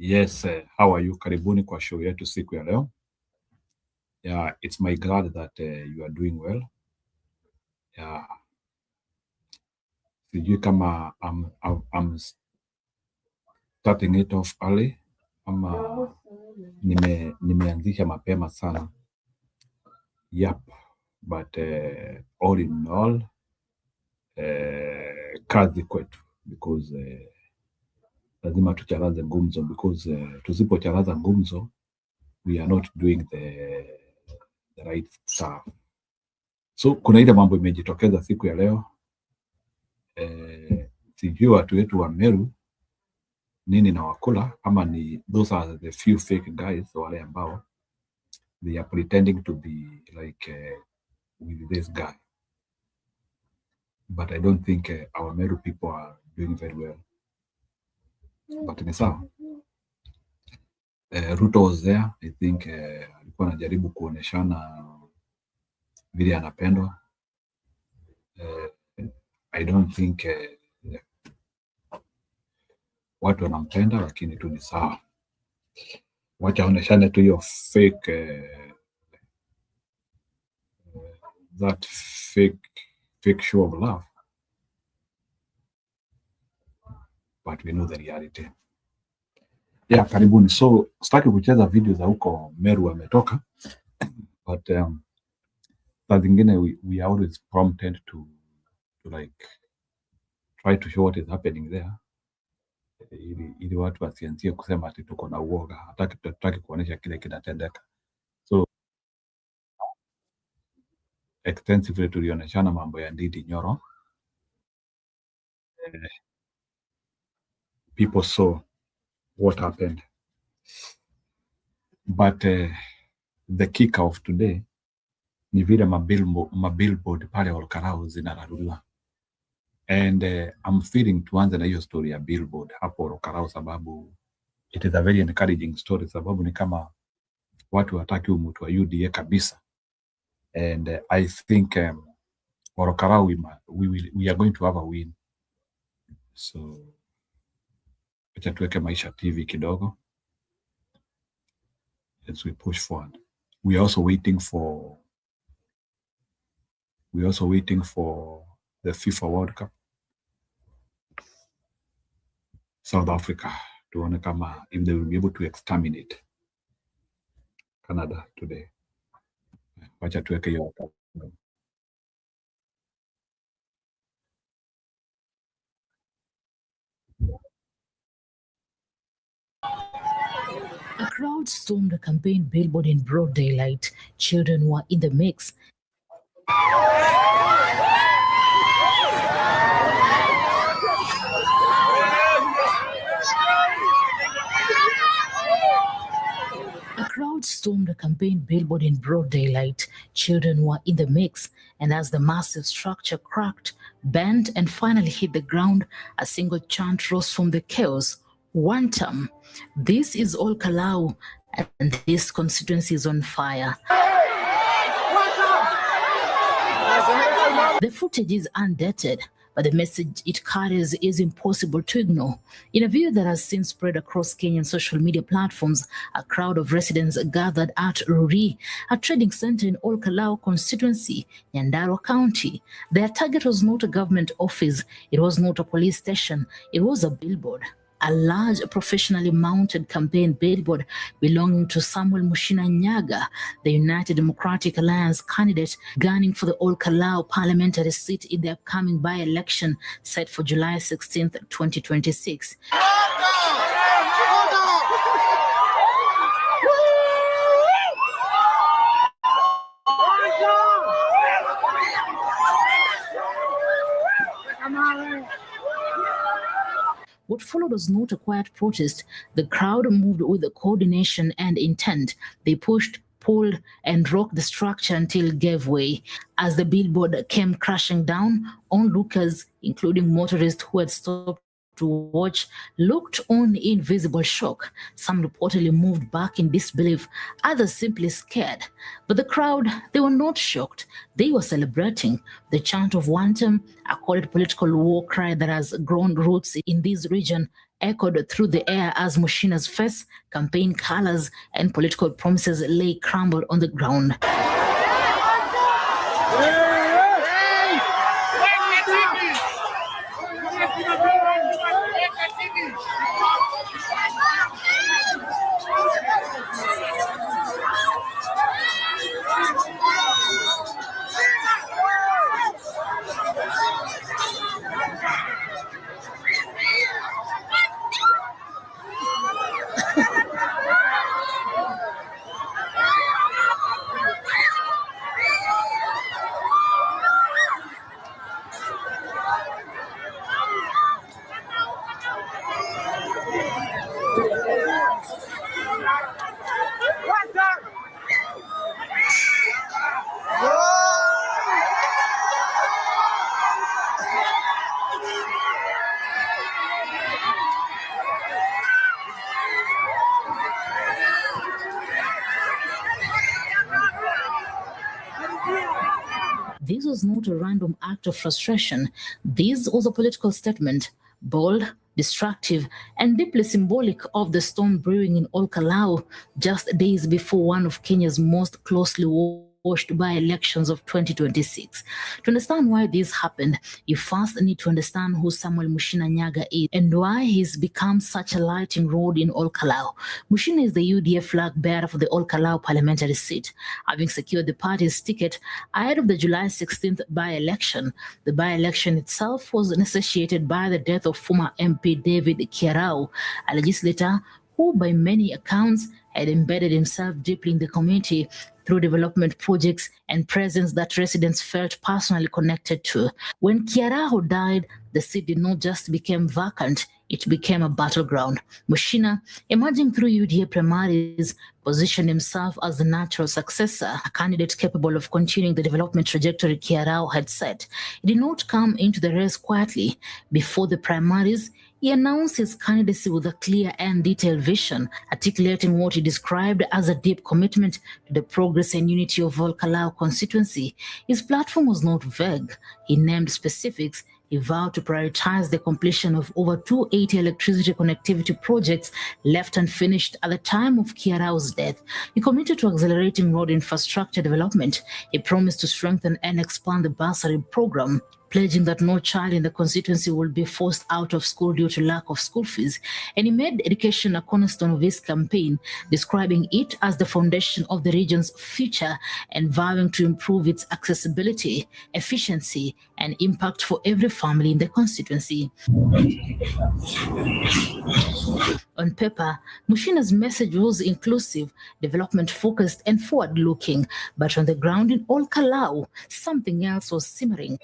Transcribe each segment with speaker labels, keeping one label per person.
Speaker 1: Yes, how are you? Karibuni kwa show yetu siku ya leo. Yeah, it's my glad that you are doing well. Yeah, sijui kama I'm starting it off early ama nimeanzisha mapema sana. Yep, but all in all kazi kwetu because lazima tucharaze gumzo because tusipocharaza gumzo we are not doing the right stuff. So kuna ile mambo imejitokeza siku ya leo. Sijui watu wetu wa Meru nini na wakula ama ni those are the few fake guys wale ambao they are pretending to be like with this guy, but I don't think our Meru people are doing very well, but ni sawa. Ruto was there. I think alikuwa anajaribu kuoneshana vile anapendwa. I don't think watu wanampenda, lakini tu ni sawa, wacha aoneshane tu hiyo fake that fake show of love, but we know the reality. Yeah, karibuni. So sitaki kucheza video za huko Meru ametoka, but saa zingine we are always prompted to like try to show what is happening there, ili watu wasianzie kusema ati tuko na uoga, hataki kuonesha kile kinatendeka. So extensively tulioneshana mambo ya Ndindi Nyoro. People saw what happened, but the kicker of today ni vile mabillboard pale Olkarau zinararuliwa, and I'm feeling tuanze na hiyo story ya billboard hapo Olkarau, sababu it is a very encouraging story, sababu ni kama watu wataki mtu wa UDA kabisa, and I think Olkarau we are going to have a win. So acha tuweke Maisha TV kidogo as we push forward. We are also waiting for the FIFA World Cup South Africa, tuone kama if they will be able to exterminate Canada today. Wacha tuweke hiyo.
Speaker 2: A crowd stormed a campaign billboard in broad daylight. Children were in the mix. Stormed a campaign billboard in broad daylight. Children were in the mix, and as the massive structure cracked, bent, and finally hit the ground, a single chant rose from the chaos. One term. This is Olkalau, and this constituency is on fire. The footage is undated, but the message it carries is impossible to ignore. In a video that has since spread across Kenyan social media platforms, a crowd of residents gathered at Ruri, a trading center in Olkalau constituency, Nyandarua County. Their target was not a government office, it was not a police station, it was a billboard. A large professionally mounted campaign billboard belonging to Samuel Mushina Nyaga, the United Democratic Alliance candidate gunning for the Olkalau parliamentary seat in the upcoming by-election set for July 16, 2026. What followed was not a quiet protest. The crowd moved with coordination and intent. They pushed, pulled, and rocked the structure until it gave way. As the billboard came crashing down, onlookers, including motorists who had stopped to watch looked on in visible shock. Some reportedly moved back in disbelief, others simply scared. But the crowd, they were not shocked. They were celebrating. The chant of Wantam, a coded political war cry that has grown roots in this region, echoed through the air as Mushina's face, campaign colors, and political promises lay crumbled on the ground. This was not a random act of frustration. This was a political statement, bold, destructive, and deeply symbolic of the storm brewing in Ol Kalou just days before one of Kenya's most closely watched by elections of 2026. To understand why this happened, you first need to understand who Samuel Mushina Nyaga is and why he's become such a lighting rod in Ol Kalou. Mushina is the UDF flag bearer for the Ol Kalou parliamentary seat, having secured the party's ticket ahead of the July 16th by-election. The by-election itself was initiated by the death of former MP David Kiarau, a legislator who by many accounts had embedded himself deeply in the community through development projects and presence that residents felt personally connected to. When Kiarau died, the seat did not just become vacant, it became a battleground. Mushina, emerging through UDA primaries, positioned himself as the natural successor, a candidate capable of continuing the development trajectory Kiarau had set. He did not come into the race quietly. Before the primaries, he announced his candidacy with a clear and detailed vision, articulating what he described as a deep commitment to the progress and unity of Ol Kalou constituency. His platform was not vague. He named specifics. He vowed to prioritize the completion of over 280 electricity connectivity projects left unfinished at the time of Kiarau's death. He committed to accelerating road infrastructure development. He promised to strengthen and expand the bursary program, pledging that no child in the constituency will be forced out of school due to lack of school fees. And he made education a cornerstone of his campaign, describing it as the foundation of the region's future and vowing to improve its accessibility, efficiency, and impact for every family in the constituency. On paper, Mushina's message was inclusive, development-focused, and forward-looking, but on the ground in Ol Kalou, something else was simmering.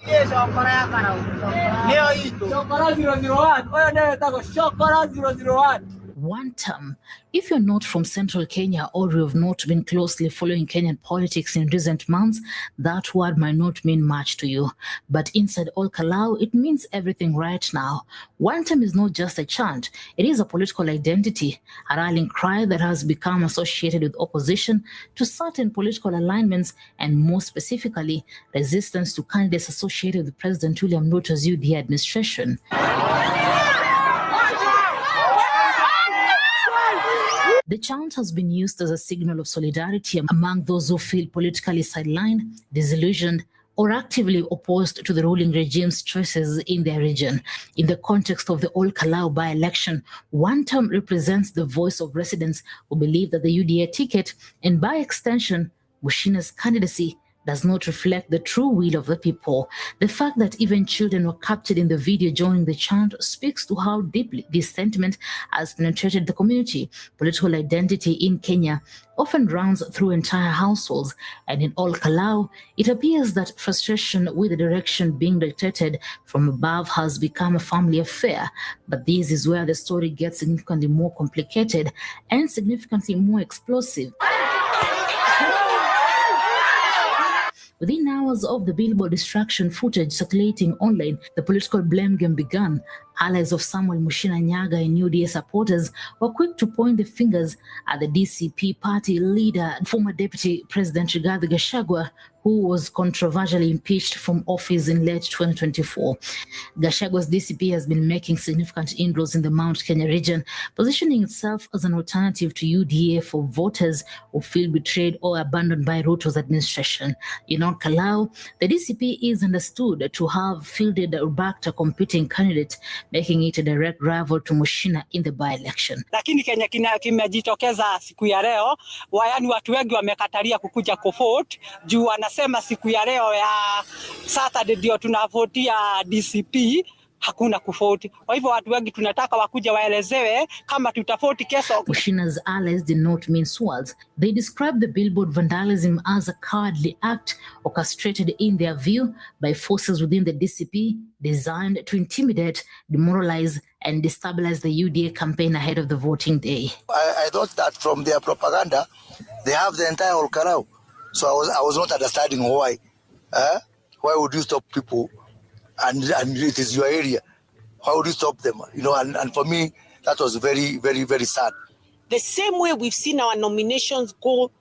Speaker 2: Wantam. If you're not from central Kenya or you have not been closely following Kenyan politics in recent months, that word might not mean much to you. But inside Ol Kalou, it means everything right now. Wantam is not just a chant, it is a political identity, a rallying cry that has become associated with opposition to certain political alignments and more specifically, resistance to candidates associated with President William Ruto's UDA administration. The chant has been used as a signal of solidarity among those who feel politically sidelined, disillusioned, or actively opposed to the ruling regime's choices in their region. In the context of the Ol Kalou by-election, Wantam represents the voice of residents who believe that the UDA ticket, and by extension, Mushina's candidacy, does not reflect the true will of the people. The fact that even children were captured in the video joining the chant speaks to how deeply this sentiment has penetrated the community. Political identity in Kenya often runs through entire households, and in Ol Kalou, it appears that frustration with the direction being dictated from above has become a family affair. But this is where the story gets significantly more complicated and significantly more explosive. Within hours of the billboard distraction footage circulating online, the political blame game began. Allies of Samuel Mushina Nyaga and UDA supporters were quick to point the fingers at the DCP party leader, former Deputy President Rigathi Gachagua, who was controversially impeached from office in late 2024. Gachagua's DCP has been making significant inroads in the Mount Kenya region, positioning itself as an alternative to UDA for voters who feel betrayed or abandoned by Ruto's administration. In Ol Kalou, the DCP is understood to have fielded or backed a competing candidate, making it a direct rival to Mushina in the by-election.
Speaker 3: Lakini Kenya kimejitokeza siku ya leo, yani watu wengi wamekatalia kukuja kuvote juu wanasema siku ya leo ya Saturday ndio tunavotia DCP, hakuna kuvote. Kwa hivyo watu wengi tunataka wakuja waelezewe kama tutavote kesho.
Speaker 2: Mushina's allies did not mince words. They described the billboard vandalism as a cowardly act orchestrated in their view by forces within the DCP designed to intimidate, demoralize and destabilize the UDA campaign ahead of the voting day.
Speaker 4: I thought that from their propaganda, they have the entire Ol Kalou. So I was not understanding why. Why would you stop people and it is your area? Why would you stop them? You know, and for me, that was very, very, very sad.
Speaker 5: The same way we've seen our nominations go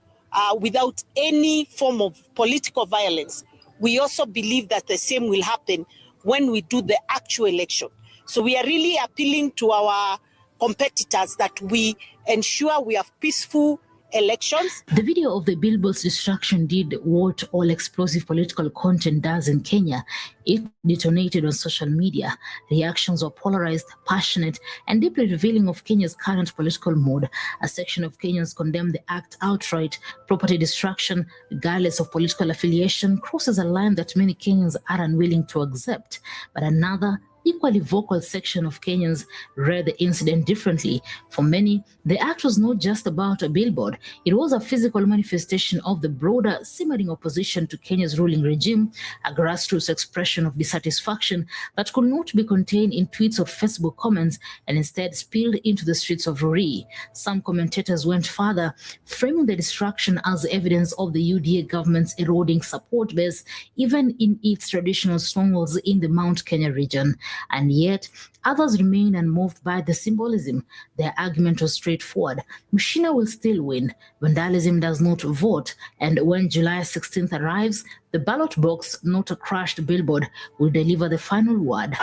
Speaker 5: without any form of political violence, we also believe that the same will happen when we do the actual election. So we are really appealing to our competitors that we ensure we have peaceful elections.
Speaker 2: The video of the billboard's destruction did what all explosive political content does in Kenya. It detonated on social media. Reactions were polarized, passionate, and deeply revealing of Kenya's current political mood. A section of Kenyans condemned the act outright. Property destruction, regardless of political affiliation, crosses a line that many Kenyans are unwilling to accept. But another equally vocal section of Kenyans read the incident differently. For many, the act was not just about a billboard. It was a physical manifestation of the broader simmering opposition to Kenya's ruling regime, a grassroots expression of dissatisfaction that could not be contained in tweets or Facebook comments and instead spilled into the streets of Rurii. Some commentators went further, framing the destruction as evidence of the UDA government's eroding support base, even in its traditional strongholds in the Mount Kenya region. And yet, others remain unmoved by the symbolism. Their argument was straightforward. Mushina will still win. Vandalism does not vote. And when July 16th arrives, the ballot box, not a crushed billboard, will deliver the final word.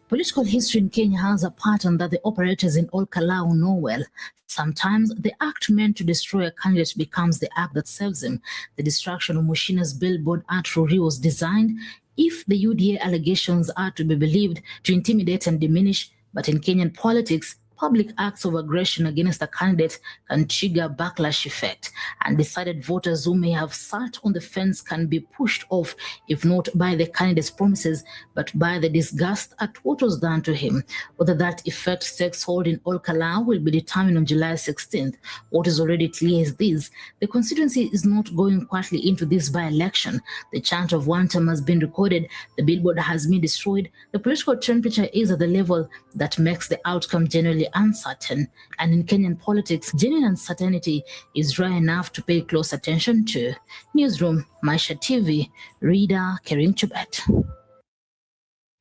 Speaker 2: Political history in Kenya has a pattern that the operators in Ol Kalou know well. Sometimes the act meant to destroy a candidate becomes the act that serves him. The destruction of Mushina's billboard at Rurii was designed, if the UDA allegations are to be believed, to intimidate and diminish. But in Kenyan politics, public acts of aggression against a candidate can trigger backlash effect, and decided voters who may have sat on the fence can be pushed off, if not by the candidate's promises, but by the disgust at what was done to him. Whether that effect takes hold in Ol Kalou will be determined on July 16th. What is already clear is this: the constituency is not going quietly into this by-election. The chant of one term has been recorded, the billboard has been destroyed, the political temperature is at the level that makes the outcome generally uncertain. And in Kenyan politics, genuine uncertainty is rare enough to pay close attention to. Newsroom, Maisha TV, reader Kering Chubet.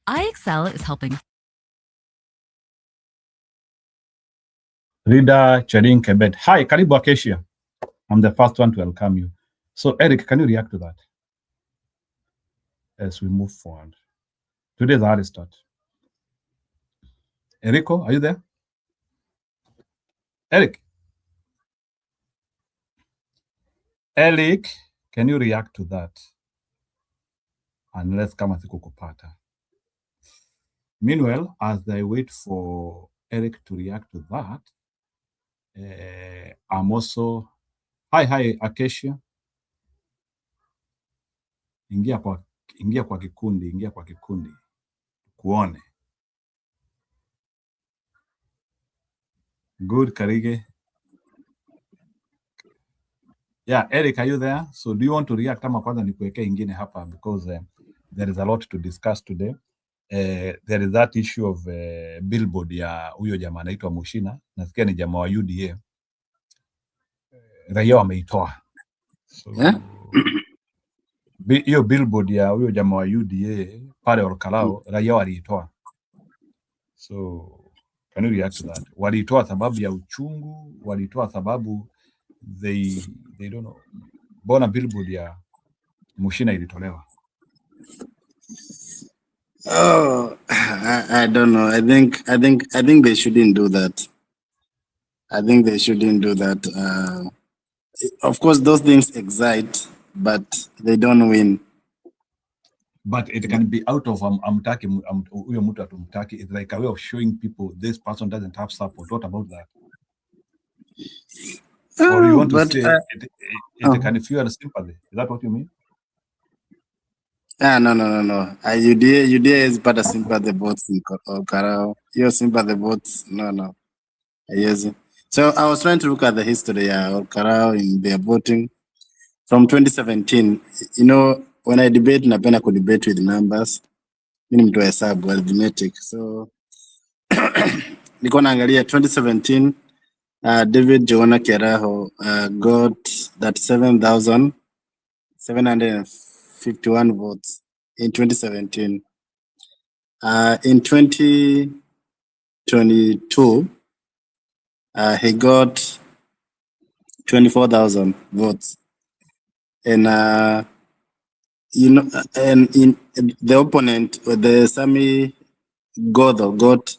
Speaker 6: IXL is helping.
Speaker 1: Reader Kering Chubet. Hi, Karibu Acacia. I'm the first one to welcome you. So Eric, can you react to that as we move forward? Today's the hardest start. Erico, are you there? Eric, can you react to that? Unless kama sikukupata. Meanwhile, as I wait for Eric to react to that, I'm also... Hi, Acacia. Ingia kwa kikundi. Kuone. Good, Karige. Yeah, Eric, are you there? So do you want to react kama kwanza nikuweke ingine hapa, because there is a lot to discuss today. There is that issue of billboard ya huyo jamaa anaitwa Mushina. Nasikia ni jamaa wa UDA. raia wameitoa. So hiyo billboard ya huyo jamaa wa UDA pale Olkalau raia waliitoa. So can you react to that? Waliitoa sababu ya uchungu, waliitoa sababu they don't know. Bona billboard ya Mushina ilitolewa.
Speaker 6: Oh, I don't know. I think they shouldn't do that. I think they shouldn't do that. Of course, those things excite, but they don't win.
Speaker 1: But it can be out of amtaki huyo mtu atumtaki. It's like a way of showing people this person doesn't have support. What about that? Or you want to say it can fuel sympathy? Is that what you mean?
Speaker 6: No. UDA is part of sympathy votes in Olkalau. Your sympathy votes, no. Yes. So I was trying to look at the history of Olkalau in their voting from 2017. You know, when I debate, napenda ku debate with numbers. Mimi mtu wa hesabu, arithmetic. So niko naangalia 2017, David Joanna Keraho got that 7,751 votes in 2017. In 2022, he got 24,000 votes. And and in the opponent, the Sami Godho, got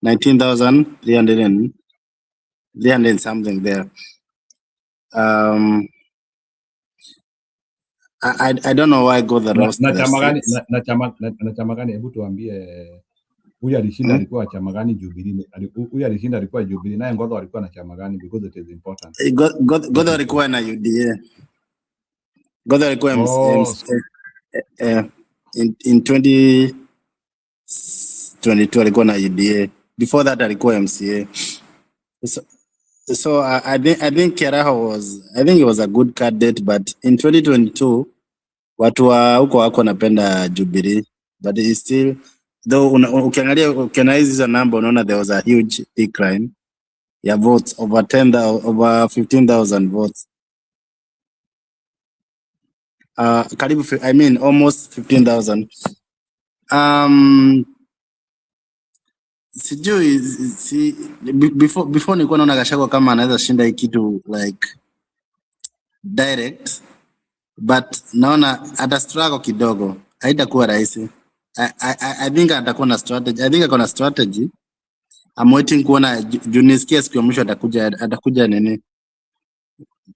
Speaker 6: 19,300 something there. I don't know why Godho lost
Speaker 1: na chama gani hebu tuambie huyu alishinda alikuwa chama gani Jubilee? Huyu alishinda alikuwa Jubilee, naye Godho alikuwa na chama gani, because it is important.
Speaker 6: Godho alikuwa na UDA. Godho alikuwa in 2022 alikuwa na UDA. Before that alikuwa MCA. So I think Keraho he was a good candidate, but in 2022 watu wa huko wako napenda Jubilee, but it's still though ukiangalia hizo number unaona there was a huge decline ya votes over 15,000 votes. Karibu, I mean almost 15,000. Sijui before nilikuwa naona Gachagua kama anaweza shinda hii kitu like direct, but naona ata struggle kidogo, haitakuwa rahisi. I think atakuwa na strategy. I think akona strategy. I'm waiting kuona nisikia siku ya mwisho atakuja nini.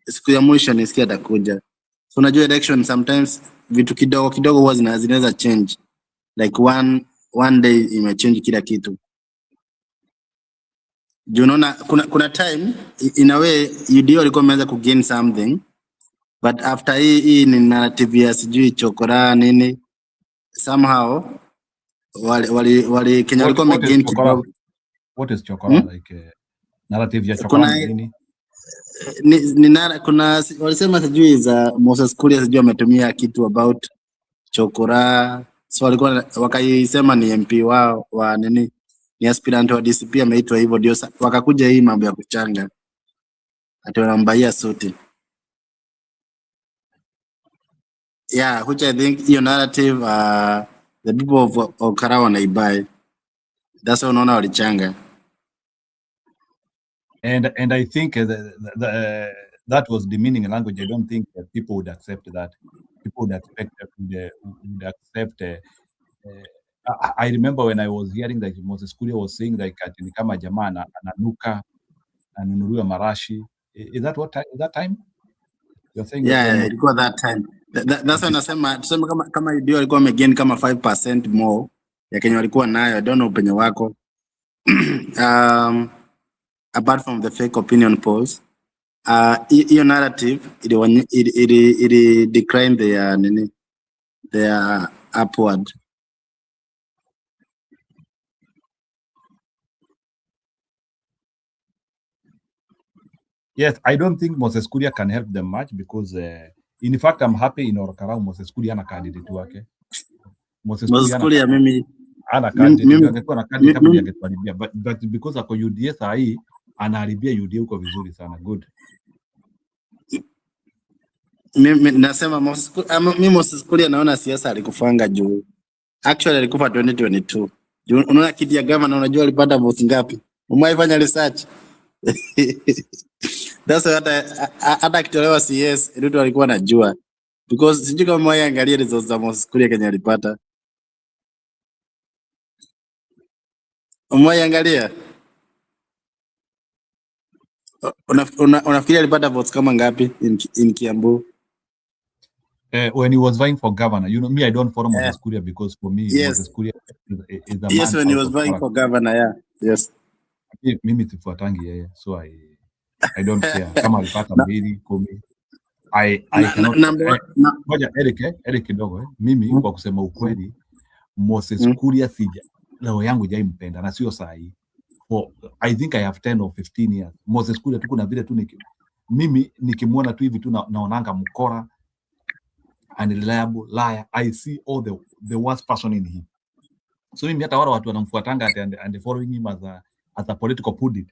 Speaker 6: Siku ya mwisho nisikia atakuja. So unajua election sometimes vitu kidogo huwa zinaweza change. Like one day imechange kila kitu. You know, kuna time in a way UDA walikuwa wameanza ku gain something, but after hii ni narrative ya sijui chokora nini, somehow wali Kenya walikuwa wamegain kidogo.
Speaker 1: What is chokora? Like narrative ya chokora nini?
Speaker 6: Kuna walisema sijui za Moses Kuria sijui ametumia kitu about chokora, so walikuwa wakaisema ni MP wao wa nini, ni aspirant wa DCP ameitwa hivyo, ndio wakakuja hii mambo ya kuchanga ati wanambaia suti. Yeah, which I think your narrative the people of Olkalau wanaibai. That's why unaona walichanga.
Speaker 1: And I think that was demeaning language. I don't think that people would accept that. People would accept. I remember when I was hearing that Moses Kuria was saying like ni kama jamaa ananuka anunuliwa marashi. Is that that time? You're saying?
Speaker 6: Yeah, it was that time. That's when nasema tuseme kama UDA walikuwa wamegain kama 5% more ya Kenya walikuwa nayo. I don't know penye wako. Apart from the fake opinion polls, your narrative it declined their upward.
Speaker 1: Yes, I don't think Moses Kuria can help them much because in fact I'm happy in Olkalau Moses Kuria ana candidate wake.
Speaker 6: Moses Kuria mimi
Speaker 1: ana candidate angekuwa na candidate kama angetuharibia, but because ako UDA saa hii anaharibia UDA huko vizuri sana. Good.
Speaker 6: Mimi nasema Moses Kuria naona siasa alikufanga juu. Actually alikufa 2022. Unaona kiti ya gavana unajua alipata votes ngapi? Umewaifanya research? That's why hata akitolewa CS Ruto alikuwa anajua. Because sijui kama mwaye angalia results za Moses Kuria Kenya alipata. Mwaye angalia? Unafikiri alipata votes kama ngapi in Kiambu?
Speaker 1: When he was vying for governor, you know me, I don't follow Moses Kuria because for me, Moses Kuria is a man.
Speaker 6: Yes, when he was vying for governor, yeah. Yes.
Speaker 1: Mimi sifuatangi yeye, so I don't care. Kama alipata mbili, 10. I cannot. Ngoja Eric kidogo mimi kwa kusema ukweli, Moses Kuria leo yangu jaimpenda na sio saa hii. I think I have 10 or 15 years. Moses Kuria tuko na vile tu mimi nikimwona tu hivi tu naonanga mkora, unreliable, liar. I see all the worst person in him. So mimi hata wale watu wanamfuatanga and following him as a political pundit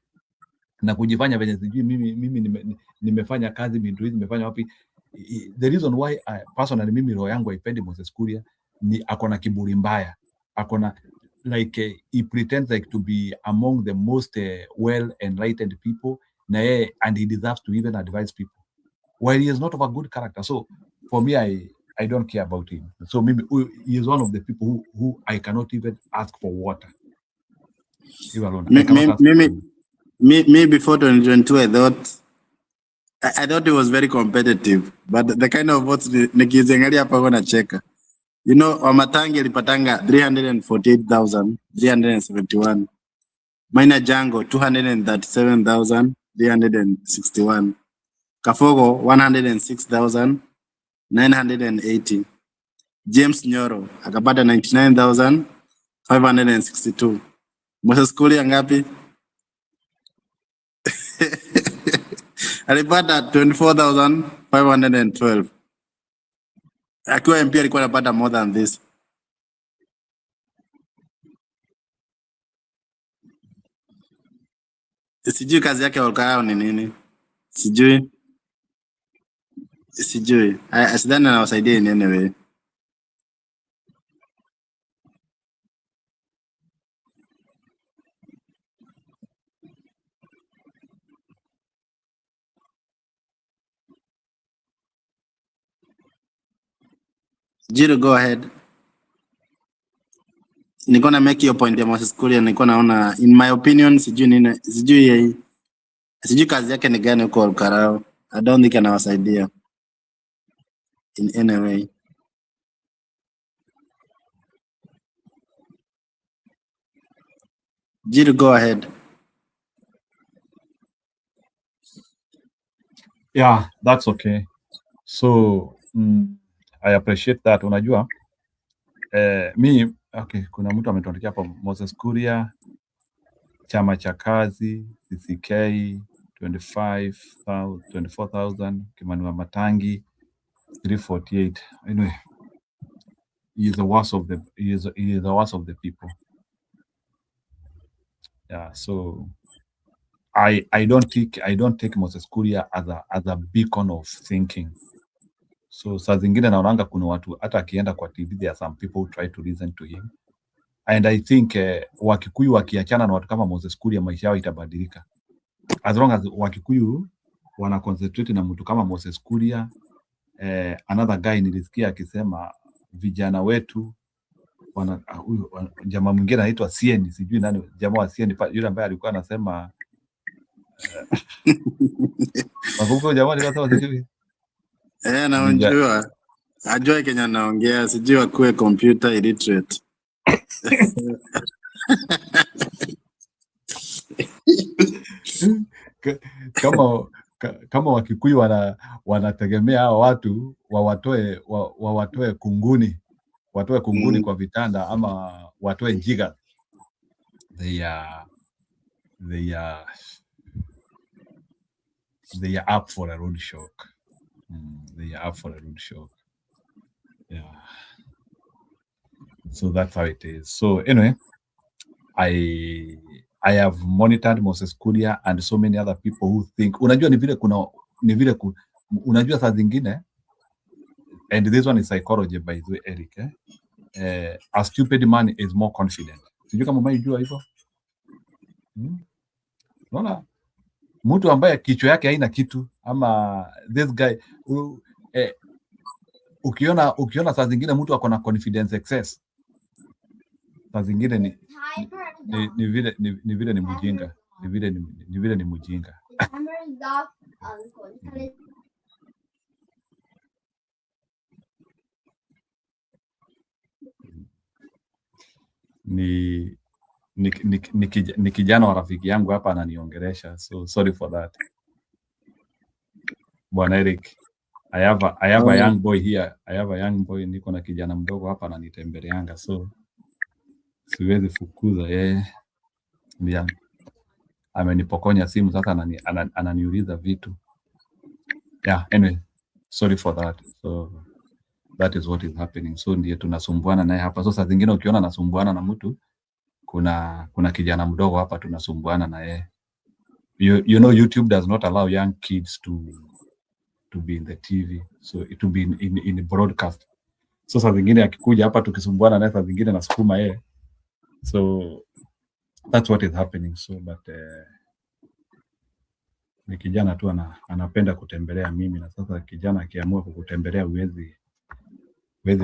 Speaker 1: na kujifanya venye sijui mimi nimefanya kazi minduizi nimefanya wapi. The reason why personally mimi roho yangu haipendi Moses Kuria ni akona kiburi mbaya, akona like he pretends like to be among the most well enlightened people na yeye, and he deserves to even advise people while he is not of a good character. So for me, I don't care about him. So maybe he is one of the people who I cannot even ask for water.
Speaker 6: Me before 2022, I thought it was very competitive, but the kind of votes nikiziangalia hapa kwa nacheka. You know, Wamatangi alipatanga 348,371. Maina Jango 237,361. Kafogo 106,980. James Nyoro akapata 99,562. Moses Kuria ngapi? Alipata 24,512. Akiwa MP alikuwa anapata more than this. Sijui kazi yake Olkarao ni nini? Sijui. Sidhani anawasaidia in any way. Jiro, go ahead. Niko na make your point ya Moses Kuria, niko naona in my opinion sijui kazi yake ni gani huko Olkarao. I don't think anawasaidia in any way. Jiro, go ahead.
Speaker 1: Yeah, that's okay. So I appreciate that. Unajua okay, kuna mtu ametuandikia hapo Moses Kuria, chama cha kazi, CCK 24,000, Kimani Wamatangi 348. Anyway, he is the worst of the people. Yeah, so I don't take Moses Kuria as a beacon of thinking. So saa zingine naonanga kuna watu hata akienda kwa TV, there are some people who try to listen to him, and I think Wakikuyu wakiachana na watu kama Moses Kuria, maisha yao itabadilika. As long as Wakikuyu wana concentrate na mtu kama Moses Kuria. Another guy nilisikia akisema vijana wetu jamaa mwingine anaitwa CN, sijui nani jamaa wa CN yule ambaye alikuwa anasema wakumbuka jamaa alikuwa sijui
Speaker 6: naonjua ajua Kenya naongea, sijui wakuwe computer illiterate.
Speaker 1: kama Wakikuyu wanategemea hao watu wawatoe kunguni, kwa vitanda ama watoe njiga, they are up for a road shock. They are up for a road shock. Yeah. So that's how it is. So anyway, I have monitored Moses Kuria and so many other people who think, unajua ni vile unajua saa zingine and this one is psychology by the way, Eric. A stupid man is more confident. Sijui kama umeijua hivyo. Unaona? Mtu ambaye kichwa yake haina kitu ama this guy ukiona saa zingine mtu ako na confidence excess, saa zingine ni vile ni mjinga, ni vile ni mjinga. ni kijana wa rafiki yangu hapa ananiongelesha, so sorry for that. Bwana Eric, I have a young boy here. I have a young boy, niko na kijana mdogo hapa ananitembeleanga, so siwezi fukuza yeye. Ndio amenipokonya simu sasa, ananiuliza vitu. Yeah, anyway, sorry for that. So that is what is happening. So ndiye tunasumbuana naye hapa. So saa zingine ukiona nasumbuana na mtu, kuna kijana mdogo hapa tunasumbuana na yeye. You know YouTube does not allow young kids to be in the TV, so it will be in the broadcast. So saa zingine akikuja hapa tukisumbuana naye, saa zingine nasukuma yeye. So that's what is happening. So but ni kijana tu anapenda kutembelea mimi, na sasa kijana akiamua kukutembelea huwezi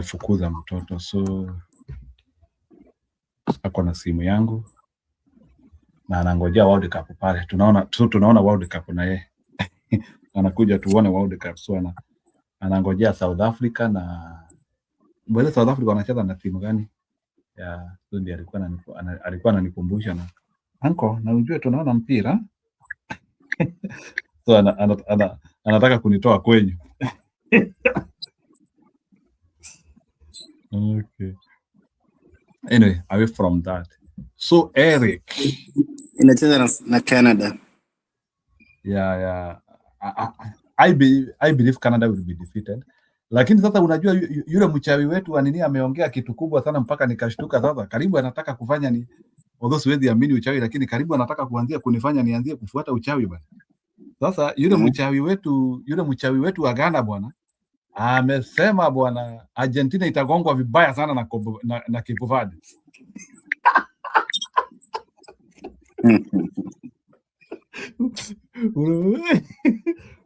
Speaker 1: fukuza mtoto. So ako na simu yangu na anangojea World Cup pale. Tunaona World Cup na yeye. Anakuja tuone World Cup. So anangojea South Africa, na mbona South Africa wanacheza na timu gani? Ya so ndiye alikuwa ananikumbusha na anko, na unjue tunaona mpira. So anataka kunitoa kwenyu. Okay. Anyway, away from that. So Eric,
Speaker 6: inacheza na Canada.
Speaker 1: Yeah. I believe Canada will be defeated. Lakini sasa unajua yule mchawi wetu wa nini ameongea kitu kubwa sana mpaka nikashtuka sasa. Karibu anataka kufanya ni although siwezi amini uchawi, lakini karibu anataka kuanzia kunifanya nianzie kufuata uchawi bwana. Sasa yule mchawi wetu wa Ghana bwana amesema bwana Argentina itagongwa vibaya sana na Cape Verde.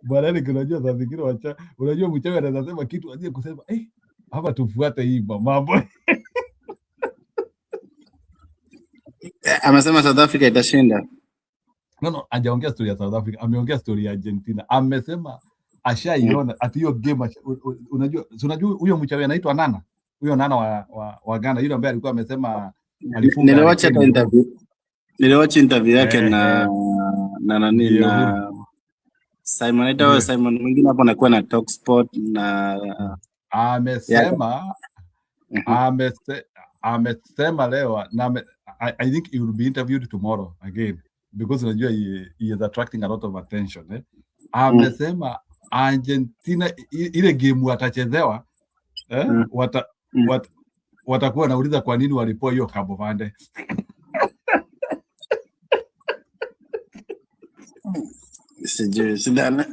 Speaker 1: Bwana ni unajua saa zingine unajua mchawi anasema kitu aje kusema hapa tufuate hii mambo.
Speaker 6: Amesema South Africa itashinda.
Speaker 1: No, hajaongea story ya South Africa, ameongea story ya Argentina. Amesema ashaiona ati hiyo game. Unajua huyo mchawi anaitwa Nana. Huyo Nana wa Ghana, yule ambaye alikuwa amesema alifunga.
Speaker 6: Niliwatch interview yake na nani na Simon Edo. Simon mwingine hapo anakuwa na Talk Sport na amesema leo na I think he will be interviewed tomorrow again because unajua he is attracting a lot of attention. Amesema Argentina ile game watachezewa watakuwa nauliza kwa nini walipoa hiyo Cabo Verde. Sidane.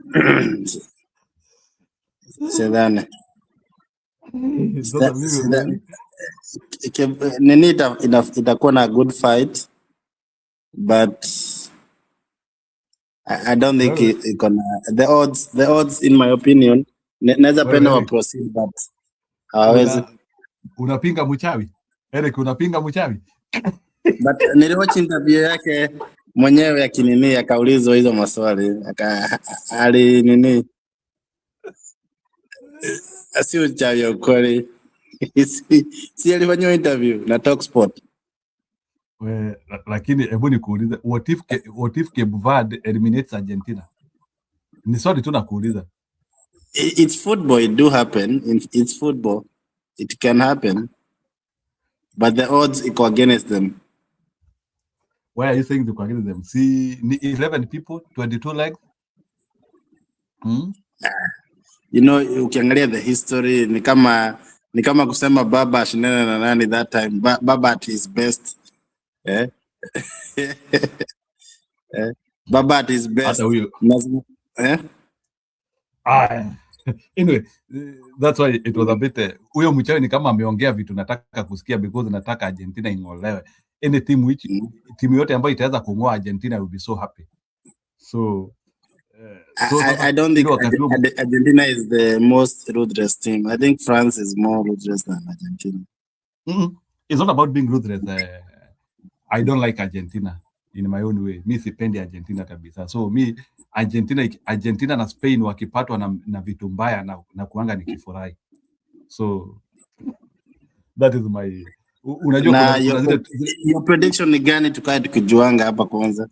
Speaker 6: Nini itakuwa na good fight, but I don't think it gonna the odds in my opinion naweza penda wa proceed, but hawezi.
Speaker 1: Unapinga mchawi Eric, unapinga mchawi?
Speaker 6: But niliwatch interview yake mwenyewe akinini akaulizwa hizo maswali ali nini asi uchawi ukweli. Si alifanywa interview na Talk Sport.
Speaker 1: Lakini hebu nikuulize, what if Cape Verde eliminates Argentina? Ni sorry tu nakuuliza.
Speaker 6: It's football, it do happen. It's football, it can happen, but the odds iko against them.
Speaker 1: Why are you saying iko against them? See, 11 people, 22 legs.
Speaker 6: You know, ukiangalia the history ni kama kusema Baba ashindane na nani that time. Baba at his best. Baba at his best.
Speaker 1: Anyway, that's why it was a bit huyo mchawi ni kama ameongea vitu nataka kusikia because nataka Argentina ing'olewe. Any team which timu yote ambayo itaweza kung'oa Argentina will be so happy. So
Speaker 6: I don't think Argentina is the most ruthless team. I think France is more ruthless than Argentina.
Speaker 1: It's not about being ruthless. I don't like Argentina in my own way. Mi sipendi Argentina kabisa. So mi Argentina na Spain wakipatwa na vitu mbaya na kuanga nikifurahi. So that is my unajua
Speaker 6: na your prediction ni gani tukae tukijuanga hapa kwanza?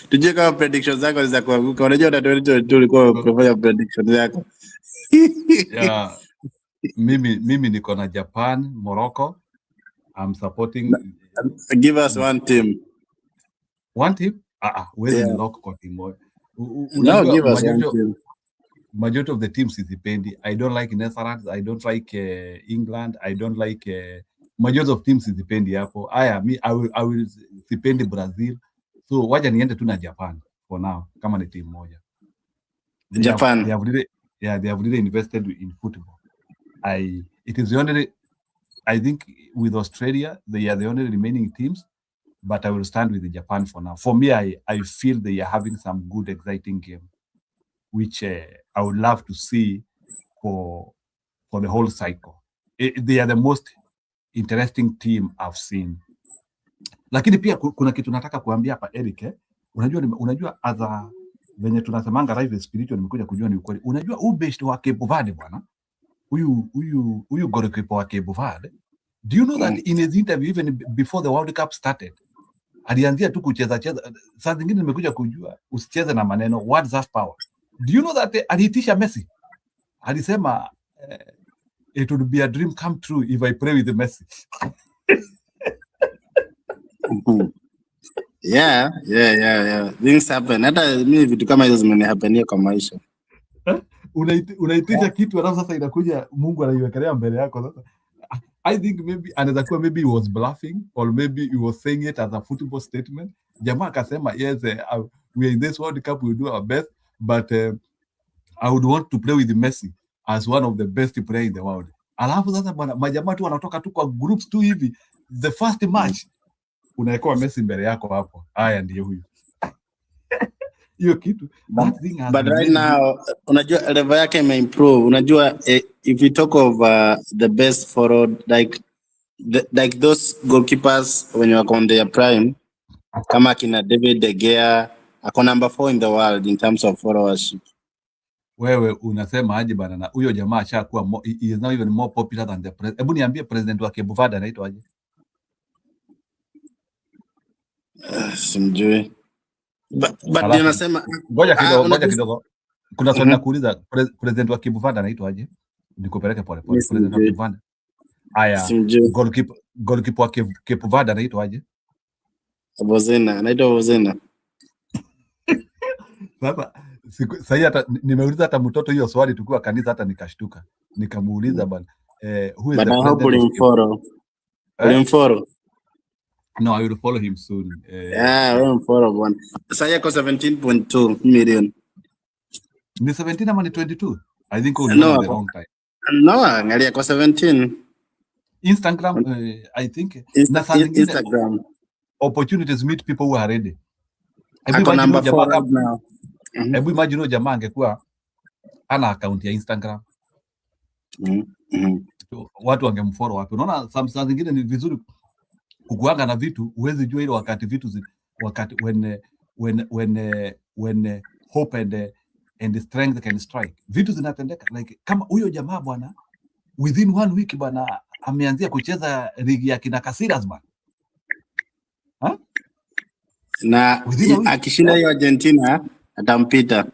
Speaker 6: Tujue kama predictions zako za kuanguka. Unajua na 2022 ulikuwa ukifanya predictions zako.
Speaker 1: Yeah. Mimi niko na Japan, Morocco. I'm supporting.
Speaker 6: Give us one team.
Speaker 1: One team? Where's the lock kwa team moja?
Speaker 6: No, give us one team.
Speaker 1: Majority of the teams sizipendi. I don't like Netherlands. I don't like England. I don't like majority of teams sizipendi hapo. I will sipendi Brazil. So wacha niende tu na Japan for now kama ni team moja.
Speaker 6: Japan.
Speaker 1: They have really invested in football. It is the only, I think with Australia, they are the only remaining teams, but I will stand with Japan for now. For me, I feel they are having some good, exciting game, which I would love to see for the whole cycle. They are the most interesting team I've seen. Lakini pia kuna kitu nataka kuambia hapa Eric, unajua adha venye tunasemanga live spiritual nimekuja kujua ni ukweli. Unajua ubest wa Cape Verde bwana. Huyu goalkeeper wa Cape Verde. Do you know that in his interview even before the World Cup started, alianzia tu kucheza. Saa zingine nimekuja kujua usicheze na maneno, words have power. Do you know that aliitisha Messi? Alisema it would be a dream come true if I play with Messi.
Speaker 6: Yeah. Things happen. Hata mimi vitu kama hizo zimenihapenia kwa maisha.
Speaker 1: Unaitisha kitu alafu sasa inakuja Mungu anaiwekelea mbele yako sasa. I think anaweza kuwa maybe he was bluffing or maybe he was saying it as a football statement. Jamaa akasema yes, we are in this World Cup, we will do our best, but I would want to play with Messi as one of the best players in the world. Alafu sasa bwana majamaa tu wanatoka tu kwa groups tu hivi, the first match unaekoa Messi mbele yako hapo. Haya ndio huyu. Hiyo kitu.
Speaker 6: But right now unajua level yake imeimprove. Unajua if we talk of the best forward like those goalkeepers when you are on their prime kama kina David De Gea ako number 4 in the world in terms of followership.
Speaker 1: Wewe unasema aje bana, na huyo jamaa ashakuwa he is now even more popular than the president. Hebu niambie president wa Cape Verde anaitwa aje?
Speaker 6: Simjui. But ninasema
Speaker 1: ngoja kidogo. Kuna swali nakuuliza, president wa Cape Verde anaitwa aje? Nikupeleke pole. President wa Cape Verde. Haya. Goalkeeper wa Cape Verde anaitwa aje?
Speaker 6: Anaitwa Bozena.
Speaker 1: Sasa hata nimeuliza hata mtoto hiyo swali tukiwa kanisa, hata nikashtuka. Nikamuuliza bwana who is the president?
Speaker 6: Ulimfollow?
Speaker 1: No, I will follow him soon.
Speaker 6: We'll follow one. Sasa yako 17.2 million.
Speaker 1: Ni 17 ama ni 22? I think we'll know the wrong time.
Speaker 6: No, angalia kwa 17.
Speaker 1: Instagram, I think.
Speaker 6: Instagram.
Speaker 1: Opportunities meet people who are ready.
Speaker 6: Ako number 4 now.
Speaker 1: Hebu imagine jamaa angekuwa ana account ya Instagram. Watu wangemfollow wapi? Unaona saa zingine ni vizuri kukuanga na vitu uwezi jua ile wakati vitu wakati when hope and strength can strike. Vitu zinatendeka like kama huyo jamaa bwana within 1 week bwana ameanzia kucheza ligi ya kina Casillas bwana.
Speaker 6: Na akishinda hiyo Argentina atampita.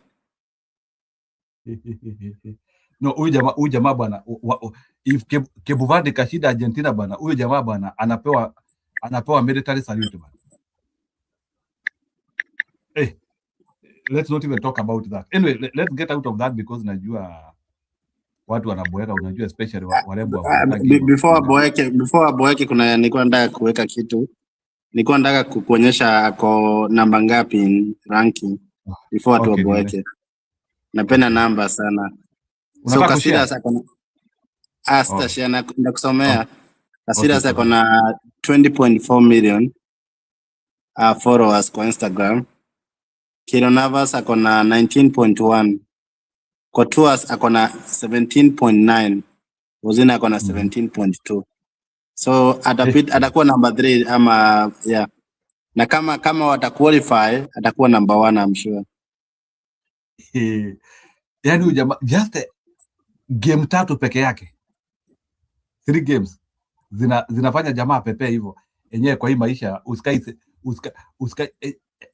Speaker 1: No, huyu jamaa bwana if Cape Verde kashinda Argentina bwana, huyu jamaa bwana anapewa military salute bwana. Let's not even talk about that. Anyway, let's get out of that because najua watu wanaboeka, unajua especially warembo
Speaker 6: before boeke kuna nilikuwa nataka kuweka kitu. Nilikuwa nataka kukuonyesha ako namba ngapi in ranking before watu boeke. napenda namba sana. So
Speaker 1: Unataka
Speaker 6: Kasira
Speaker 1: kushare?
Speaker 6: sasa kuna asta
Speaker 1: Oh.
Speaker 6: share na kusomea. Kasira
Speaker 1: Okay,
Speaker 6: sasa
Speaker 1: sorry.
Speaker 6: kuna 20.4 million followers kwa Instagram. Kiro Navas akona 19.1. Kotuas akona 17.9. Wozina akona 17.2. So atakuwa number 3 ama yeah. Na kama wataqualify atakuwa number 1 I'm sure.
Speaker 1: Yaani huyu jamaa just game 3 peke yake. 3 games zinafanya jamaa pepe hivyo. Enyewe kwa hii maisha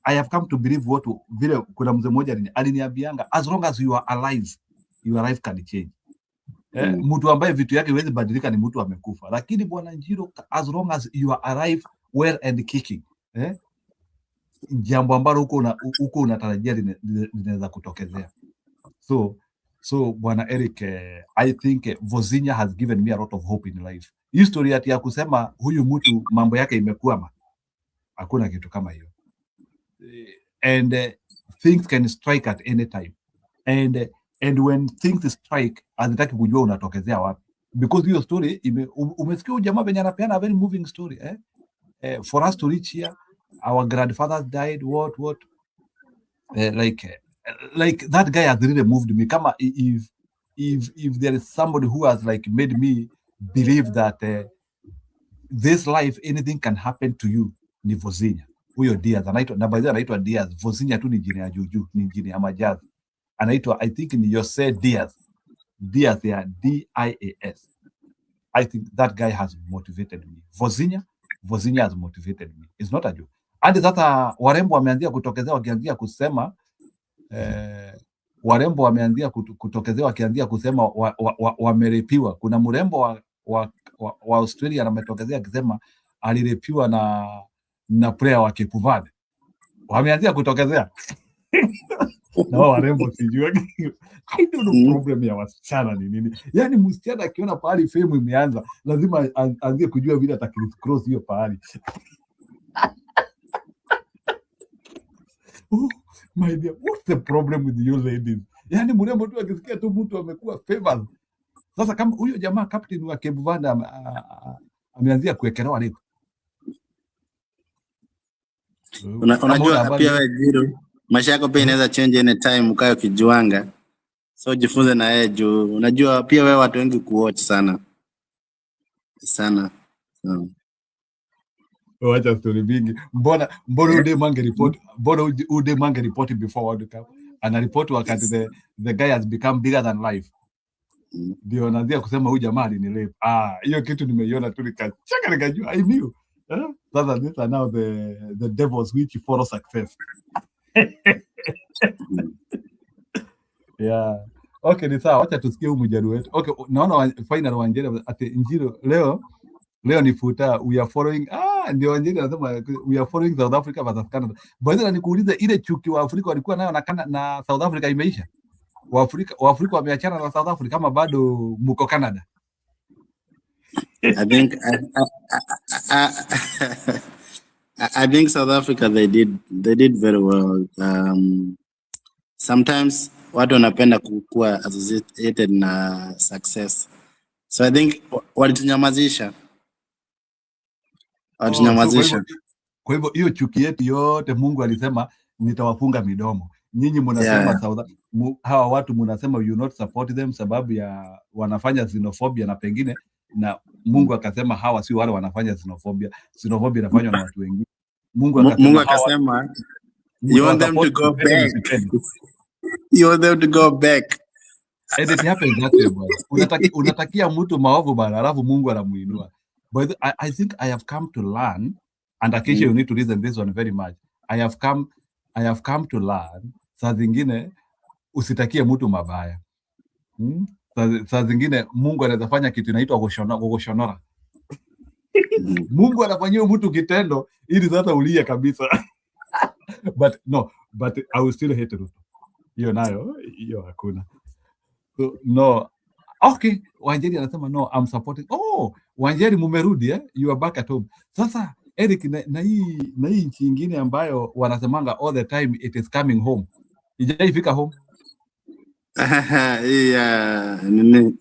Speaker 1: I have come to believe vile kuna mzee mmoja aliniambianga, as long as you are alive, your life can change. Mtu ambaye vitu yake huwezi badilika ni mtu amekufa, lakini bwana Njiro, as long as you are alive well and kicking, jambo ambalo huko unatarajia linaweza kutokezea. So bwana Eric, I think Vozinha has given me a lot of hope in life. History ya kusema huyu mtu mambo yake imekwama, hakuna kitu kama hiyo. And things can strike at any time, and when things strike, hazitaki kujua unatokezea wapi, because hiyo story umesikia jamaa venye anapeana a very moving story. For us to reach here, our grandfathers died, what like that guy has really moved me. Kama if there is somebody who has like made me believe that this life anything can happen to you, ni Vozinha. Huyo Diaz anaitwa Diaz. Vozinha tu ni jina ya juju, ni jina ya majazi. Anaitwa I think ni Jose Diaz ya D-I-A-S. I think that guy has motivated me. Vozinha has motivated me. It's not a joke. Hadi sasa warembo wameanzia kutokezea wakianzia kusema wakianzia kusema wamerepiwa. Kuna mrembo wa Australia ametokezea akisema alirepiwa na player wa Cape Verde. Wameanzia kutokezea. Na warembo sijui. I don't know problem ya wasichana ni nini. Yaani msichana akiona pahali fame imeanza, lazima aanzie kujua vile atakriss hiyo pahali. Oh my dear, what's the problem with you ladies? Yaani mrembo tu akisikia tu mtu amekuwa famous. Sasa kama huyo jamaa captain wa Cape Verde ameanzia kuwekelewa leo.
Speaker 6: Unajua pia wewe Jiro, maisha yako pia inaweza change anytime ukae ukijuanga. So jifunze na yeye juu unajua pia wewe watu wengi kuwatch sana.
Speaker 1: Wacha story mingi. Mbona ude mange report before World Cup. Ana report wakati the guy has become bigger than life. Ndio anaanzia kusema huyu jamaa ni rape. Hiyo kitu nimeiona tu nikacheka nikajua I knew. Sasa these are now the devils which follow success. Yeah. Okay, ni sawa. Wacha tusikie huyu mjadala wetu. Okay, naona final Wanjera ati Njiro leo ni futa we are following ndio Wanjera anasema we are following South Africa versus Canada. Bwana nikuulize ile chuki wa Afrika walikuwa nayo na South Africa imeisha? Wa Afrika wameachana na South Africa kama bado mko Canada?
Speaker 6: I think South Africa they did very well. Sometimes watu wanapenda kuwa associated na success. So I think walitunyamazisha.
Speaker 1: Kwa hivyo hiyo chuki yetu yote Mungu alisema nitawafunga midomo. Nyinyi mnasema hawa watu mnasema you not support them sababu ya wanafanya xenophobia na pengine na Mungu akasema hawa si wale wanafanya xenophobia. Xenophobia inafanywa na watu wengine. Mungu
Speaker 6: akasema you want them to go back. You want them to go back.
Speaker 1: And it happens that way, boy. Unatakia mtu maovu bana, alafu Mungu anamuinua. But I think I have come to learn, and occasionally you need to listen this one very much. I have come to learn, saa zingine usitakie mtu mabaya. Saa zingine Mungu anaweza fanya kitu inaitwa kushonora. Mungu anafanyia mtu kitendo ili sasa ulie kabisa. But I will still hate Ruto. Hiyo nayo, hiyo hakuna. So, no. Okay, Wanjeri anasema no, I'm supporting. Oh, Wanjeri mumerudi you are back at home. Sasa Eric na hii nchi nyingine ambayo wanasemanga all the time it is coming home. Ijaifika home.
Speaker 6: Yeah, nini?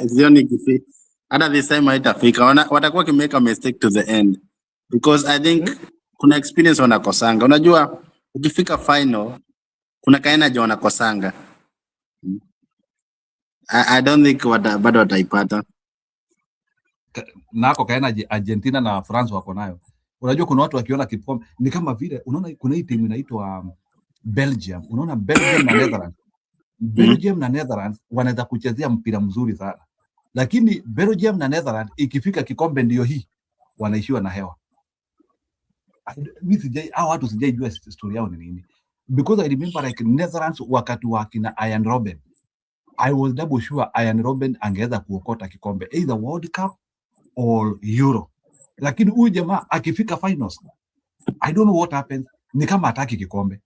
Speaker 6: Sioni kifi. Hata this time haitafika. Watakuwa kimake a mistake to the end. Because I think kuna experience wanakosanga. Unajua ukifika final kuna kaenaje wanakosanga. I don't think bado wataipata.
Speaker 1: Nako kaena Argentina na France wako nayo. Unajua kuna watu wakiona kikombe ni kama vile unaona kuna hii timu inaitwa Belgium. Unaona Belgium na Netherlands. Belgium na Netherlands wanaweza kuchezea mpira mzuri sana. Lakini Belgium na Netherlands ikifika kikombe ndio hii wanaishiwa na hewa. Mimi sijai hao watu sijaijua story yao ni nini. Because I remember like Netherlands wakati wa kina Ian Robben. I was double sure Ian Robben angeweza kuokota kikombe either World Cup or Euro. Lakini huyu jamaa akifika finals, I don't know what happens. Ni kama hataki kikombe.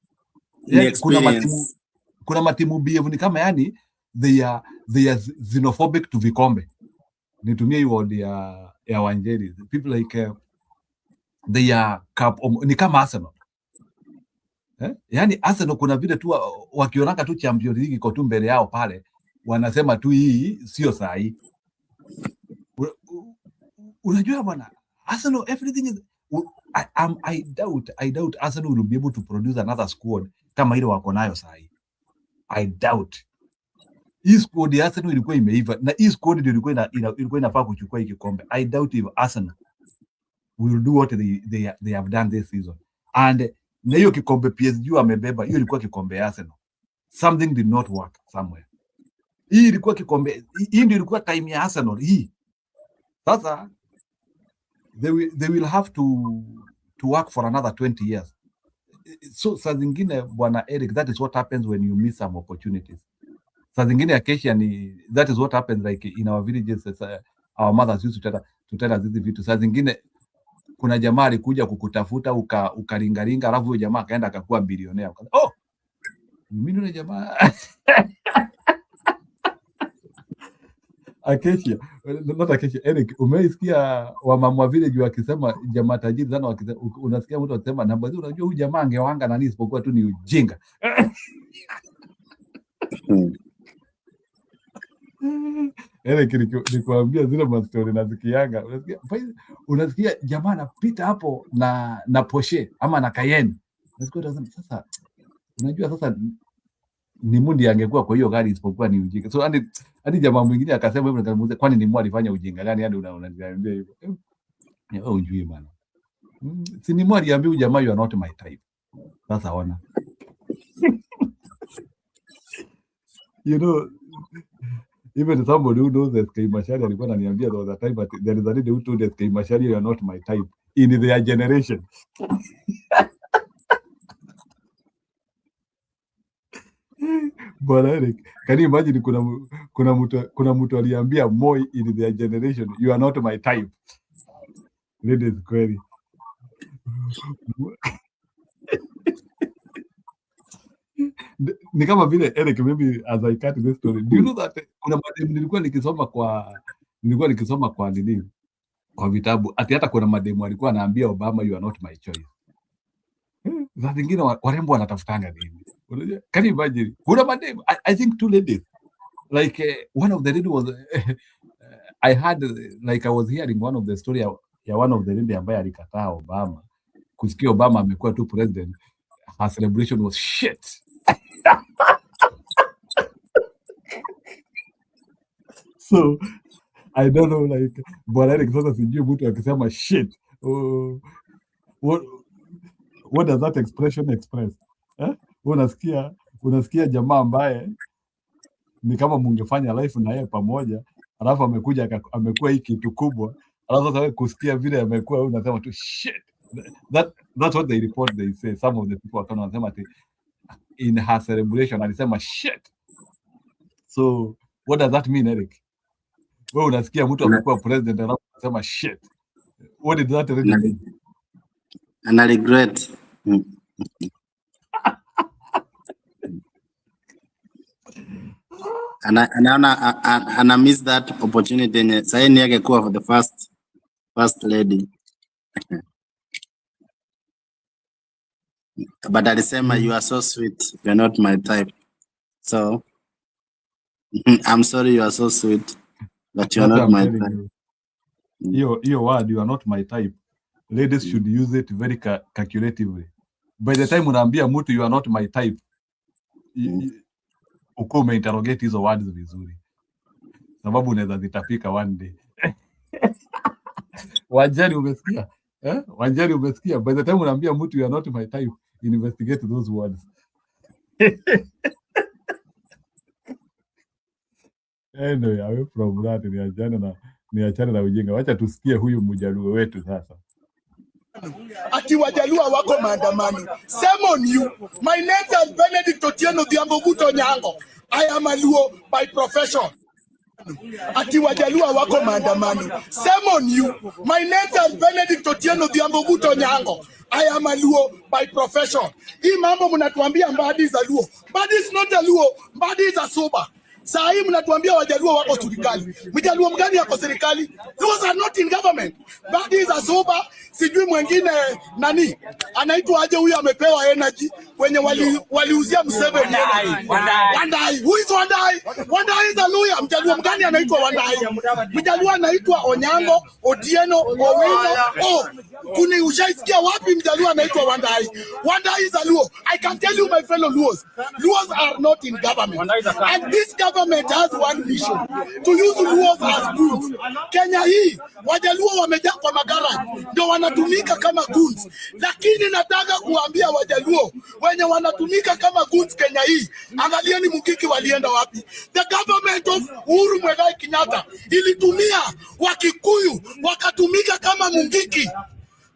Speaker 1: Yani, kuna matimu BF ni kama yani they are xenophobic to vikombe. Nitumie hiyo word ya Wanjeri. People like they are ni kama Arsenal. Yani Arsenal kuna vile tu wakionaka tu Champions League iko tu mbele yao pale wanasema tu hii sio sahi. Unajua bwana Arsenal everything is I doubt Arsenal will be able to produce another squad kama ile wako nayo sahi. I doubt. Hii squad ya Arsenal ilikuwa imeiva na hii squad ndio ilikuwa inafaa kuchukua hiki kombe. I doubt if Arsenal will do what they have done this season. And na hiyo kikombe PSG amebeba, hiyo ilikuwa kikombe ya Arsenal. Something did not work somewhere. Hii ilikuwa kikombe, hii ndio ilikuwa time ya Arsenal hii. Sasa they will have to work for another 20 years. So saa zingine bwana Eric, that is what happens when you miss some opportunities. Saa zingine Acacia ni that is what happens like in our villages. Our mothers used to tell us hizi vitu. Saa zingine kuna jamaa alikuja kukutafuta ukaringaringa, alafu huyo jamaa akaenda akakuwa bilionea. Oh, mimi ndio jamaa Acacia, not Acacia. Eric, umeisikia wamama village wakisema jamaa tajiri sana wakisema, unasikia mtu akisema namba hizo, unajua huyu jamaa angewanga nani isipokuwa tu ni ujinga. Eric, nikwambia zile mastori nasikianga, unasikia jamaa anapita hapo na Porsche ama na Cayenne. Unasikia sasa, unajua sasa ni mundi angekuwa kwa hiyo gari isipokuwa ni ujinga. So hadi jamaa mwingine akasema hivyo, nikamuuliza kwani ni alifanya ujinga gani hadi unaniambia hivyo? Wewe ujui bana. Si ni aliambia jamaa you are not my type. Sasa ona. You know, even somebody who knows SK Mashari alikuwa ananiambia all the time, but there is a lady who told SK Mashari you are not my type in their generation. Bwana Eric, can you imagine kuna mtu aliambia Moi in their generation you are not my type. That is kweli. Ni kama vile Eric, maybe as I cut this story, do you know that kuna mademu nilikuwa nikisoma kwa nini kwa vitabu ati hata kuna mademu alikuwa anaambia Obama you are not my choice. Za zingine warembo wanatafutanga nini? Can you imagine? Kuna mademu, I think two ladies like one of the lady was I had like I was hearing one of the story ya one of the lady ambaye alikataa Obama kusikia Obama amekuwa tu president. Her celebration was shit. So I don't know, like bwana Eric, sasa sijui mtu akisema shit, what does that expression express? Unasikia jamaa ambaye ni kama mungefanya life na yeye pamoja, alafu amekuja amekuwa hii kitu kubwa, alafu sasa kusikia vile amekuwa, unasema tu shit. That's what they report. They say some of the people wanasema in her celebration alisema shit. So what does that mean, Eric? Wewe unasikia mtu amekuwa president alafu anasema shit. What did that really mean?
Speaker 6: Ana regret. Ana miss that opportunity. Sasa ni yake kuwa for the first lady. But alisema you are so sweet, you are not my type. So I'm sorry you are so sweet, but you're
Speaker 1: That's what
Speaker 6: not
Speaker 1: I'm
Speaker 6: my
Speaker 1: telling
Speaker 6: type.
Speaker 1: you. Your word, you are not my type. Ladies should use it very calculatively. By the time unaambia mtu you are not my type, uko umeinterrogate hizo words vizuri, sababu unaweza zitapika one day. Wanjani umesikia? Wanjani umesikia? By the time unaambia mtu you are not my type, investigate those words. Anyway, away from that, niachane na ujinga. Wacha tusikie huyu mjaluo wetu sasa.
Speaker 7: Ati Wajaluo wako maandamano. Shame on you. My name is Benedict Otieno Odhiambo Nyango. I am a Luo by profession. Ati Wajaluo wako maandamano. Shame on you. My name is Benedict Otieno Odhiambo Nyango. I am a Luo by profession. Hii mambo mnatuambia Mbadi is a Luo. Mbadi is not a Luo. Mbadi is a Soba. Saa hii mnatuambia Wajaluo wako serikali. Mjaluo mgani yako serikali? Those are not in government. Mbadi is a Soba. Sijui mwingine nani anaitwa aje huyu amepewa energy kwenye waliuzia Museveni Wandai. Who is Wandai? Wandai is a lawyer. Mjaluo mgani anaitwa Wandai? Mjaluo anaitwa Onyango Otieno Owino. Kuni ushaisikia wapi Mjaluo anaitwa Wandai? Wandai is a Luo. I can tell you my fellow Luos, Luos are not in government. And this government has one mission, to use Luos as goods. Kenya hii Wajaluo wamejaa kwa magara ndio wanatumika kama goods. Lakini nataka kuambia Wajaluo wenye wanatumika kama goods Kenya hii, angalieni Mungiki walienda wapi? The government of Uhuru Muigai Kenyatta ilitumia Wakikuyu wakatumika kama Mungiki.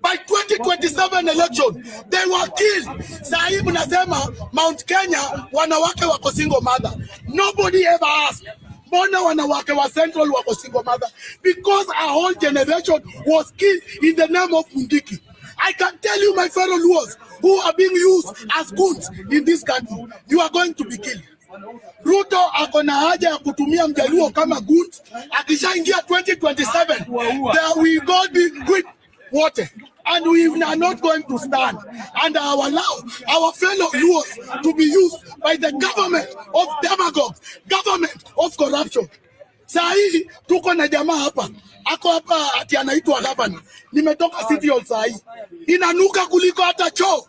Speaker 7: By 2027 election, they were killed. Saa hii mnasema Mount Kenya wanawake wako single mother. Nobody ever asked, mbona wanawake wa Central wako single mother? Because a whole generation was killed in the name of Mungiki. I can tell you, my fellow Luos, who are being used as goods in this country, you are going to be killed. Ruto ako na haja ya kutumia Mjaluo kama goods. Akishaingia 2027, there will God be with water. And we are not going to stand and allow our fellow Luos to be used by the government of demagogues, government of corruption. Saa hii tuko na jamaa hapa, ako hapa ati anaitwa governor. Nimetoka City Hall saa hii. Inanuka kuliko hata choo.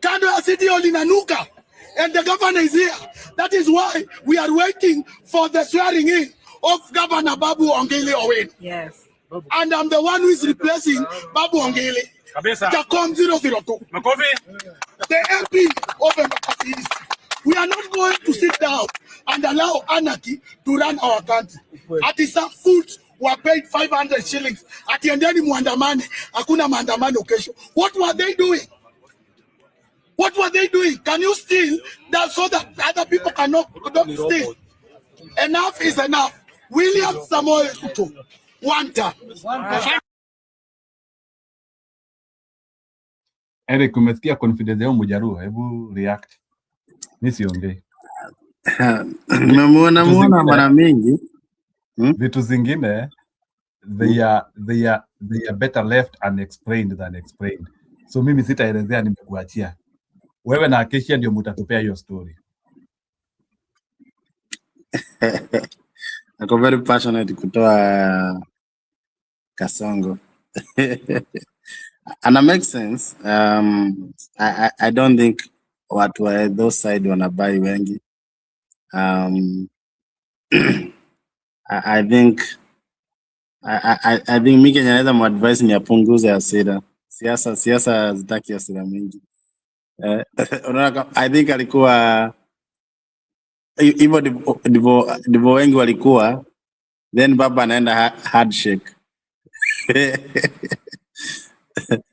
Speaker 7: Kando ya City Hall inanuka. And the governor is here. That is why we are waiting for the swearing in of Governor Babu Ongile Owen. Yes. And I'm the one who is replacing Babu Ongile. Jacom 002. The MP of Embakasi East. We are not going to sit down and allow anarchy to run our country. Ati some fools were paid 500 shillings. Ati endeni muandamane. Hakuna maandamano kesho. What were they doing? What were they doing? Can you steal that so that other people cannot steal? Enough is enough. William Samoei Ruto. One time.
Speaker 1: Eric, umesikia confidence yao Mjaluo? Hebu react. Mimi siongei.
Speaker 6: Nimemuona mara mingi.
Speaker 1: Vitu zingine they are better left unexplained than explained. So mimi sitaelezea, nimekuachia wewe na Acacia ndio mtatupea hiyo story.
Speaker 6: Ako very passionate kutoa Kasongo. And it makes sense. I don't think watu wa those side wanabai wengi. I think mimi Kenya naweza muadvise ni apunguze hasira. Siasa zitaki hasira mingi. Unaona, I think alikuwa hivyo ndivyo wengi walikuwa, then baba anaenda handshake.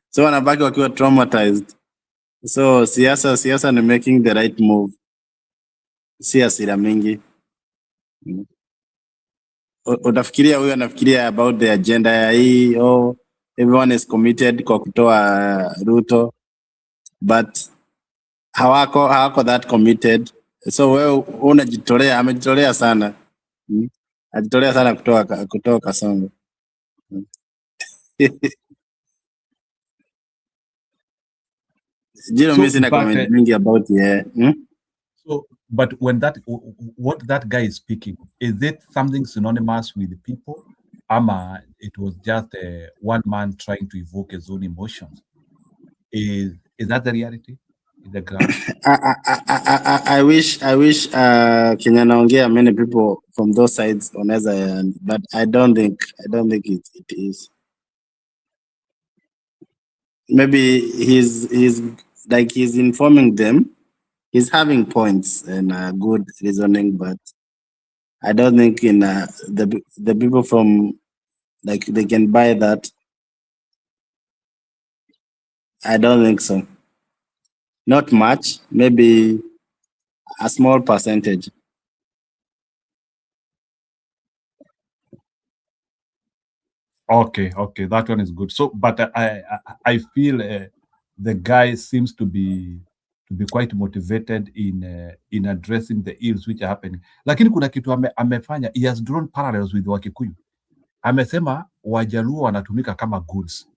Speaker 6: So wanabaki wakiwa traumatized. So siasa ni making the right move. Si hasira mingi. Utafikiria huyo anafikiria about the agenda ya hii, everyone is committed kwa kutoa Ruto, but hawako that committed. So wewe unajitolea, amejitolea sana. Ajitolea sana kutoa Kasongo. Jiro mimi sina comment mingi about
Speaker 1: So But when what that guy is speaking, is it something synonymous with the people? Ama, it was just one man trying to evoke his own emotions. Is that the reality in the ground?
Speaker 6: I wish Kenya naongea many people from those sides wanaweza, but I don't think it is. Maybe he's like he's informing them. He's having points and good reasoning, but I don't think in the people from like they can buy that. I don't think so. Not much, maybe a small percentage.
Speaker 1: Okay, that one is good. So, but I feel the guy seems to be quite motivated in addressing the ills which are happening. Lakini kuna kitu amefanya, he has drawn parallels with Wakikuyu. Amesema Wajaluo wanatumika kama goods.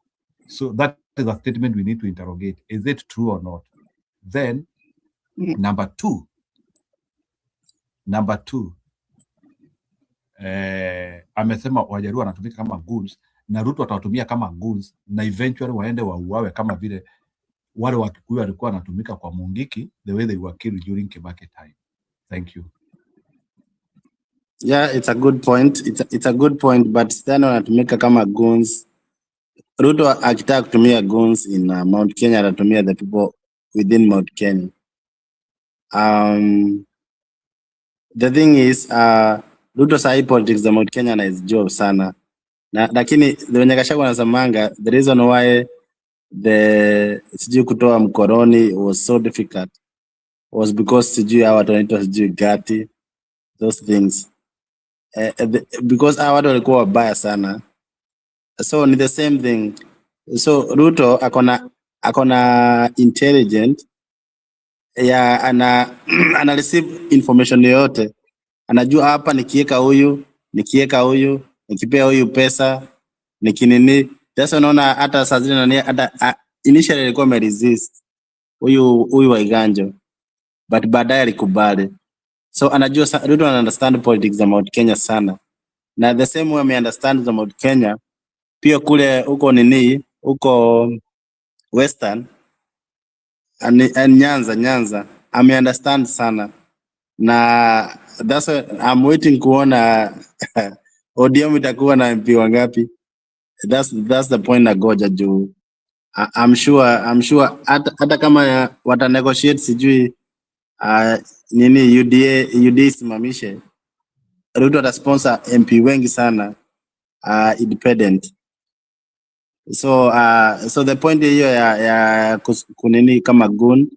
Speaker 1: So that is a statement we need to interrogate. Is it true or not? Then number two, amesema Wajaluo wanatumika kama goods na Ruto atawatumia kama goods na eventually waende wauawe kama vile wale Wakikuyu walikuwa wanatumika kwa Mungiki, the way they were killed during Kibaki time. Thank you.
Speaker 6: Yeah, it's a good point. It's a good point, but then wanatumika kama goons. Ruto akitaka kutumia goons in Mount Kenya atatumia the people within Mount Kenya. The thing is Ruto sahi politics za Mount Kenya na is job sana. Lakini the wenye Gachagua wanasemanga the reason why the sijui kutoa mkoroni was so difficult was because sijui hawa watu wanaitwa sijui gati, those things. Because hawa watu walikuwa wabaya sana. So ni the same thing. So Ruto akona intelligent ya ana receive information yoyote. Anajua hapa nikiweka huyu, nikipea huyu pesa, nikinini. Sasa unaona hata saa zile nani hata initially alikuwa ameresist huyu Waiganjo, but baadaye alikubali. So anajua Ruto ana understand politics za Mount Kenya sana. Na the same way ame understand za Mount Kenya pia kule huko Western and Nyanza ame understand sana. Na that's why I'm waiting kuona ODM itakuwa na MP wangapi. That's the point na goja juu. I'm sure hata kama wata negotiate sijui nini UDA simamishe, Ruto ata sponsor MP wengi sana independent. So the point hiyo ya kunini kama goon,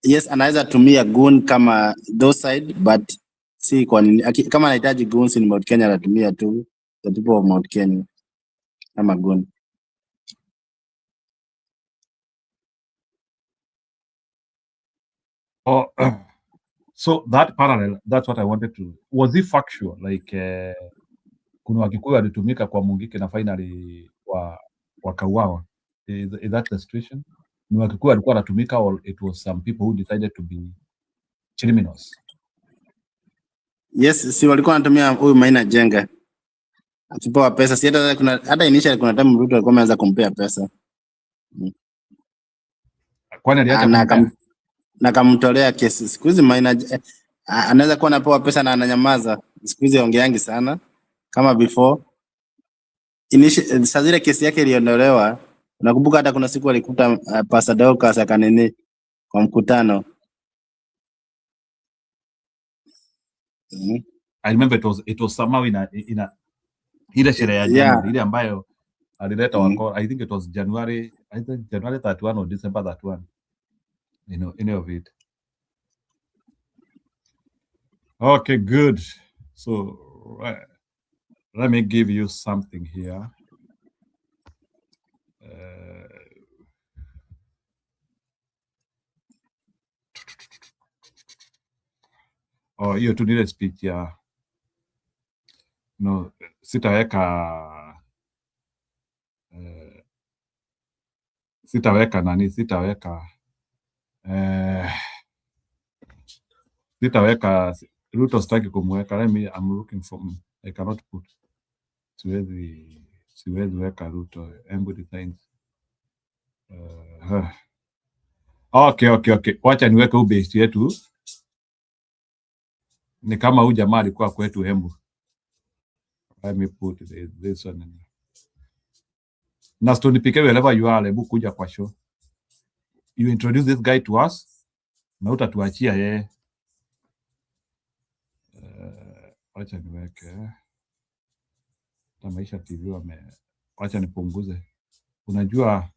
Speaker 6: yes anaweza tumia goon kama those side, but si kwa nini kama anahitaji goons in Mount Kenya anatumia tu the people of Mount Kenya kama goon.
Speaker 1: So that parallel, that's what I wanted to. Was it factual? Like kuna Wakikuyu walitumika kwa Mungiki na finally wakauawa. Is that the situation? Ni Wakikuyu walikuwa wanatumika or it was some people who decided to be criminals?
Speaker 6: Yes, si walikuwa wanatumia huyu Maina Jenga. Akipewa pesa, si hata initially kuna time Ruto alikuwa ameanza kumpea pesa.
Speaker 1: Kwani aliacha
Speaker 6: na kamtolea kesi. Siku hizi Maina anaweza kuwa anapewa pesa na ananyamaza. Siku hizi ongeangi sana kama before. Saa zile kesi yake iliondolewa. Nakumbuka hata kuna siku alikuta Pastor Dorcas akanini kwa mkutano.
Speaker 1: I remember it was somehow in a ile sherehe ya January ile ambayo alileta wako. I think it was January 31 or December 31. You know, any of it. Okay, good. So let me give you something here. Hiyo tu nile speech ya no, sitaweka Sitaweka Ruto, sitaki kumweka. I'm looking for, I cannot put. Siwezi weka Ruto. Embu designs. Okay. Wacha niweke ubase yetu. Ni kama huyu jamaa alikuwa kwetu Embu. Let me put this one. Na Stone PK, wherever you are, Embu kuja kwa show. You introduce this guy to us. Na utatuachia yeye. Wacha niweke. Maisha TV wacha nipunguze. Unajua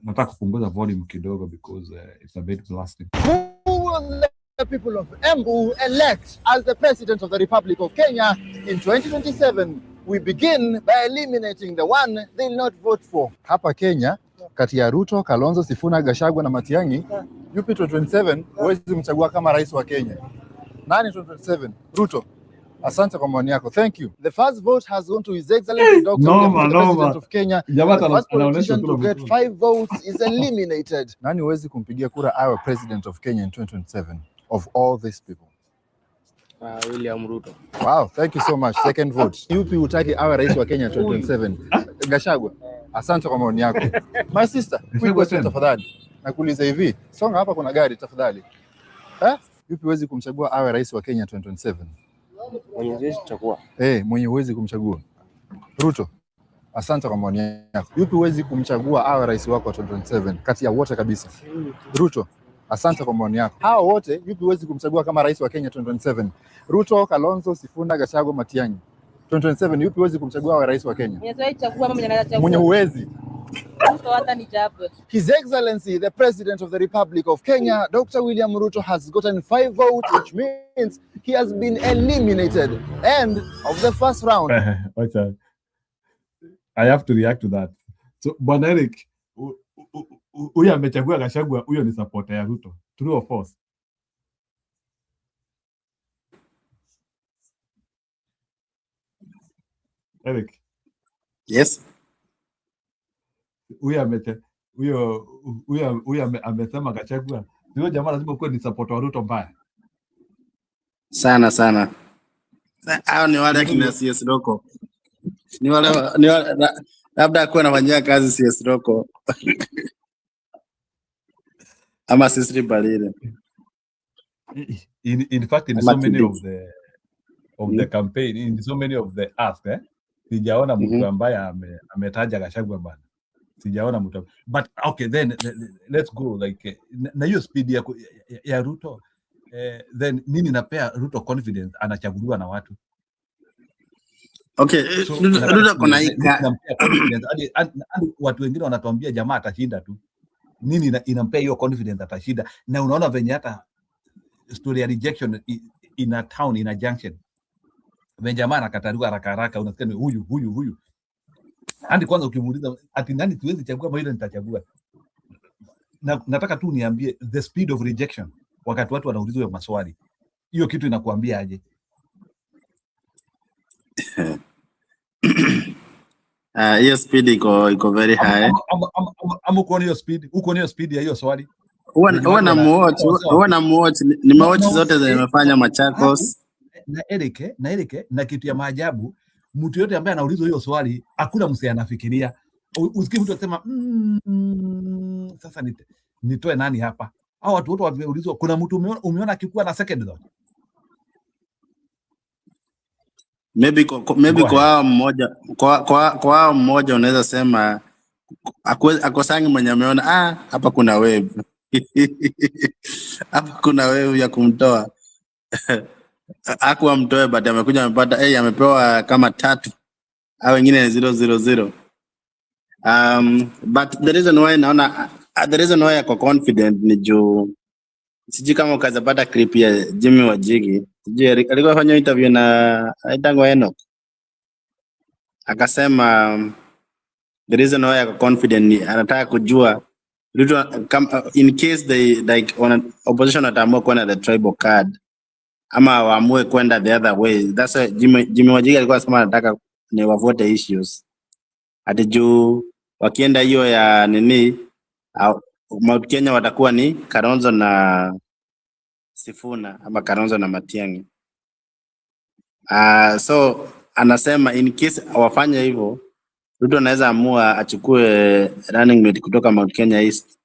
Speaker 1: nataka kupunguza volume kidogo because it's a bit blasting.
Speaker 8: Who will the people of Embu elect as the President of the Republic of Kenya in 2027? We begin by eliminating the one they will not vote for. Hapa Kenya, kati ya Ruto, Kalonzo, Sifuna, Gachagua na Matiang'i, UP 2027 huwezi mchagua kama rais wa Kenya. Nani 2027? Ruto. Asante kwa maoni yako. Thank you. The first vote has gone to His Excellency Dr. William, the President of Kenya. The first politician to get 5 votes is eliminated. Nani huwezi kumpigia kura awe President of Kenya in 2027 of all these people?
Speaker 9: William Ruto.
Speaker 8: Wow, thank you so much. Second vote. UP hutaki awe rais wa Kenya 2027. Gachagua. Asante kwa maoni yako. My sister, quick question tafadhali. Nakuuliza hivi, songa hapa kuna gari tafadhali. UP huwezi kumchagua awe rais wa Kenya 2027.
Speaker 9: Mwenye huwezi kuchagua.
Speaker 8: Mwenye huwezi kumchagua. Ruto. Asante kwa maoni yako. UP huwezi kumchagua awe rais wako 2027 kati ya wote kabisa. Ruto. Asante kwa maoni yako. Hao wote UP huwezi kumchagua kama rais wa Kenya 2027. Ruto, Kalonzo, Sifuna, Gachagua, Matiang'i. 2027 UP huwezi kumchagua awe rais wa Kenya. Mwenye huwezi. His Excellency, the President of the Republic of Kenya, Dr. William Ruto, has gotten 5 votes, which means he has been eliminated. End of the first round.
Speaker 1: I have to react to that. So, Bwana Eric, huyu amechagua Gachagua, huyo ni supporter ya Ruto. True or false? Eric.
Speaker 6: Yes.
Speaker 1: Huyu amesema Gachagua. Huyo jamaa lazima kuwa ni supporter wa Ruto mbaya.
Speaker 6: Sana. Hao ni wale kina CS Roko. Ni wale labda akuwa anafanyia kazi CS Roko. Ama Sisri Balile.
Speaker 1: In fact, in so many of the campaign, in so many of the ask, sijaona mtu ambaye ametaja Gachagua bana. Sijaona mtu. But okay, then let's go like na hiyo speed ya Ruto, then nini napea Ruto confidence anachaguliwa na watu?
Speaker 6: Okay,
Speaker 1: So,
Speaker 6: Ruto kuna
Speaker 1: hadi watu wengine wanatuambia jamaa atashinda tu. Nini inampea hiyo confidence atashinda? Na unaona venye hata story ya rejection in a town, in a junction, venye jamaa anakataliwa haraka unasikia huyu. Hadi kwanza ukimuuliza ati nani tuwezi chagua, bado nitachagua. Nataka tu niambie the speed of rejection wakati watu wanaulizwa maswali. Hiyo kitu inakuambia aje?
Speaker 6: Hiyo speed iko very high.
Speaker 1: Uko on hiyo speed ya hiyo swali.
Speaker 6: Huwa na muwatch nimewatch zote zimefanya Machakos.
Speaker 1: Na Eric, na kitu ya maajabu, mtu yote ambaye anaulizwa hiyo swali hakuna msee anafikiria. Usikie mtu akisema sasa nitoe nani hapa? Hao watu wote wameulizwa, kuna mtu umeona akikuwa na second thought?
Speaker 6: Maybe kwa hao mmoja unaweza sema akosangi mwenye ameona hapa kuna wave. Hapa kuna wave ya kumtoa. Hakuwa mtoe but amekuja amepata amepewa kama 3 au wengine 000. But the reason why ako confident ni juu siji kama ukazapata clip ya Jimmy Wajigi. Siji alikuwa fanya interview na Itango Enoch. Akasema the reason why ako confident ni anataka kujua in case they like on opposition ataamua kwenda the tribal card ama waamue kwenda the other way. That's why Jimmy Wajigi alikuwa anasema anataka ni wavote issues. Ati juu wakienda hiyo ya nini Mount Kenya watakuwa ni Kalonzo na Sifuna ama Kalonzo na Matiang'i. So anasema in case wafanye hivyo, Ruto anaweza amua achukue running mate kutoka Mount Kenya East.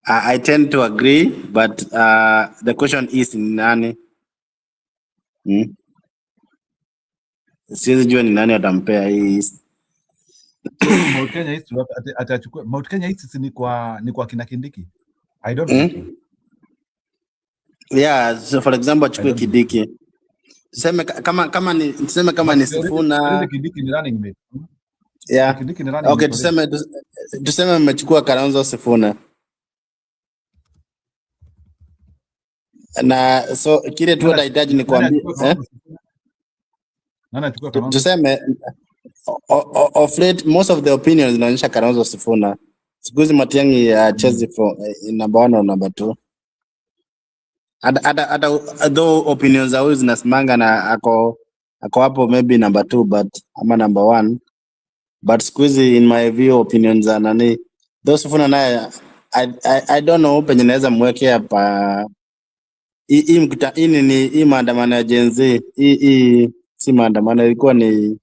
Speaker 6: I tend to agree, but the question is ni nani? Siwezi jua ni nani atampea hii East.
Speaker 1: Mount Kenya East atachukua. Mount Kenya East ni kwa kina Kindiki. I don't know.
Speaker 6: Yeah, so for example achukue Kindiki. Tuseme kama ni Sifuna.
Speaker 1: Kindiki ni running mate.
Speaker 6: Yeah.
Speaker 1: Kindiki ni running
Speaker 6: Okay,
Speaker 1: mate.
Speaker 6: tuseme mmechukua Kalonzo Sifuna. Na so kile tu nahitaji ni kuambia tuseme of late most of the opinions inaonyesha Kalonzo Sifuna. Siku hizi Matiang'i acheze for number 1 or number 2. Hata though opinions za huyu zinasimanga na ako hapo maybe number 2 but ama number 1, but siku hizi in my view opinions za nani those Sifuna naye I don't know penye naweza mwekea pa hii maandamano ya Gen Z. Hii si maandamano, ilikuwa ni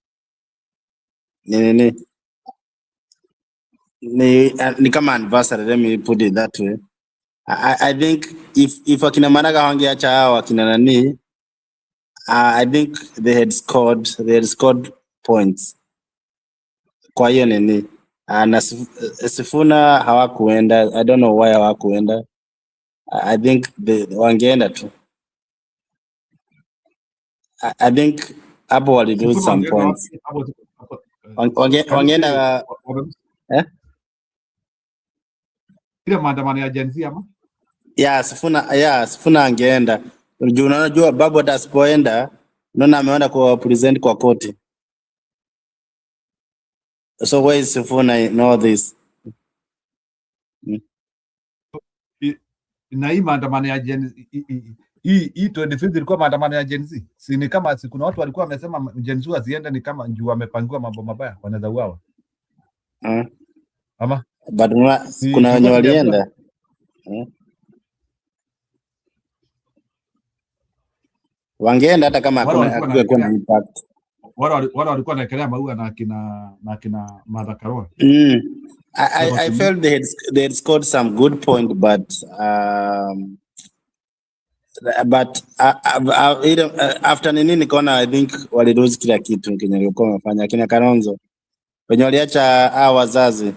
Speaker 6: kama anniversary, let me put it that way. I think if akina Maraga wangeacha hao akina nani, I think they had scored points. Kwa hiyo nini na Sifuna hawakuenda. I don't know why hawakuenda. I think wangeenda tu. I think hapo wali lose some points. Wangeenda
Speaker 1: ile maandamano ya Gen Z ama?
Speaker 6: Yeah, Sifuna angeenda. Unajua babu hata asipoenda unaona ameenda kwa present kwa koti. So where is Sifuna in all this?
Speaker 1: Na hii maandamano ya Gen Z, hii 25 ilikuwa maandamano ya Gen Z. Si ni kama kuna watu walikuwa wamesema Gen Z asiende, ni kama njoo wamepangiwa mambo mabaya wanaweza uawa. Ama
Speaker 6: but kuna wenye walienda. Wangeenda hata kama hakuna impact.
Speaker 1: Wale walikuwa wanaekelea maua na kina Martha Karua.
Speaker 6: I felt they had scored some good point, but after nini nikaona I think walilose kila kitu Kenya walikuwa wamefanya. Kina Kalonzo wenye waliacha hao wazazi,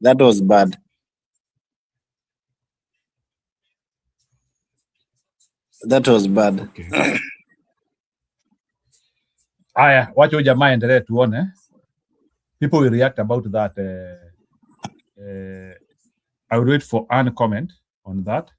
Speaker 6: that was bad.
Speaker 1: Okay. Aya, wacha jamaa endelee tuone. People will react about that. I will wait for an comment on that.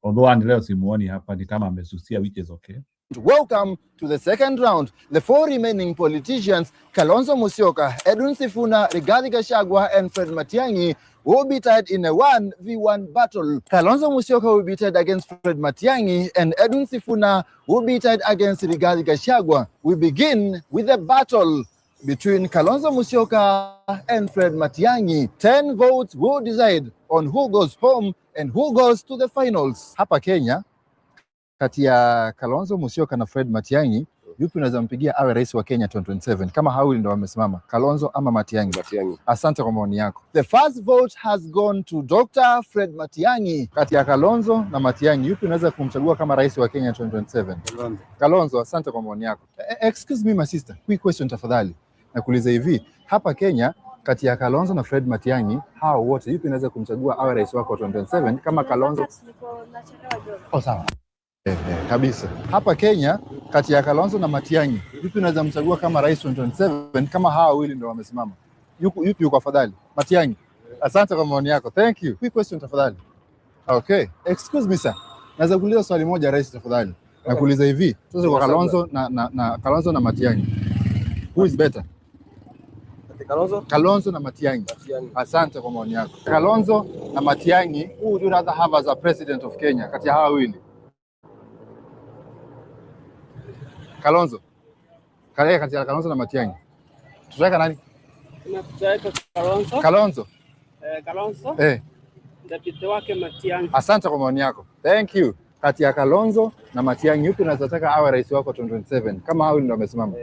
Speaker 1: Although leo simuoni hapa ni kama amesusia, which is okay.
Speaker 8: Welcome to the second round. The 4 remaining politicians, Kalonzo Musyoka, Edwin Sifuna, Rigathi Gachagua, and Fred Matiang'i, will be tied in a 1v1 battle. Kalonzo Musyoka will be tied against Fred Matiang'i, and Edwin Sifuna will be tied against Rigathi Gachagua. We begin with a battle between Kalonzo Musyoka and Fred Matiang'i. 10 votes will decide on who goes home and who goes to the finals. Hapa Kenya, kati ya Kalonzo Musyoka na Fred Matiang'i, yupi unaweza mpigia awe rais wa Kenya 2027? Kama hawili ndio wamesimama, Kalonzo ama Matiang'i? Asante kwa maoni yako. The first vote has gone to Dr. Fred Matiang'i. Kati ya Kalonzo na Matiang'i, yupi unaweza kumchagua kama rais wa Kenya 2027? Kalonzo, asante kwa maoni yako. Excuse me my sister, quick question tafadhali. Nakuuliza hivi, hapa Kenya kati ya Kalonzo na Fred Matiang'i, hao wote yupi unaweza kumchagua awe rais wako 2027 kama Kalonzo? Oh, sawa. Kabisa. Hapa Kenya kati ya Kalonzo na Matiang'i, yupi unaweza mchagua kama rais 2027 kama hao wawili ndio wamesimama? Yupi yuko afadhali? Matiang'i. Asante kwa maoni yako. Thank you. Quick question tafadhali. Okay. Excuse me sir. Naweza kuuliza swali moja rais tafadhali. Nakuuliza hivi, tuanze kwa Kalonzo na Kalonzo na Matiang'i. Who is better? Kalonzo na Matiang'i. Asante kwa maoni yako. Kalonzo na Matiang'i, who would you rather have as a president of Kenya kati ya hawa wawili? Kalonzo. Kati ya Kalonzo na Matiang'i. Tutaweka nani?
Speaker 3: Tunataka Kalonzo.
Speaker 8: Kalonzo.
Speaker 9: Kalonzo. Deputy wake Matiang'i.
Speaker 8: Asante kwa maoni yako. Thank you. Kati ya Kalonzo na Matiang'i yupi unataka awe rais wako 2027? Kama hao ndio wamesimama.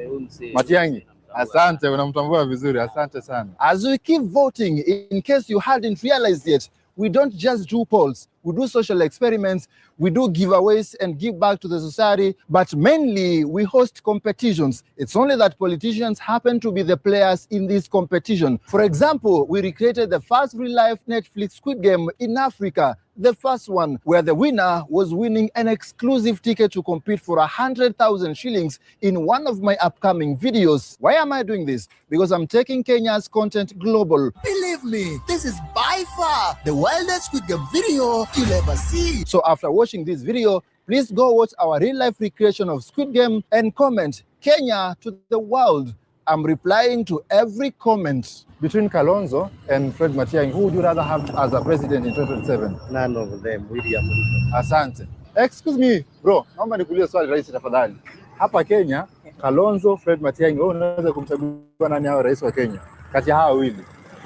Speaker 8: Matiang'i. Asante, unamtambua vizuri. Asante sana. As we keep voting, in case you hadn't realized yet, we don't just do polls. We do social experiments, we do giveaways and give back to the society, but mainly we host competitions. It's only that politicians happen to be the players in this competition. For example, we recreated the first real-life Netflix Squid Game in Africa, the first one, where the winner was winning an exclusive ticket to compete for 100,000 shillings in one of my upcoming videos. Why am I doing this? Because I'm taking Kenya's content global.
Speaker 7: Believe me, this is by far the wildest Squid Game video you'll ever see.
Speaker 8: So after watching this video, please go watch our real-life recreation of Squid Game and comment Kenya to the world. I'm replying to every comment. Between Kalonzo and Fred Matiang'i, who would you rather have as a president in 2027?
Speaker 9: None of them, William Ruto.
Speaker 8: Asante. Excuse me, bro. Naomba nikuulize swali rais tafadhali. Hapa Kenya, Kalonzo, Fred Matiang'i, wewe unaweza kumchagua nani awe rais wa Kenya? Kati ya hao wawili.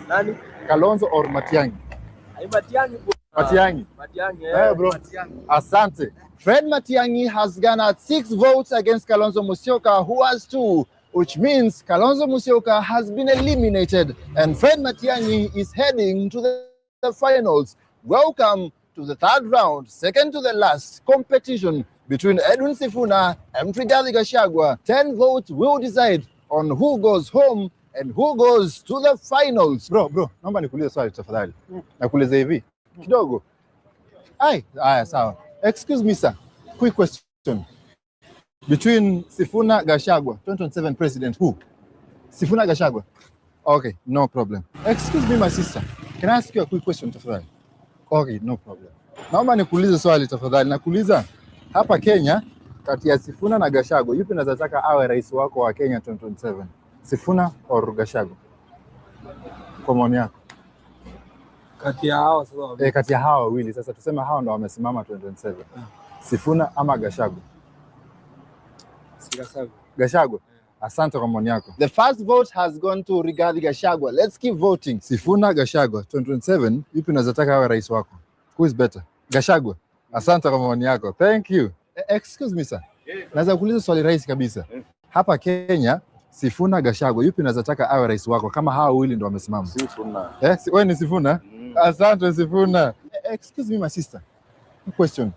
Speaker 8: Nani? Kalonzo or Matiang'i?
Speaker 9: Matiang'i.
Speaker 8: Matiang'i.
Speaker 9: Matiang'i.
Speaker 8: Bro. Asante. Fred Matiang'i has garnered 6 votes against Kalonzo Musyoka, who has 2. Which means Kalonzo Musyoka has been eliminated and Fred Matiang'i is heading to the finals. Welcome to the third round, second to the last competition between Edwin Sifuna and Rigathi Gachagua. 10 votes will decide on who goes home and who goes to the finals. Bro, naomba nikuulize swali tafadhali. Nakuuliza hivi kidogo. Aya, sawa. Excuse me sir. Quick question. Between Sifuna Gachagua, 2027 president, who? Sifuna Gachagua. Okay, no problem. Excuse me, my sister. Can I ask you a quick question, tafadhali? Okay, no problem. Naomba nikuulize swali tafadhali. Nakuuliza hapa Kenya, kati ya Sifuna na Gachagua, yupi unataka awe rais wako wa Kenya 2027? Sifuna or Gachagua? Kwa maoni yako.
Speaker 9: Kati ya hao sasa.
Speaker 8: Kati ya hao wawili. Sasa tuseme hao ndio wamesimama 2027. Sifuna ama Gachagua? Gachagua. Asante kwa maoni yako. The first vote has gone to Rigathi Gachagua. Let's keep voting. Sifuna Gachagua 2027, yupi unataka awe rais wako? Who is better? Gachagua. Asante kwa maoni yako. Thank you. Excuse me sir. Naweza kuuliza swali rahisi kabisa. Hapa Kenya, Sifuna Gachagua, yupi unataka awe rais wako kama hao wawili ndio wamesimama?
Speaker 9: Sifuna.
Speaker 8: Wewe ni Sifuna? Asante Sifuna. Excuse me my sister. Question.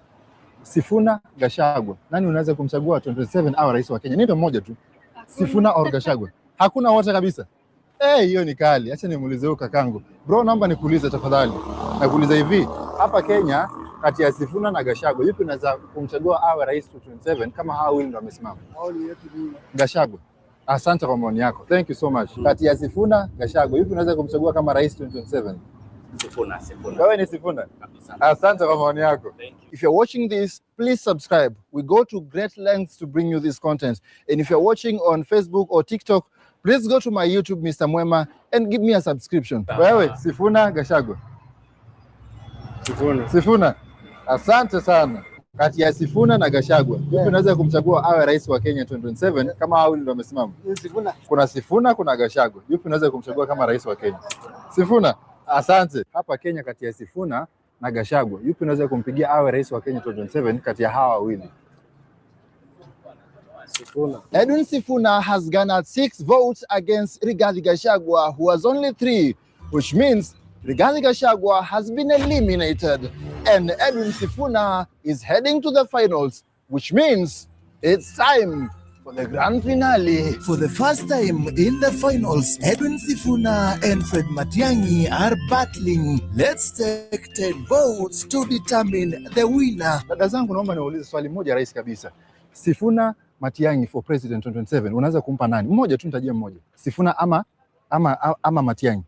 Speaker 8: Sifuna Gachagua, nani unaweza kumchagua 2027 awe rais wa Kenya? Nipe mmoja tu. Sifuna or Gachagua? Hakuna wote kabisa. Hiyo ni kali. Acha nimuulize huyu kakangu. Bro, naomba nikuulize tafadhali. Nakuuliza hivi, hapa Kenya kati ya Sifuna na Gachagua, yupi unaweza kumchagua awe rais 2027 kama hao wawili ndio wamesimama? Gachagua. Asante kwa maoni yako. Thank you so much. Kati ya Sifuna, Gachagua, yupi unaweza kumchagua kama rais 2027?
Speaker 9: Sifuna.
Speaker 8: Wewe ni Sifuna? Asante kwa maoni yako. If you're watching this, please subscribe. We go to great lengths to bring you this content. And if you're watching on Facebook or TikTok, please go to my YouTube, Mr. Mwema, and give me a subscription. Wewe, Sifuna, Gachagua? Sifuna. Asante sana. Kati ya Sifuna na Gachagua, yupi unaweza kumchagua awe rais wa Kenya 2027 kama hao ndio wamesimama?
Speaker 9: Sifuna.
Speaker 8: Kuna Sifuna, kuna Gachagua. Yupi unaweza kumchagua kama rais wa Kenya? Sifuna. Asante. Hapa Kenya kati ya Sifuna na Gachagua, yupi unaweza kumpigia awe rais wa Kenya 2027 kati ya hawa wawili?
Speaker 9: Sifuna.
Speaker 8: Edwin Sifuna has garnered 6 votes against Rigathi Gachagua, who has only 3, which means Rigathi Gachagua has been eliminated and Edwin Sifuna is heading to the finals, which means it's time for the grand finale.
Speaker 7: For the first time in the finals, Edwin Sifuna and Fred Matiang'i are battling. Let's take 10 votes to determine the winner.
Speaker 8: Dada zangu, naomba niulize swali moja rahisi kabisa. Sifuna Matiang'i for president 2027, unaweza kumpa nani? Mmoja tu, nitajia mmoja. Sifuna ama Matiang'i?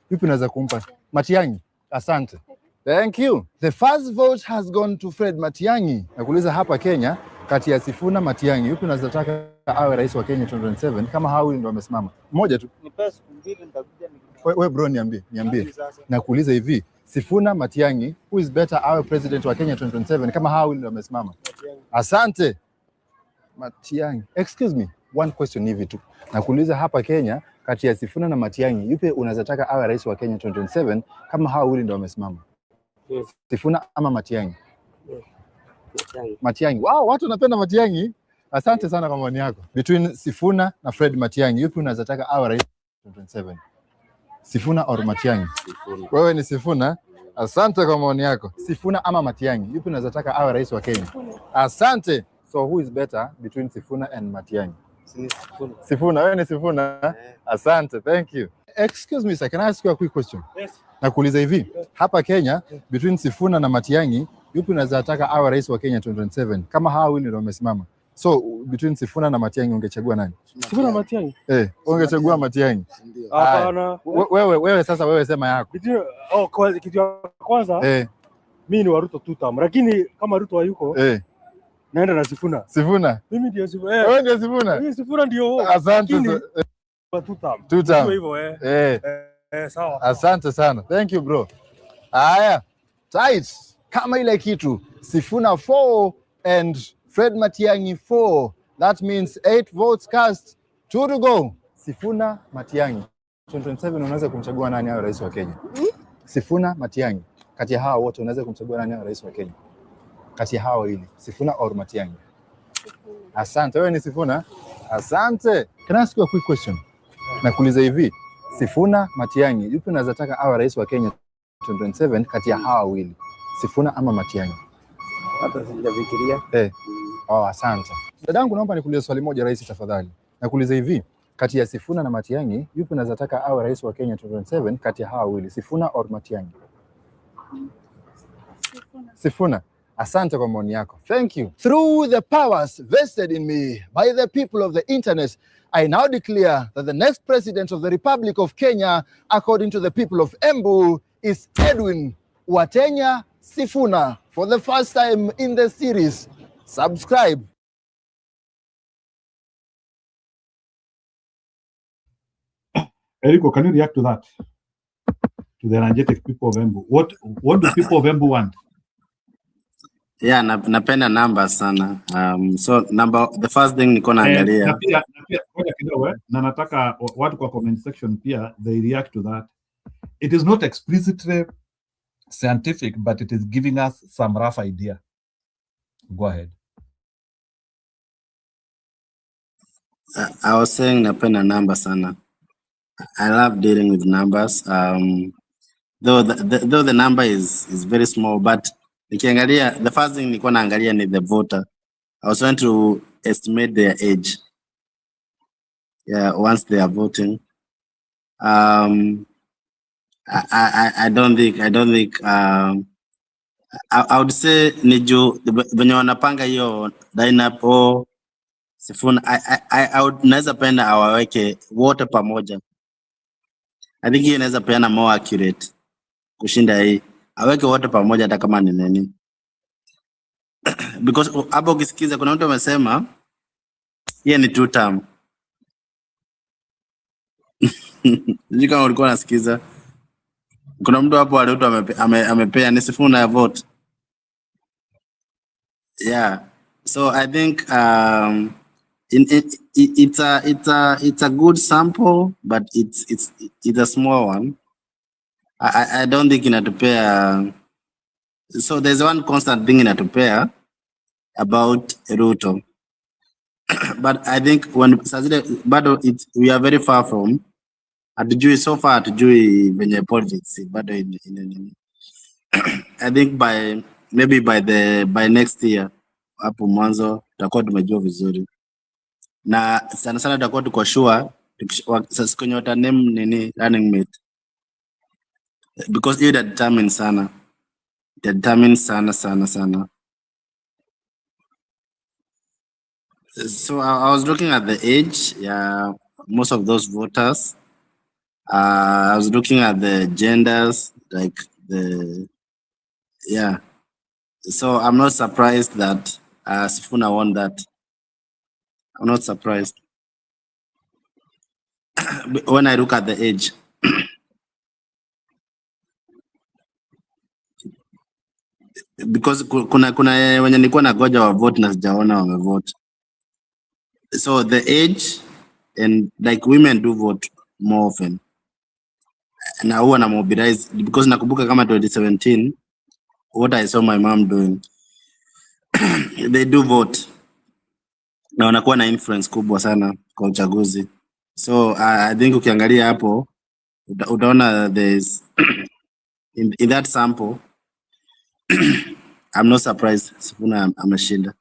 Speaker 8: Yupi unaweza kumpa? Matiang'i. Asante. Thank you. The first vote has gone to Fred Matiang'i. Nakuuliza hapa Kenya kati ya Sifuna Matiang'i, yupi unaweza taka awe rais wa Kenya 2027 kama hao ndio wamesimama? Mmoja tu.
Speaker 9: Ni pesa mbili nitakuja
Speaker 8: Wewe bro, niambie. Nakuuliza hivi, Sifuna Matiang'i, who is better awe president wa Kenya 2027 kama hao ndio wamesimama? Asante. Matiang'i. Excuse me, one question hivi tu. Nakuuliza hapa Kenya kati ya Sifuna na Matiang'i, yupi unaweza taka awe rais wa Kenya 2027 kama hao wawili ndio wamesimama?
Speaker 9: Yes.
Speaker 8: Sifuna ama Matiang'i?
Speaker 9: Yes.
Speaker 8: Matiang'i. Wow, watu wanapenda Matiang'i. Asante sana kwa maoni yako. Between Sifuna na Fred Matiang'i, yupi unaweza taka awe rais 2027? Sifuna or Matiang'i?
Speaker 9: Sifuna.
Speaker 8: Wewe ni Sifuna. Asante kwa maoni yako. Sifuna ama Matiang'i, yupi unaweza taka awe rais wa Kenya? Asante. So who is better between Sifuna and Matiang'i?
Speaker 9: Sifuna.
Speaker 8: Sifuna, wewe ni Sifuna. Asante, thank you. Excuse me sir, can I ask you a quick question?
Speaker 9: Yes.
Speaker 8: Nakuuliza hivi, hapa Kenya between Sifuna na Matiang'i, yupi unaweza taka awe rais wa Kenya 2027 kama hao wawili ndio wamesimama? So between Sifuna na Matiang'i ungechagua nani?
Speaker 9: Sifuna Matiang'i.
Speaker 8: Ungechagua Matiang'i.
Speaker 9: Hapana.
Speaker 8: Wewe sasa wewe sema yako.
Speaker 9: Kitu ya kwanza mimi ni wa Ruto 2 term, lakini kama Ruto hayuko naenda na Sifuna.
Speaker 8: Sifuna?
Speaker 9: Mimi ndio Sifuna.
Speaker 8: Wewe ndio Sifuna?
Speaker 9: Mimi Sifuna ndio.
Speaker 8: Asante.
Speaker 9: 2 term.
Speaker 8: 2 term.
Speaker 9: Hivyo sawa.
Speaker 8: Asante sana. Thank you bro. Haya. Tight. Kama ile kitu. Sifuna 4 and Fred Matiang'i 4. That means 8 votes cast. 2 to go. Sifuna Matiang'i. 2027 unaweza kumchagua nani awe rais wa Kenya? Sifuna Matiang'i. Kati ya hao wote unaweza kumchagua nani awe rais wa Kenya? Kati ya hao wawili, Sifuna or Matiang'i? Asante, wewe ni Sifuna. Asante. Can I ask you a quick question? Nakuuliza hivi, Sifuna Matiang'i, yupi unaweza taka awe rais wa Kenya 2027 kati ya hao wawili? Sifuna ama Matiang'i?
Speaker 9: Hata sijafikiria.
Speaker 8: Asante. Dadangu, naomba nikuulize swali moja rais tafadhali. Nakuuliza hivi, kati ya Sifuna na Matiang'i, yupi unaweza taka awe rais wa Kenya 2027 kati ya hao wawili? Sifuna or Matiang'i? Sifuna. Asante kwa maoni yako. Thank you. Through the powers vested in me by the people of the internet, I now declare that the next president of the Republic of Kenya, according to the people of Embu, is Edwin Watenya Sifuna. For the first time in the series, subscribe.
Speaker 1: Eriko, can you react to that? To the energetic people of Embu. What do people of Embu want?
Speaker 6: Yeah, napenda numbers sana. So the first thing niko naangalia.
Speaker 1: Na pia ngoja kidogo na nataka watu kwa comment section pia they react to that. It is not explicitly scientific, but it is giving us some rough idea. Go ahead.
Speaker 6: I was saying napenda numbers sana. I love dealing with numbers. Though the number is very small, but nikiangalia, the first thing nilikuwa naangalia ni the voter. I was trying to estimate their age. Yeah, once they are voting. I don't think I would say niju venye wanapanga hiyo lineup o Sifuna, I would naweza penda awaweke wote pamoja. I think hiyo inaweza peana more accurate kushinda hii. Aweke wote pamoja hata kama ni nini. Because hapo ukisikiza kuna mtu amesema yeye ni 2 term. Sijui kama ulikuwa unasikiza. Kuna mtu hapo wale mtu amepea ni Sifuna ya vote. Yeah. So I think it's a good sample, but it's a small one. I don't think inatupea. So there's one constant thing inatupea about Ruto. But I think when bado we are very far from hatujui so far hatujui venye politics bado in I think by next year hapo mwanzo tutakuwa tumejua vizuri. Na sana sana tutakuwa tuko sure sasa kwenye wata name nini running mate. Because you determine sana. Sana. So I was looking at the age, yeah, most of those voters. I was looking at the genders, like yeah. So I'm not surprised that Sifuna won that. I'm not surprised. When I look at the age. Because kuna wenye nilikuwa na goja wa vote na sijaona wamevote. So the age and like women do vote more often. Na huwa na mobilize because nakumbuka kama 2017 what I saw my mom doing. They do vote. Na wanakuwa na influence kubwa sana kwa uchaguzi. So I think ukiangalia hapo utaona there's in that sample I'm not surprised Sifuna ameshinda.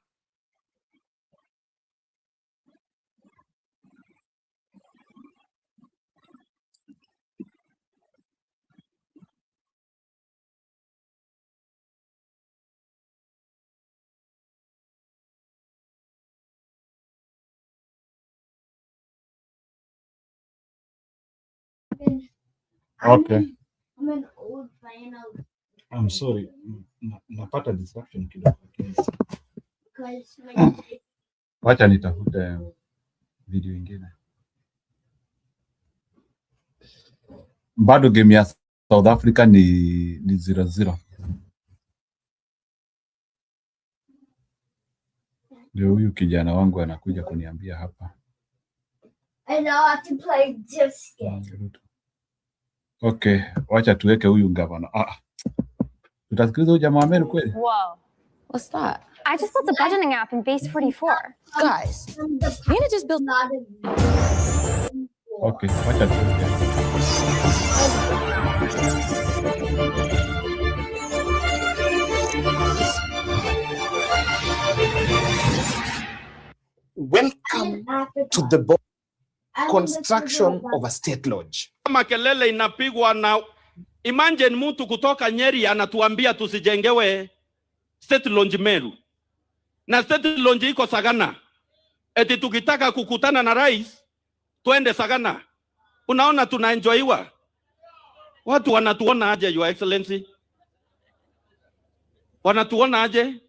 Speaker 1: Okay. I'm sorry. Napata distraction kidogo. Wacha nitafute video ingine. Bado game ya South Africa ni 0-0. Ndio huyu kijana wangu anakuja kuniambia hapa.
Speaker 10: I know how to play disc.
Speaker 1: Okay, wacha tuweke huyu gavana. Tutasikiliza huyu jamaa Meru kweli?
Speaker 11: Whoa. What's that? I just built a budgeting app in Base 44. Guys, you need to just build...
Speaker 1: Okay, wacha tuweke.
Speaker 12: Welcome to the construction of a state lodge.
Speaker 13: Makelele inapigwa na imagine mtu kutoka Nyeri anatuambia tusijengewe state lodge Meru. Na state lodge iko Sagana. Eti tukitaka kukutana na rais twende Sagana. Unaona tunaenjoyiwa. Watu wanatuona aje, Your Excellency? Wanatuona aje?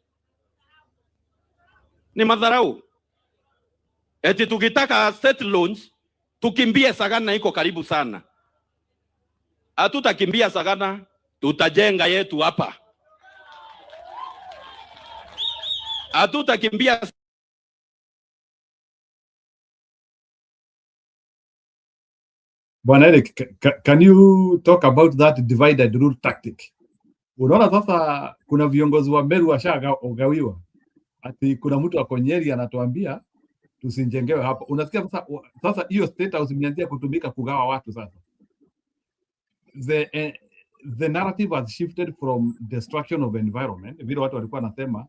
Speaker 13: Ni madharau. Eti tukitaka state lodge tukimbie Sagana iko karibu sana. Hatutakimbia Sagana, tutajenga yetu hapa. Hatutakimbia.
Speaker 1: Bwana Eric, can you talk about that divided rule tactic? Unaona sasa kuna viongozi wa Meru washagawiwa. Ati kuna mtu wa Nyeri anatuambia tusijengewe hapa. Unasikia sasa hiyo state house imeanza kutumika kugawa watu sasa. The narrative has shifted from destruction of environment, vile watu walikuwa nasema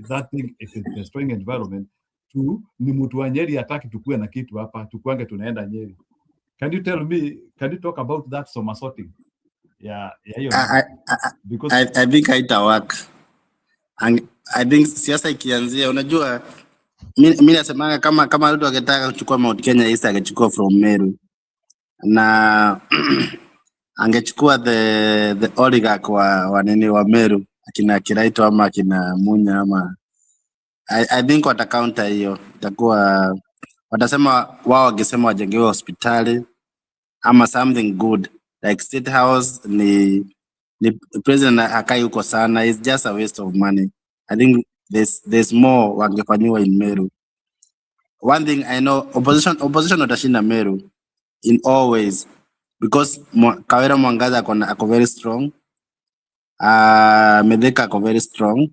Speaker 1: that thing is destroying environment, to ni mtu wa Nyeri hataki tukue na kitu hapa, tukuange tunaenda Nyeri. Can you talk about that somersaulting? Yeah,
Speaker 6: because I think haita work. And I think siasa ikianzia, unajua mimi nasemanga kama Ruto akitaka kuchukua Mount Kenya East angechukua from Meru. Na angechukua the oligarch wa nini wa Meru, akina Kiraito ama akina Munya ama I think wata counter hiyo. Itakuwa watasema wao wangesema wajengewe hospitali ama something good like state house. Ni president akai huko sana, it's just a waste of money. I think there's more wangefanyiwa in Meru. One thing I know, opposition watashinda Meru in all ways because Kawira Mwangaza ako very strong. Medeka ako very strong.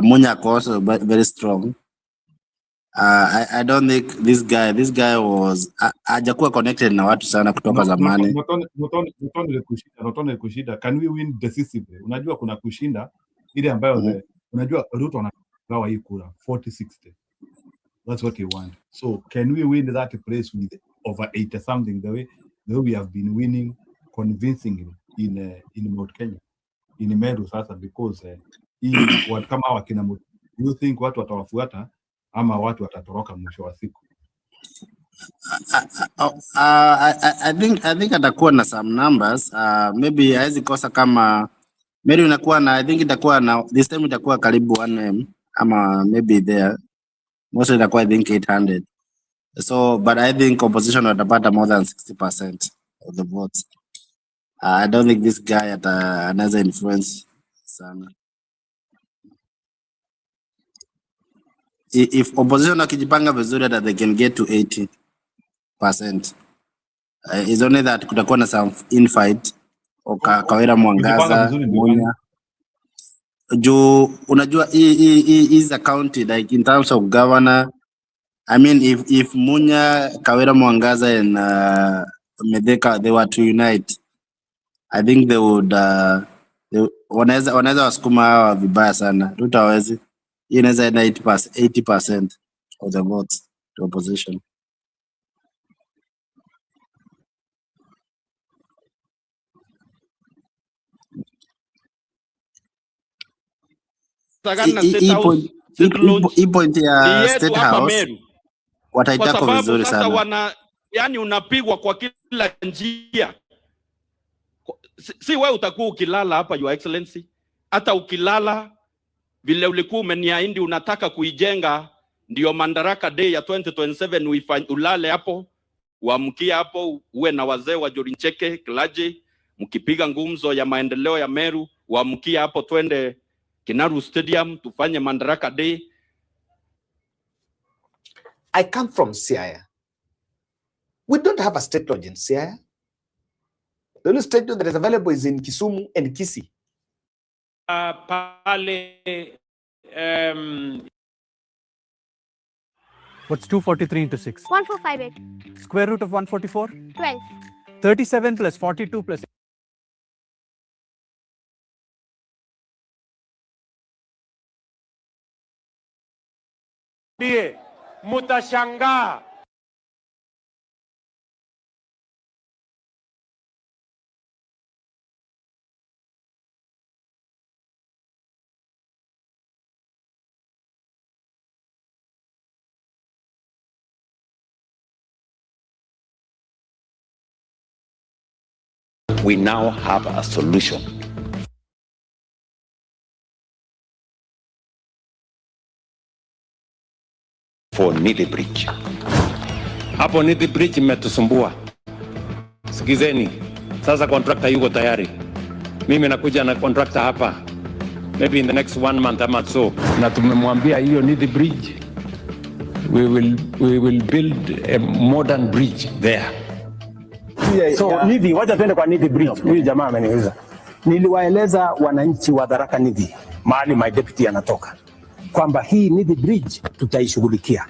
Speaker 6: Munya ako also very strong. I don't think this guy was hajakuwa connected na watu sana kutoka zamani.
Speaker 1: Notone kushinda. Can we win decisively? Unajua kuna kushinda ile ambayo unajua Ruto anagawa hii kura 40-60. That's what he want. So can we win that place with over 80 something the way we have been winning convincingly in Mount Kenya, in Meru sasa, because watu kama wakina Mut, you think watu watawafuata ama watu watatoroka mwisho wa siku?
Speaker 6: I think atakuwa na some numbers. Maybe haizi kosa kama Meru inakuwa na, I think itakuwa na this time itakuwa karibu 1M ama maybe there. Most itakuwa I think 800. So but I think opposition watapata more than 60% of the votes. I don't think this guy anaweza influence sana. If opposition wakijipanga vizuri that they can get to 80%. It's only that kutakuwa na some infight Kawira Mwangaza Munya. Juu unajua is a county like in terms of governor. I mean if Munya, Kawira Mwangaza and Medeka they were to unite, I think they would wanaweza wasukuma hawa vibaya sana. Ruto hawezi. Inaweza 80% of the votes to opposition. Hii point ya State House wataitaka vizuri sana.
Speaker 13: Yani unapigwa kwa kila njia. Si wewe utakuwa ukilala hapa, Your Excellency. Hata ukilala vile ulikuwa umeniahidi unataka kuijenga ndio Madaraka Day ya 2027 ulale hapo, uamkie hapo, uwe na wazee wa Jorincheke, Klaje, mkipiga ngumzo ya maendeleo ya Meru, uamkie hapo twende Kinaru Stadium tufanye Madaraka Day.
Speaker 12: I come from Siaya. We don't have a state lodge in Siaya. The only state lodge that is available is in Kisumu and Kisii.
Speaker 14: What's 243 into 6?
Speaker 15: 1458.
Speaker 14: Square root of 144?
Speaker 15: 12.
Speaker 14: 37 plus 42 plus...
Speaker 9: Mutashangaa.
Speaker 16: We now have a solution. For Nithi Bridge.
Speaker 17: Hapo Nithi Bridge imetusumbua. Sikizeni. Sasa contractor yuko tayari. Mimi nakuja na contractor hapa. Maybe in the next 1 month ama so. Na tumemwambia hiyo Nithi Bridge. We will build a modern bridge there.
Speaker 18: So Nithi, wacha tuende kwa Nithi Bridge. Huyu jamaa ameniuliza. Niliwaeleza wananchi wa Tharaka Nithi mahali my deputy anatoka kwamba hii Nithi Bridge tutaishughulikia.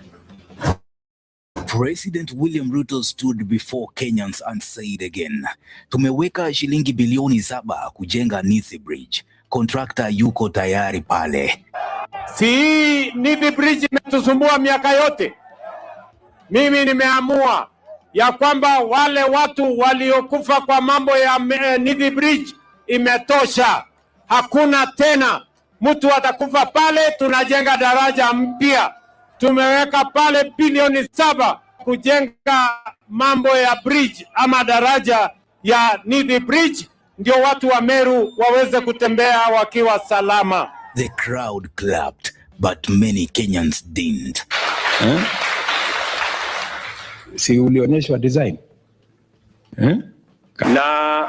Speaker 19: President William Ruto stood before Kenyans and said again, tumeweka shilingi bilioni 7 kujenga Nithi Bridge. Contractor yuko tayari pale.
Speaker 9: Si Nithi Bridge imetusumbua miaka yote. Mimi nimeamua ya kwamba wale watu waliokufa kwa mambo ya Nithi Bridge imetosha. Hakuna tena mtu atakufa pale. Tunajenga daraja mpya. Tumeweka pale bilioni 7 kujenga mambo ya bridge ama daraja ya Nithi Bridge, ndio watu wa Meru waweze kutembea wakiwa salama.
Speaker 19: The crowd clapped, but many Kenyans didn't.
Speaker 17: Si ulionyeshwa design? Na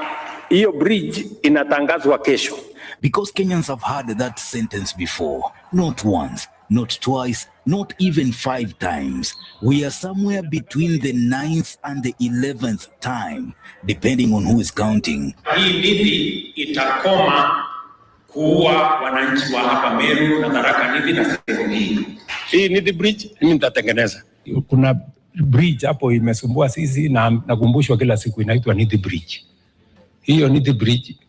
Speaker 17: hiyo bridge inatangazwa kesho.
Speaker 19: Because Kenyans have heard that sentence before. Not once, not twice, not even 5 times. We are somewhere between the 9th and the 11th time, depending on who is counting.
Speaker 17: Hii Nithi itakoma kuua wananchi wa hapa Meru na Tharaka Nithi na sehemu hii. Hii Nithi Bridge mimi nitatengeneza. Kuna bridge hapo imesumbua sisi na nakumbushwa kila siku inaitwa Nithi Bridge. Hiyo Nithi Bridge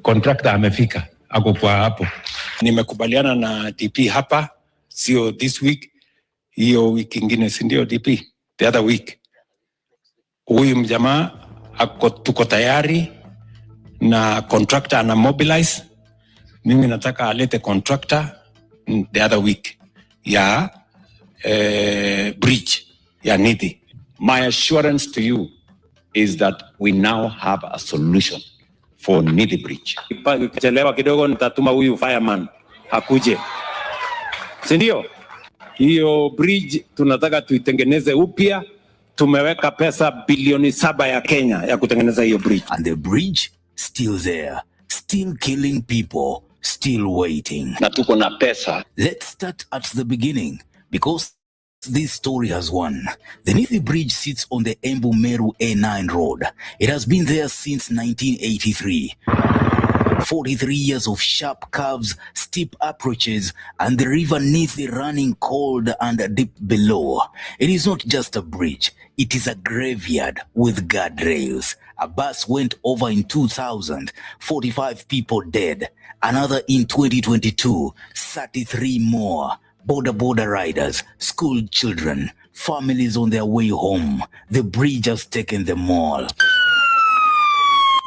Speaker 17: contractor amefika ako kwa hapo. Nimekubaliana na DP hapa, sio this week, hiyo wiki ingine, si ndio DP? The other week. Huyu mjamaa tuko tayari na contractor ana mobilize. Mimi nataka alete contractor the other week ya bridge ya Nithi.
Speaker 16: My assurance to you is that we now have a solution for Nithi Bridge.
Speaker 17: Chelewa kidogo nitatuma huyu fireman hakuje. Si ndio? Hiyo bridge tunataka tuitengeneze upya. Tumeweka pesa bilioni 7 ya Kenya ya kutengeneza hiyo bridge.
Speaker 19: And the bridge still there, still killing people, still waiting.
Speaker 16: Na tuko na pesa.
Speaker 19: Let's start at the beginning, because this story has won. The Nithi Bridge sits on the Embu Meru A9 road. It has been there since 1983. 43 years of sharp curves, steep approaches, and the river Nithi running cold and deep below. It is not just a bridge, it is a graveyard with guardrails. A bus went over in 2000, 45 people dead. Another in 2022, 33 more. Border riders, school children, families on their way home. The bridge has taken them all.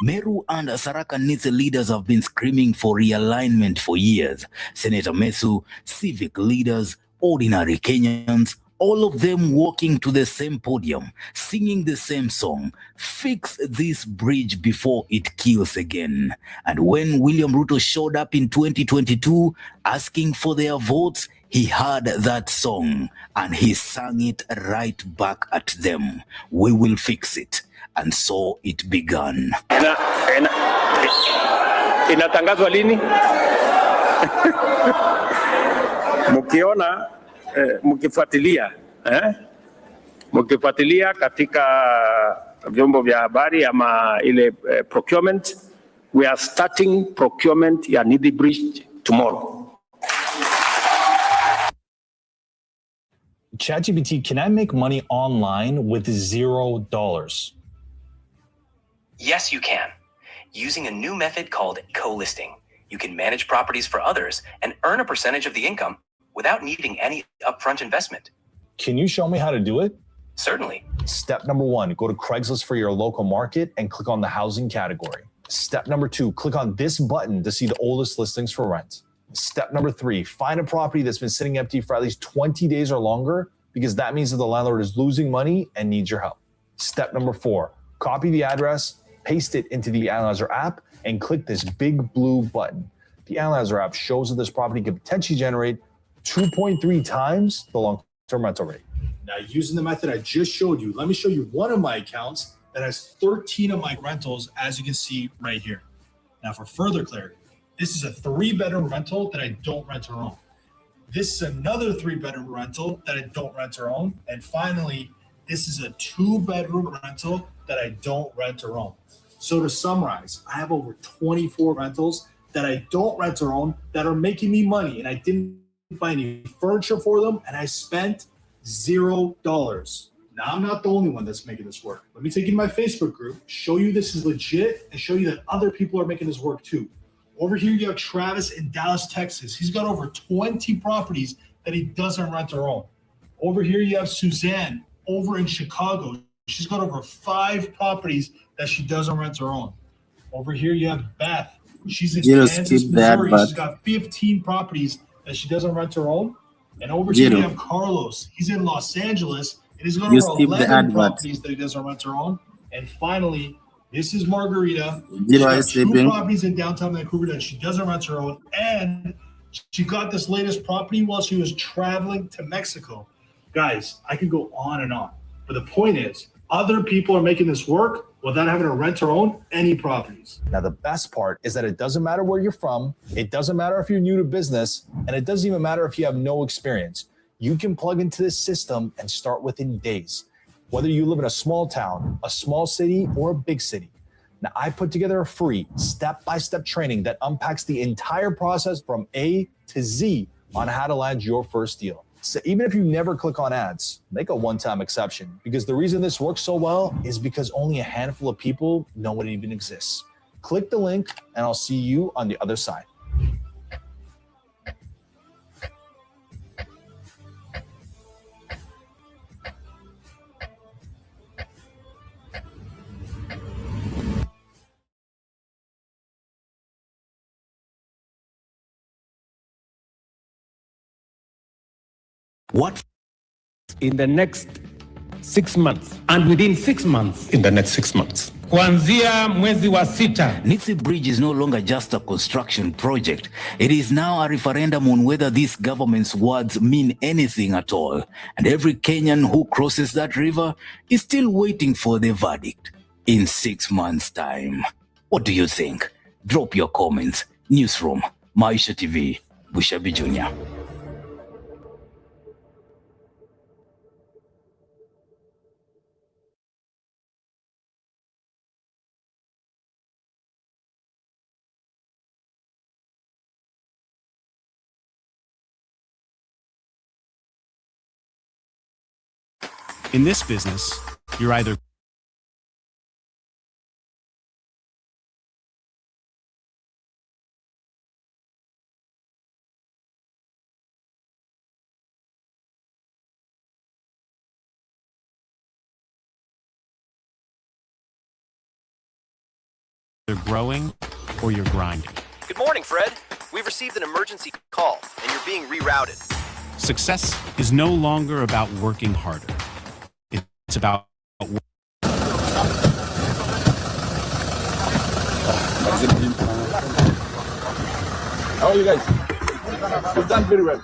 Speaker 19: Meru and Tharaka Nithi leaders have been screaming for realignment for years. Senator Mesu, civic leaders, ordinary Kenyans, all of them walking to the same podium, singing the same song, fix this bridge before it kills again. And when William Ruto showed up in 2022 asking for their votes, he heard that song and he sang it right back at them. We will fix it. And so it began.
Speaker 18: Inatangazwa lini? Mukiona mkifuatilia katika vyombo vya habari ama ile procurement, we are starting procurement ya Nithi Bridge tomorrow.
Speaker 15: ChatGPT, can I make money online with $0?
Speaker 20: Yes, you can. Using a new method called co-listing, you can manage properties for others and earn a percentage of the income without needing any upfront investment.
Speaker 15: Can you show me how to do it?
Speaker 20: Certainly.
Speaker 15: Step number 1, go to Craigslist for your local market and click on the housing category. Step number 2, click on this button to see the oldest listings for rent. Step number 3, find a property that's been sitting empty for at least 20 days or longer, because that means that the landlord is losing money and needs your help. Step number 4, copy the address, paste it into the Analyzer app, and click this big blue button. The Analyzer app shows that this property could potentially generate 2.3 times the long-term rental rate.
Speaker 21: Now, using the method I just showed you, let me show you one of my accounts that has 13 of my rentals, as you can see right here. Now, for further clarity, this is a 3-bedroom rental that I don't rent or own. This is another 3-bedroom rental that I don't rent or own. And finally, this is a 2-bedroom rental that I don't rent or own. So to summarize, I have over 24 rentals that I don't rent or own that are making me money, and I didn't buy any furniture for them, and I spent $0. Now, I'm not the only one that's making this work. Let me take you to my Facebook group, show you this is legit, and show you that other people are making this work too. Over here, you have Travis in Dallas, Texas. He's got over 20 properties that he doesn't rent or own. Over here, you have Suzanne over in Chicago. She's got over 5 properties that she doesn't rent or own. Over here, you have Beth. She's in Kansas, Missouri. She's got 15 properties that she doesn't rent or own. And over here, you have Carlos. He's in Los Angeles, and he's got over 11 properties that he doesn't rent or own. And finally, this is Margarita. She's got 2 properties in downtown Vancouver that she doesn't rent her own. And she got this latest property while she was traveling to Mexico. Guys, I could go on and on. But the point is, other people are making this work without having to rent or own any properties.
Speaker 15: Now, the best part is that it doesn't matter where you're from. It doesn't matter if you're new to business. And it doesn't even matter if you have no experience. You can plug into this system and start within days. Whether you live in a small town, a small city, or a big city. Now, I put together a free step-by-step training that unpacks the entire process from A to Z on how to land your first deal. So even if you never click on ads, make a one-time exception, because the reason this works so well is because only a handful of people know it even exists. Click the link and I'll see you on the other side.
Speaker 19: What?
Speaker 17: In the next 6 months, and within 6 months, in the next 6 months. Kuanzia mwezi wa 6.
Speaker 19: Nithi Bridge is no longer just a construction project. It is now a referendum on whether this government's words mean anything at all. And every Kenyan who crosses that river is still waiting for the verdict in 6 months' time. What do you think? Drop your comments. Newsroom, Maisha TV, Bushabi Jr.
Speaker 4: In this business, you're either growing or you're grinding.
Speaker 22: Good morning, Fred. We've received an emergency call, and you're being rerouted.
Speaker 4: Success is no longer about working harder. It's about
Speaker 1: How are you guys? You've done very well.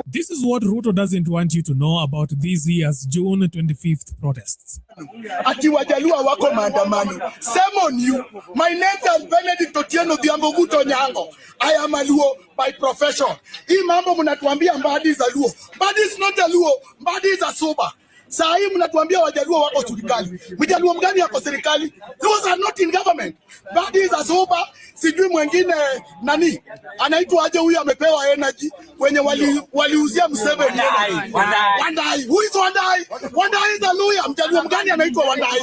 Speaker 23: This is what Ruto doesn't want you to know about this year's June 25th protests.
Speaker 7: Ati Wajalua wako maandamano. Shame on you. My name is Benedict Otieno Diamboguto Nyango. I am a Luo by profession. Hii mambo mnatuambia Mbadi is a Luo. Mbadi is not a Luo. Mbadi is a Soba. Saa hii mnatuambia Wajaluo wako serikali. Mjaluo mgani yako serikali? Those are not in government. Mbadi is a Soba. Sijui mwengine nani anaitwa aje huyu amepewa energy wenye waliuzia Museveni Wandai. Who is Wandai? Wandai is a lawyer. Mjaluo mgani anaitwa Wandai?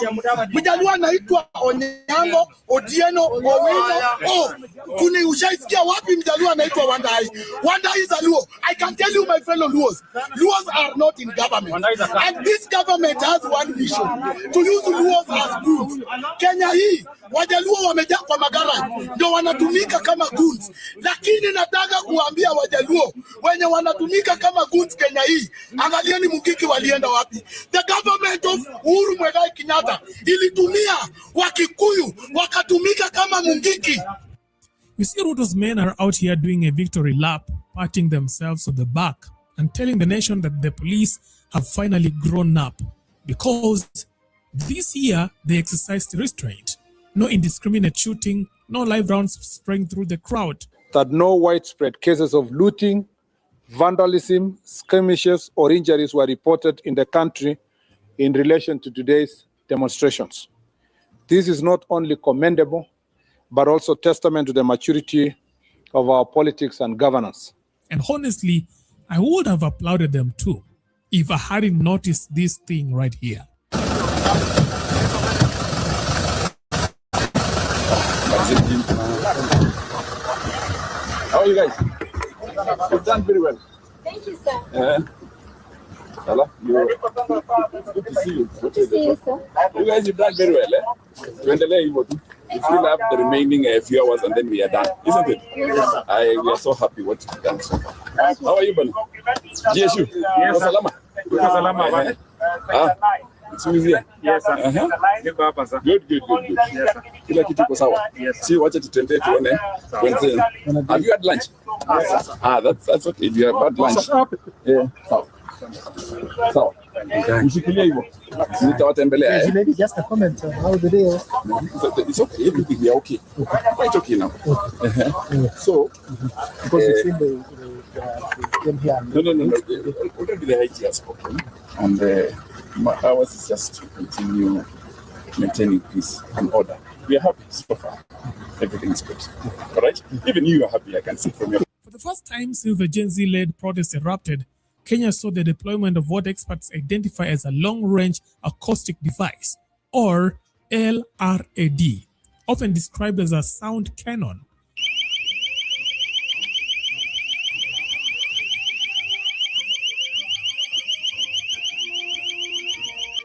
Speaker 7: Mjaluo anaitwa Onyango Otieno Owino. Kuni ushaisikia wapi Mjaluo anaitwa Wandai? Wandai is a Luo. I can tell you, my fellow Luos, Luos are not in government. And this government has one mission, to use Luos as goods. Kenya hii Wajaluo wamejaa kwa magara ndio wanatumika kama goods, lakini nataka kuambia Wajaluo wenye wanatumika kama goods Kenya hii, angalieni Mungiki walienda wapi? The government of Uhuru Muigai Kenyatta ilitumia Wakikuyu wakatumika kama Mungiki.
Speaker 23: You see, Ruto's men are out here doing a victory lap, patting themselves on the back and telling the nation that the police have finally grown up because this year they exercised restraint. No indiscriminate shooting, no live rounds spraying through the crowd.
Speaker 24: That no widespread cases of looting, vandalism, skirmishes, or injuries were reported in the country in relation to today's demonstrations. This is not only commendable, but also testament to the maturity of our politics and governance.
Speaker 23: And honestly, I would have applauded them too if I hadn't noticed this thing right here.
Speaker 1: How are you guys? You've done very well.
Speaker 10: Thank you, sir.
Speaker 1: Hello? Good to see you.
Speaker 10: Good to see you, sir.
Speaker 1: You guys, you've done very well. We still have the remaining few hours and then we are done, isn't it?
Speaker 10: Yes.
Speaker 1: We are so happy what you've done so far. How are you, Bani? GSU?
Speaker 25: Yes, sir.
Speaker 1: Salama?
Speaker 25: Salama.
Speaker 1: It's easier.
Speaker 25: Yes, sir.
Speaker 1: Good.
Speaker 25: Yes, sir.
Speaker 1: Kila kitu iko sawa. Si wacha tutembee tuone Wednesday. Have you had lunch?
Speaker 25: Yes, sir.
Speaker 1: That's okay. You have had lunch. Yeah. Sawa. Mshikilie hivyo. Nitawatembelea.
Speaker 26: Maybe just a comment on how the day was.
Speaker 1: It's okay. Everything we are okay. Quite okay now. So,
Speaker 26: Because you've seen the here.
Speaker 1: No. Already the IG has spoken, and ours is just to continue maintaining peace and order. We are happy so far. Everything is good. All right? Even you are happy. I can see from your.
Speaker 23: For the first time since the Gen Z-led protest erupted, Kenya saw the deployment of what experts identify as a long-range acoustic device, or LRAD, often described as a sound cannon.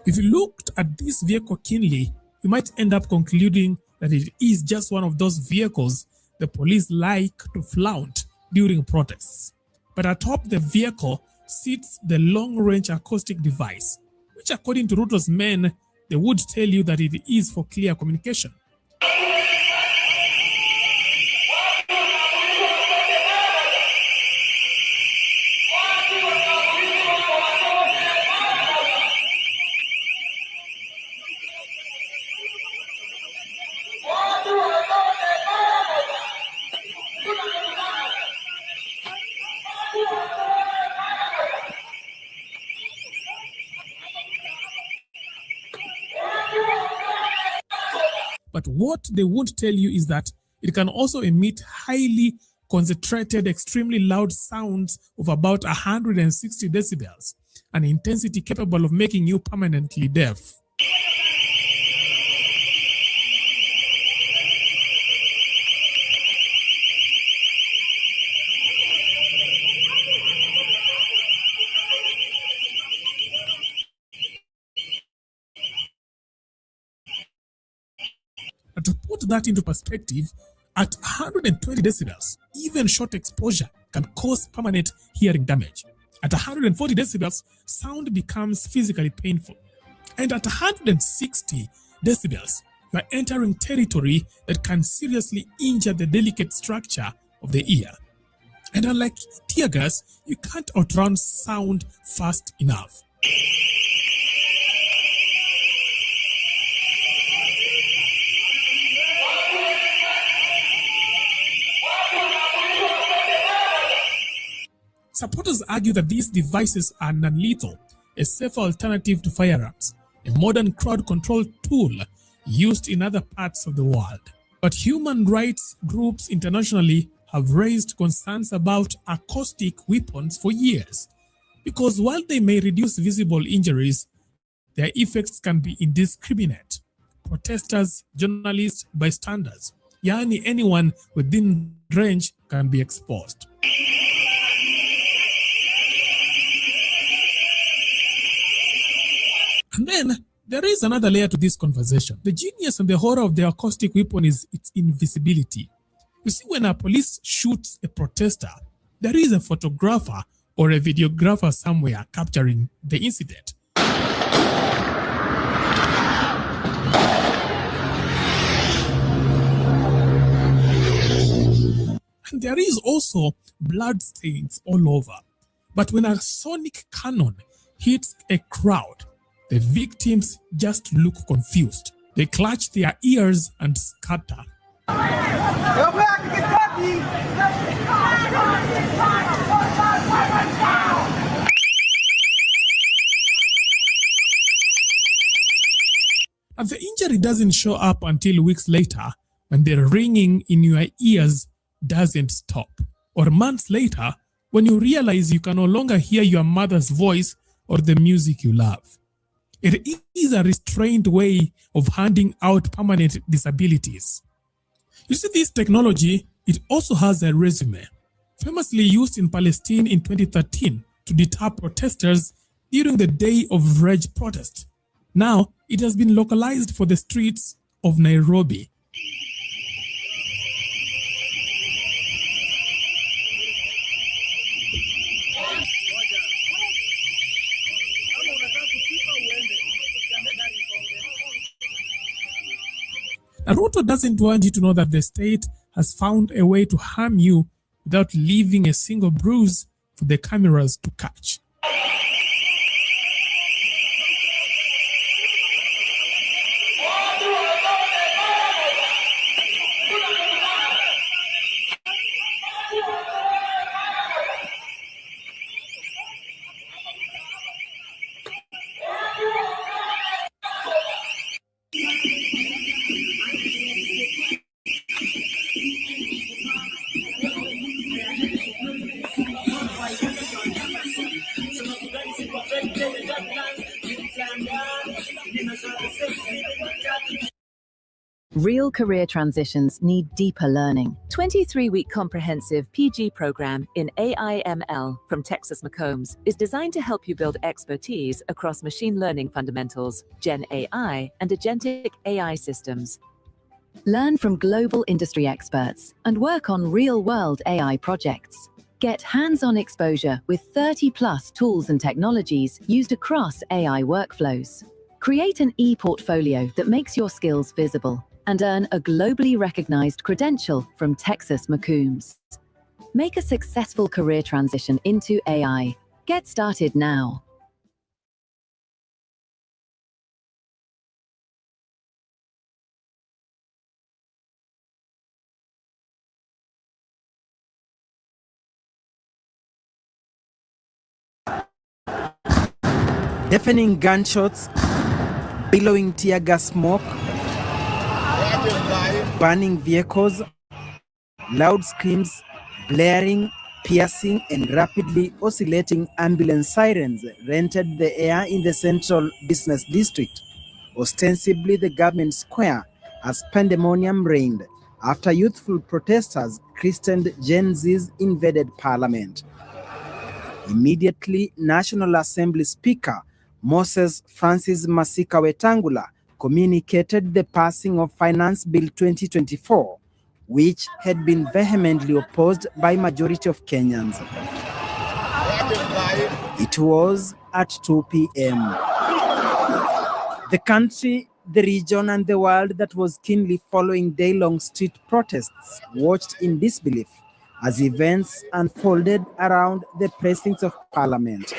Speaker 23: If you looked at this vehicle keenly, you might end up concluding that it is just one of those vehicles the police like to flaunt during protests. But atop the vehicle sits the long-range acoustic device, which according to Ruto's men, they would tell you that it is for clear communication. But what they won't tell you is that it can also emit highly concentrated, extremely loud sounds of about 160 decibels. an intensity capable of making you permanently deaf. And to put that into perspective, at 120 decibels, even short exposure can cause permanent hearing damage. At 140 decibels, sound becomes physically painful. And at 160 decibels, you are entering territory that can seriously injure the delicate structure of the ear. And unlike tear gas, you can't outrun sound fast enough. Supporters argue that these devices are non-lethal, a safer alternative to firearms, a modern crowd control tool used in other parts of the world. But human rights groups internationally have raised concerns about acoustic weapons for years, because while they may reduce visible injuries, their effects can be indiscriminate. Protesters, journalists, bystanders, yani anyone within range can be exposed. And then there is another layer to this conversation. The genius and the horror of the acoustic weapon is its invisibility. You see, when a police shoots a protester, there is a photographer or a videographer somewhere capturing the incident. And there is also blood stains all over. But when a sonic cannon hits a crowd, the victims just look confused. They clutch their ears and scatter. And the injury doesn't show up until weeks later when the ringing in your ears doesn't stop. Or months later when you realize you can no longer hear your mother's voice or the music you love. It is a restrained way of handing out permanent disabilities. You see, this technology, it also has a resume. Famously used in Palestine in 2013 to deter protesters during the Day of Rage protest. Now, it has been localized for the streets of Nairobi. Ruto doesn't want you to know that the state has found a way to harm you without leaving a single bruise for the cameras to catch.
Speaker 2: Real career transitions need deeper learning. 23-week comprehensive PG program in AI/ML from Texas McCombs is designed to help you build expertise across machine learning fundamentals, Gen AI, and agentic AI systems.
Speaker 3: Learn from global industry experts and work on real-world AI projects. Get hands-on exposure with 30+ tools and technologies used across AI workflows. Create an e-portfolio that makes your skills visible and earn a globally recognized credential from Texas McCombs. Make a successful career transition into AI. Get started now.
Speaker 5: Deafening gunshots, billowing tear gas smoke, burning vehicles, loud screams, blaring, piercing and rapidly oscillating ambulance sirens rented the air in the central business district, ostensibly the government square, as pandemonium reigned after youthful protesters christened Gen Z's invaded parliament. Immediately, National Assembly Speaker Moses Francis Masika Wetangula communicated the passing of Finance Bill 2024, which had been vehemently opposed by majority of Kenyans. It was at 2 p.m. The country, the region, and the world that was keenly following day-long street protests watched in disbelief as events unfolded around the precincts of Parliament.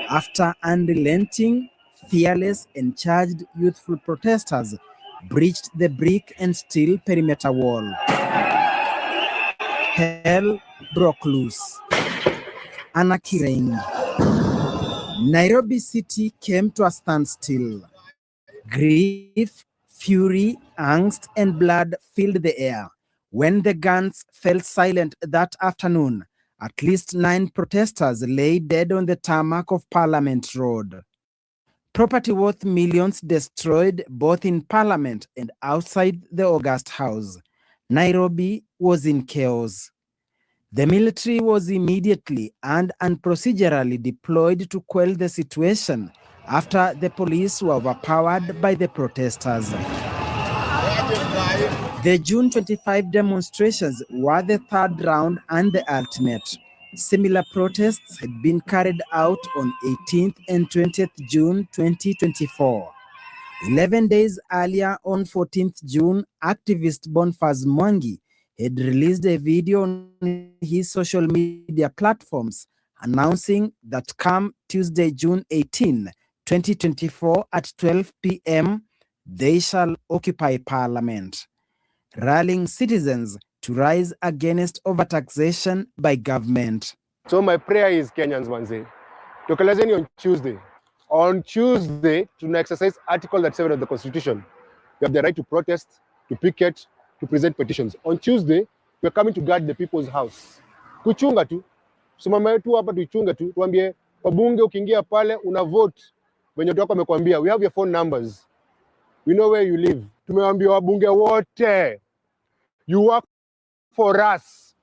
Speaker 5: After unrelenting, fearless, and charged youthful protesters breached the brick and steel perimeter wall, hell broke loose. Anarchy reigned. Nairobi city came to a standstill. Grief, fury, angst, and blood filled the air. When the guns fell silent that afternoon, at least 9 protesters lay dead on the tarmac of Parliament Road. Property worth millions destroyed both in Parliament and outside the August House. Nairobi was in chaos. The military was immediately and procedurally deployed to quell the situation after the police were overpowered by the protesters. The June 25 demonstrations were the third round and the ultimate. Similar protests had been carried out on 18th and 20th June 2024. 11 days earlier, on 14th June, activist Boniface Mwangi had released a video on his social media platforms announcing that come Tuesday, June 18, 2024 at 12 p.m., they shall occupy Parliament, rallying citizens to rise against overtaxation by government.
Speaker 6: So my prayer is Kenyans manze, tokelezeni on Tuesday. On Tuesday, to exercise Article 37 of the Constitution. We have the right to protest, to picket, to present petitions. On Tuesday, we are coming to guard the people's house. Kuchunga tu, simama tu hapa tuichunga tu, tuambie wabunge ukiingia pale una vote. Wenye watu wako wamekwambia, we have your phone numbers. We know where you live. Tumewaambia wabunge wote, you work for us.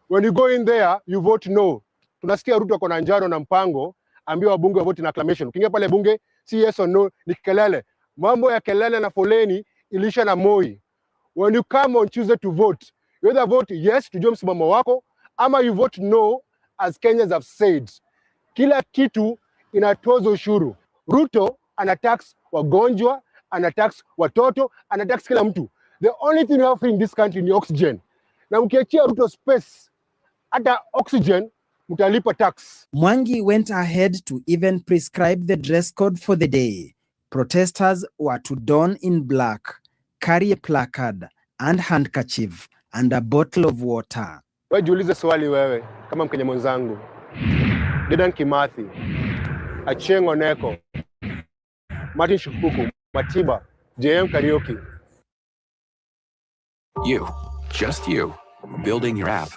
Speaker 6: When you go in there, you vote no. Tunasikia Ruto ako na njano na mpango, ambia wabunge vote in acclamation. Ukiingia pale bunge, si yes or no, ni kelele. Mambo ya kelele na foleni ilisha na Moi. When you come on Tuesday to vote, you either vote yes to msimamo wako, ama you vote no, as Kenyans have said. Kila kitu inatoza ushuru. Ruto anatax wagonjwa, anatax watoto, anatax kila mtu. The only thing you have in this country ni oxygen. Na mkiachia Ruto space, hata oxygen, mutalipa tax.
Speaker 5: Mwangi went ahead to even prescribe the dress code for the day. Protesters were to don in black, carry a placard and handkerchief and a bottle of water.
Speaker 6: Wewe jiulize swali wewe, kama Mkenya mwenzangu. Dedan Kimathi, Achieng' Oneko, Martin Shikuku, Matiba, JM Kariuki.
Speaker 8: You, just you, building your app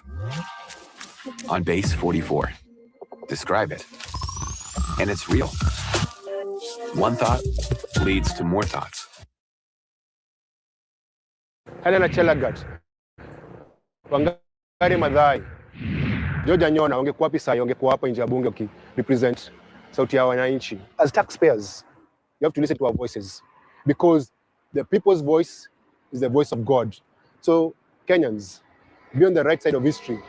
Speaker 8: on Base 44. Describe it. And it's real. One thought leads to more thoughts.
Speaker 6: Helena Chelagat, Wangari Maathai, George Anyona, wangekuwa wapi sasa? Wangekuwa hapa nje ya bunge represent sauti ya wananchi. As taxpayers, you have to listen to our voices, because the people's voice is the voice of God. So Kenyans, be on the right side of history.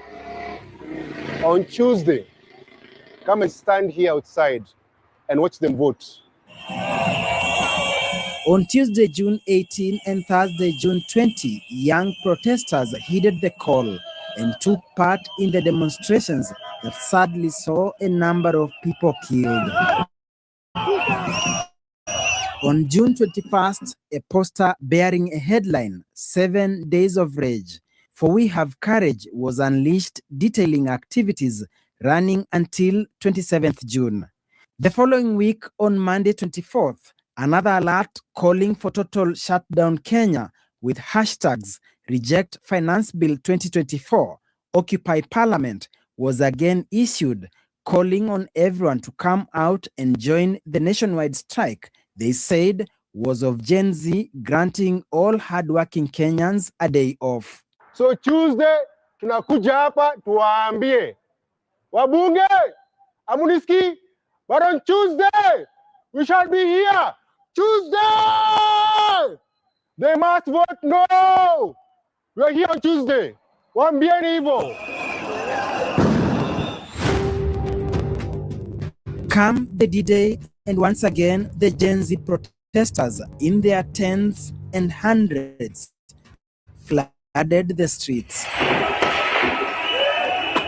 Speaker 6: On Tuesday, come and stand here outside and watch them vote.
Speaker 5: On Tuesday, June 18 and Thursday, June 20, young protesters heeded the call and took part in the demonstrations that sadly saw a number of people killed. On June 21st, a poster bearing a headline, 7 Days of Rage, For We Have Courage, was unleashed, detailing activities running until 27th June. The following week, on Monday 24th, another alert calling for total shutdown Kenya with hashtags Reject Finance Bill 2024 Occupy Parliament was again issued, calling on everyone to come out and join the nationwide strike they said was of Gen Z, granting all hardworking Kenyans a day off.
Speaker 6: So Tuesday tunakuja hapa tuwaambie wabunge, amuniski, but on Tuesday we shall be here. Tuesday they must vote no. We are here on Tuesday. Waambieni hivyo.
Speaker 5: Come the D-Day, and once again the Gen Z protesters in their tens and hundreds flooded the streets.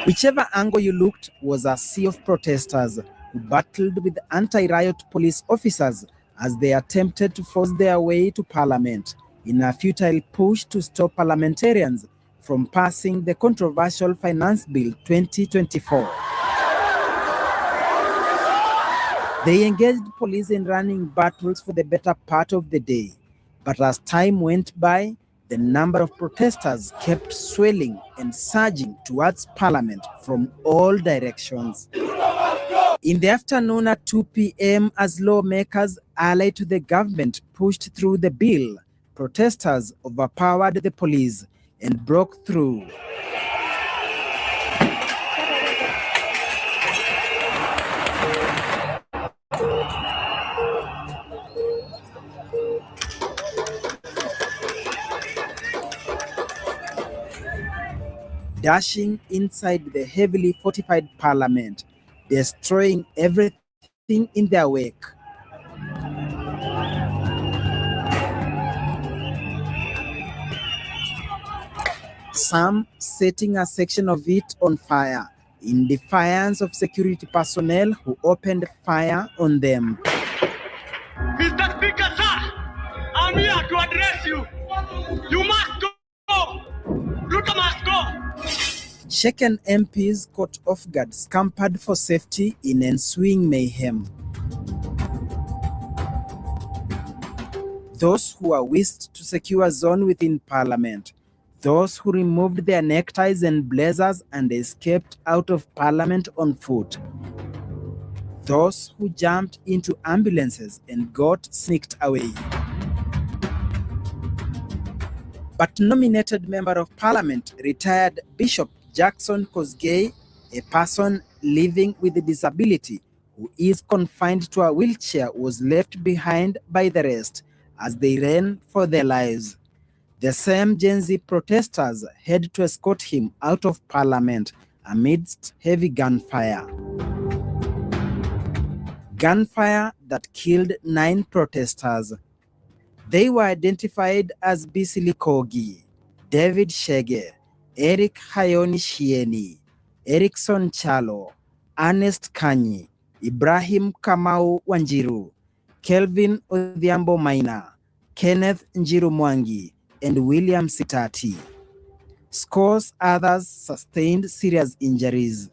Speaker 5: Whichever angle you looked was a sea of protesters who battled with anti-riot police officers as they attempted to force their way to Parliament in a futile push to stop parliamentarians from passing the controversial Finance Bill 2024. They engaged police in running battles for the better part of the day, but as time went by, the number of protesters kept swelling and surging towards Parliament from all directions. In the afternoon at 2 p.m., as lawmakers allied to the government pushed through the bill, protesters overpowered the police and broke through. Dashing inside the heavily fortified Parliament, destroying everything in their wake. Some setting a section of it on fire in defiance of security personnel who opened fire on them.
Speaker 25: Mr. Speaker, sir, I'm here to address you. You must go. Ruto must go.
Speaker 5: Shaken MPs caught off guard scampered for safety in ensuing mayhem. Those who were whisked to secure zone within Parliament. Those who removed their neckties and blazers and escaped out of Parliament on foot. Those who jumped into ambulances and got sneaked away. But nominated Member of Parliament, retired Bishop Jackson Kosgei, a person living with a disability who is confined to a wheelchair, was left behind by the rest as they ran for their lives. The same Gen Z protesters had to escort him out of Parliament amidst heavy gunfire. Gunfire that killed 9 protesters. They were identified as Bisili Kogi, David Shege, Eric Hayoni Shieni, Erickson Chalo, Ernest Kanyi, Ibrahim Kamau Wanjiru, Kelvin Odhiambo Maina, Kenneth Njiru Mwangi, and William Sitati. Scores others sustained serious injuries.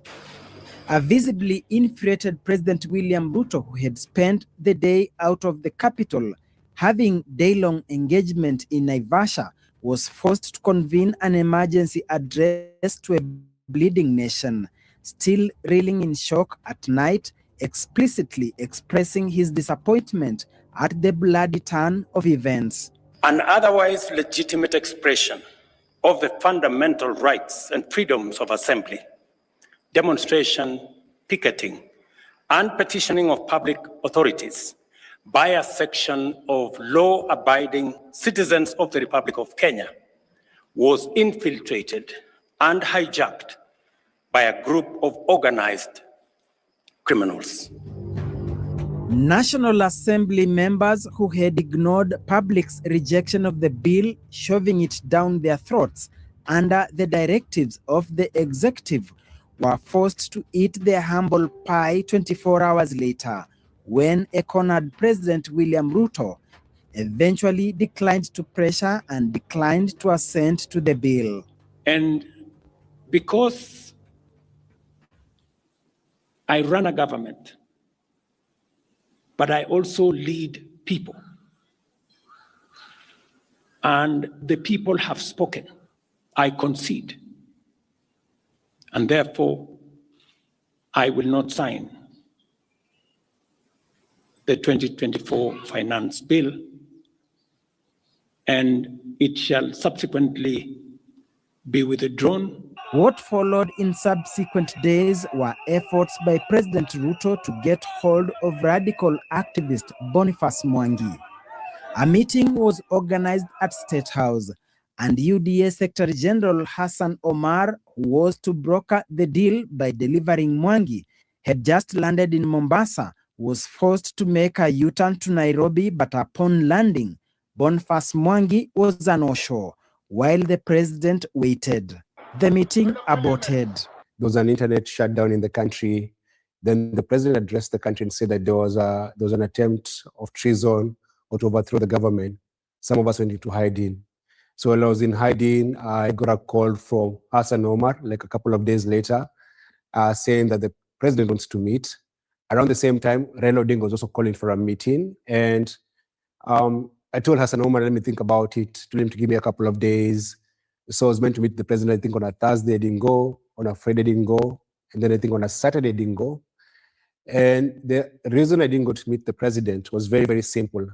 Speaker 5: A visibly infuriated President William Ruto, who had spent the day out of the capital having day-long engagement in Naivasha, was forced to convene an emergency address to a bleeding nation, still reeling in shock at night, explicitly expressing his disappointment at the bloody turn of events.
Speaker 18: An otherwise legitimate expression of the fundamental rights and freedoms of assembly, demonstration, picketing, and petitioning of public authorities by a section of law-abiding citizens of the Republic of Kenya was infiltrated and hijacked by a group of organized criminals.
Speaker 5: National Assembly members who had ignored public's rejection of the bill, shoving it down their throats under the directives of the executive, were forced to eat their humble pie 24 hours later, when a cornered President William Ruto eventually declined to pressure and declined to assent to the bill.
Speaker 18: And because I run a government, but I also lead people, and the people have spoken, I concede.
Speaker 17: and therefore I will not sign the 2024 finance bill, and it shall subsequently be withdrawn.
Speaker 5: What followed in subsequent days were efforts by President Ruto to get hold of radical activist Boniface Mwangi. A meeting was organized at State House, and UDA Secretary General Hassan Omar, who was to broker the deal by delivering Mwangi, had just landed in Mombasa, was forced to make a U-turn to Nairobi, but upon landing, Boniface Mwangi was an no-show, while the president waited. The meeting aborted.
Speaker 9: There was an internet shutdown in the country. Then the president addressed the country and said that there was an attempt of treason or to overthrow the government. Some of us went into hiding. So while I was in hiding, I got a call from Hassan Omar, like a couple of days later, saying that the president wants to meet. Around the same time, Raila Odinga was also calling for a meeting. And I told Hassan Omar, let me think about it, told him to give me a couple of days. So I was meant to meet the president, I think on a Thursday, I didn't go. On a Friday, I didn't go. And then I think on a Saturday, I didn't go. And the reason I didn't go to meet the president was very, very simple.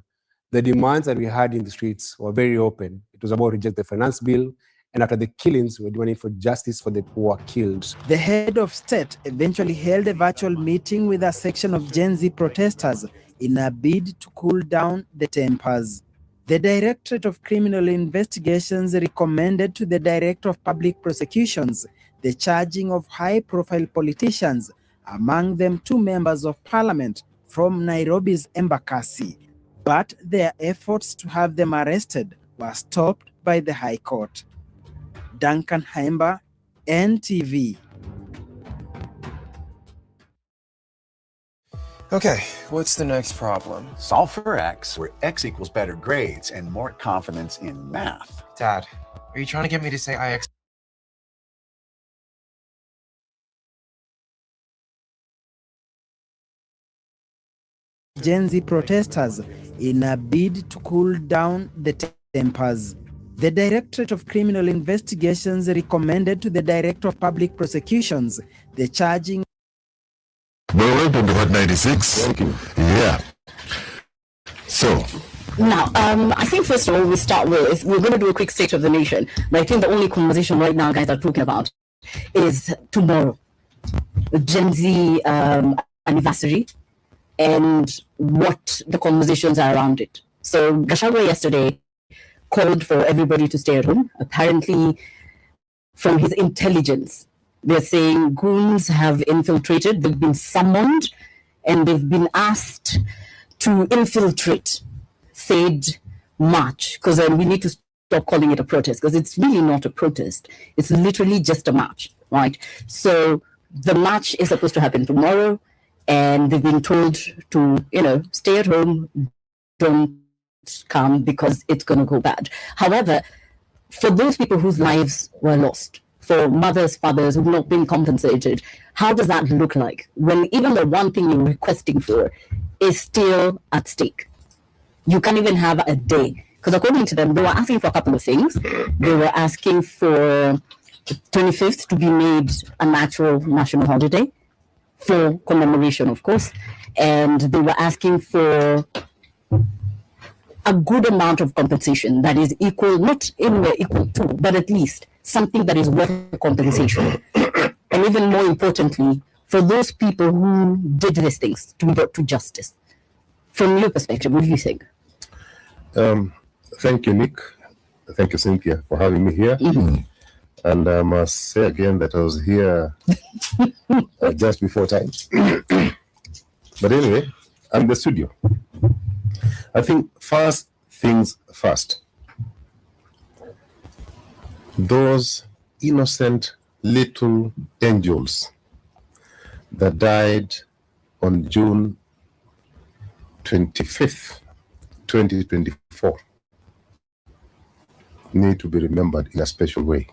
Speaker 9: The demands that we had in the streets were very open. It was about reject the finance bill. And after the killings, we were demanding for justice for the poor killed.
Speaker 5: The head of state eventually held a virtual meeting with a section of Gen Z protesters in a bid to cool down the tempers. The Directorate of Criminal Investigations recommended to the Director of Public Prosecutions the charging of high-profile politicians, among them 2 members of parliament from Nairobi's Embakasi. But their efforts to have them arrested were stopped by the High Court. Duncan Haimba, NTV.
Speaker 11: Okay, what's the next problem?
Speaker 12: Solve for x, where x equals better grades and more confidence in math.
Speaker 11: Dad, are you trying to get me to say IX?
Speaker 5: Gen Z protesters in a bid to cool down the tempers. The Directorate of Criminal Investigations recommended to the Director of Public Prosecutions the charging.
Speaker 13: Welcome to Hot 96. Thank you. Yeah. So.
Speaker 14: Now, I think first of all, we're going to do a quick state of the nation. But I think the only conversation right now, guys, are talking about is tomorrow, the Gen Z anniversary, and what the conversations are around it. So Gachagua yesterday called for everybody to stay at home. Apparently, from his intelligence, they're saying goons have infiltrated, they've been summoned, and they've been asked to infiltrate said march, because we need to stop calling it a protest, because it's really not a protest. It's literally just a march, right? So the march is supposed to happen tomorrow, and they've been told to, stay at home, don't come because it's going to go bad. However, for those people whose lives were lost, for mothers, fathers who've not been compensated, how does that look like when even the one thing you're requesting for is still at stake? You can't even have a day. Because according to them, they were asking for a couple of things. They were asking for the 25th to be made a natural national holiday for commemoration, of course. And they were asking for a good amount of compensation that is equal, not anywhere equal to, but at least something that is worth compensation. And even more importantly, for those people who did these things to be brought to justice. From your perspective, what do you think?
Speaker 13: Thank you, Nick. Thank you, Cynthia, for having me here. Mm-hmm. And I must say again that I was here just before time. But anyway, I'm in the studio. I think first things first. Those innocent little angels that died on June 25th, 2024 need to be remembered in a special way.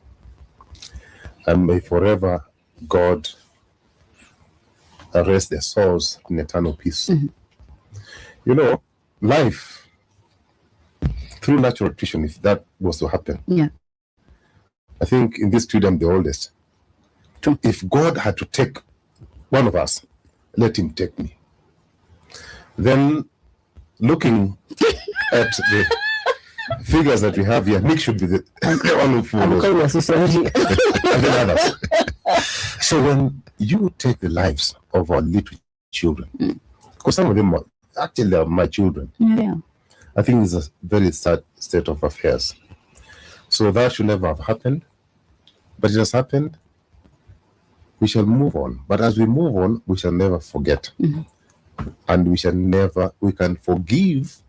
Speaker 13: And may forever God rest their souls in eternal peace. Mm-hmm. Life through natural attrition, if that was to happen.
Speaker 14: Yeah.
Speaker 13: I think in this studio I'm the oldest. If God had to take one of us, let him take me. Then, looking at the figures that we have here, Nick should be the one who follows. And then others. So when you take the lives of our little children, because some of them are actually my children, I think it's a very sad state of affairs. So that should never have happened, but it has happened. We shall move on. But as we move on, we shall never forget. And we can forgive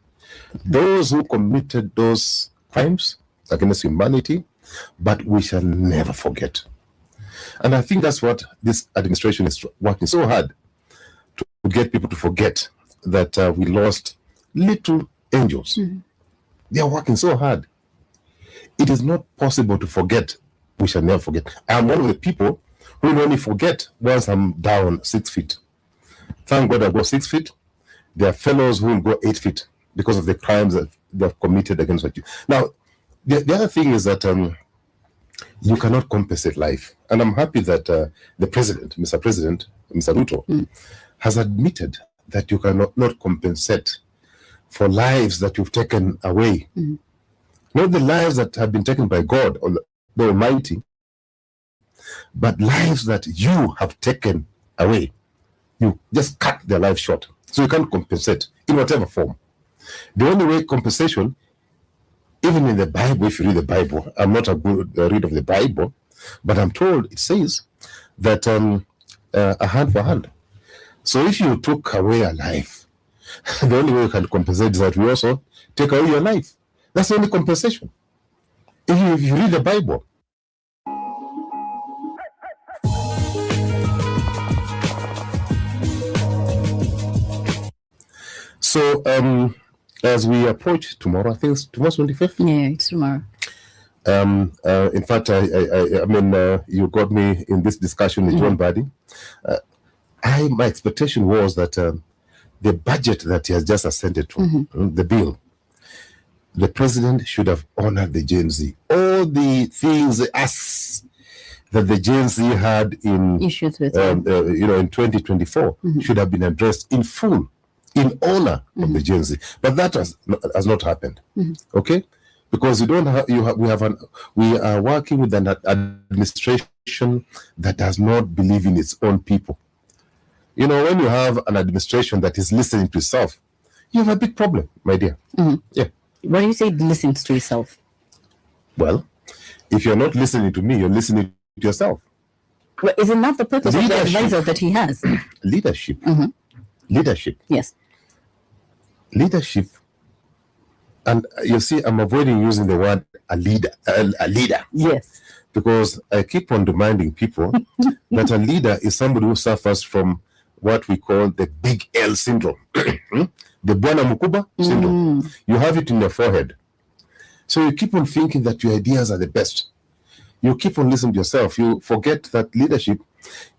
Speaker 13: those who committed those crimes against humanity, but we shall never forget. And I think that's what this administration is working so hard to get people to forget, that we lost little angels. They are working so hard. It is not possible to forget. We shall never forget. I'm one of the people who will only forget once I'm down 6 feet. Thank God I go 6 feet. There are fellows who will go 8 feet because of the crimes that they've committed against you. Now, the other thing is that you cannot compensate life. And I'm happy that the president, Mr. Ruto, has admitted that you cannot not compensate for lives that you've taken away. Not the lives that have been taken by God or the Almighty, but lives that you have taken away. You just cut their life short. So you can't compensate in whatever form. The only way compensation, even in the Bible, if you read the Bible, I'm not a good reader of the Bible, but I'm told it says that a hand for hand. So if you took away a life, the only way you can compensate is that we also take away your life. That's the only compensation. If you read the Bible. So as we approach tomorrow, I think it's tomorrow's 25th.
Speaker 14: Yeah, it's tomorrow.
Speaker 13: In fact, I mean, you got me in this discussion with John Badi. My expectation was that the budget that he has just assented to, the bill, the president should have honored the Gen Z. All the things that the Gen Z had in issues with in 2024 should have been addressed in full, in honor of the Gen Z. But that has not happened. Okay, because we are working with an administration that does not believe in its own people. You know, when you have an administration that is listening to itself, you have a big problem, my dear. Yeah.
Speaker 14: What do you say it listens to itself?
Speaker 13: Well, if you're not listening to me, you're listening to yourself.
Speaker 14: Well, isn't that the purpose of the advisor that he has?
Speaker 13: Leadership. Leadership.
Speaker 14: Yes.
Speaker 13: Leadership. And you see, I'm avoiding using the word a leader. A leader.
Speaker 14: Yes.
Speaker 13: Because I keep on reminding people that a leader is somebody who suffers from what we call the big L syndrome. The Bwana Mkubwa syndrome. You have it in your forehead. So you keep on thinking that your ideas are the best. You keep on listening to yourself. You forget that leadership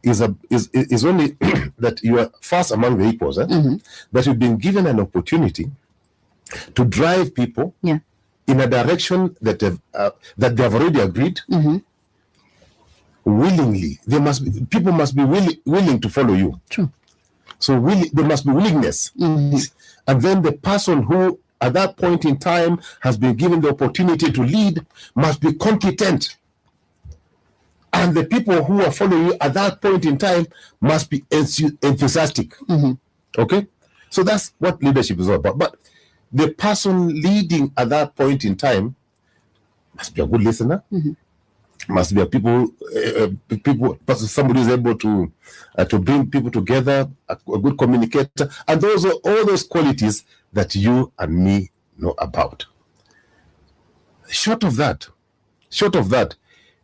Speaker 13: is only that you are first among the equals. That you've been given an opportunity to drive people in a direction that they have already agreed. Willingly, people must be willing to follow you.
Speaker 14: True.
Speaker 13: So there must be willingness. And then the person who at that point in time has been given the opportunity to lead must be competent. And the people who are following you at that point in time must be enthusiastic. Okay? So that's what leadership is all about. But the person leading at that point in time must be a good listener. Must be a somebody who's able to bring people together, a good communicator, and those are all those qualities that you and me know about. Short of that,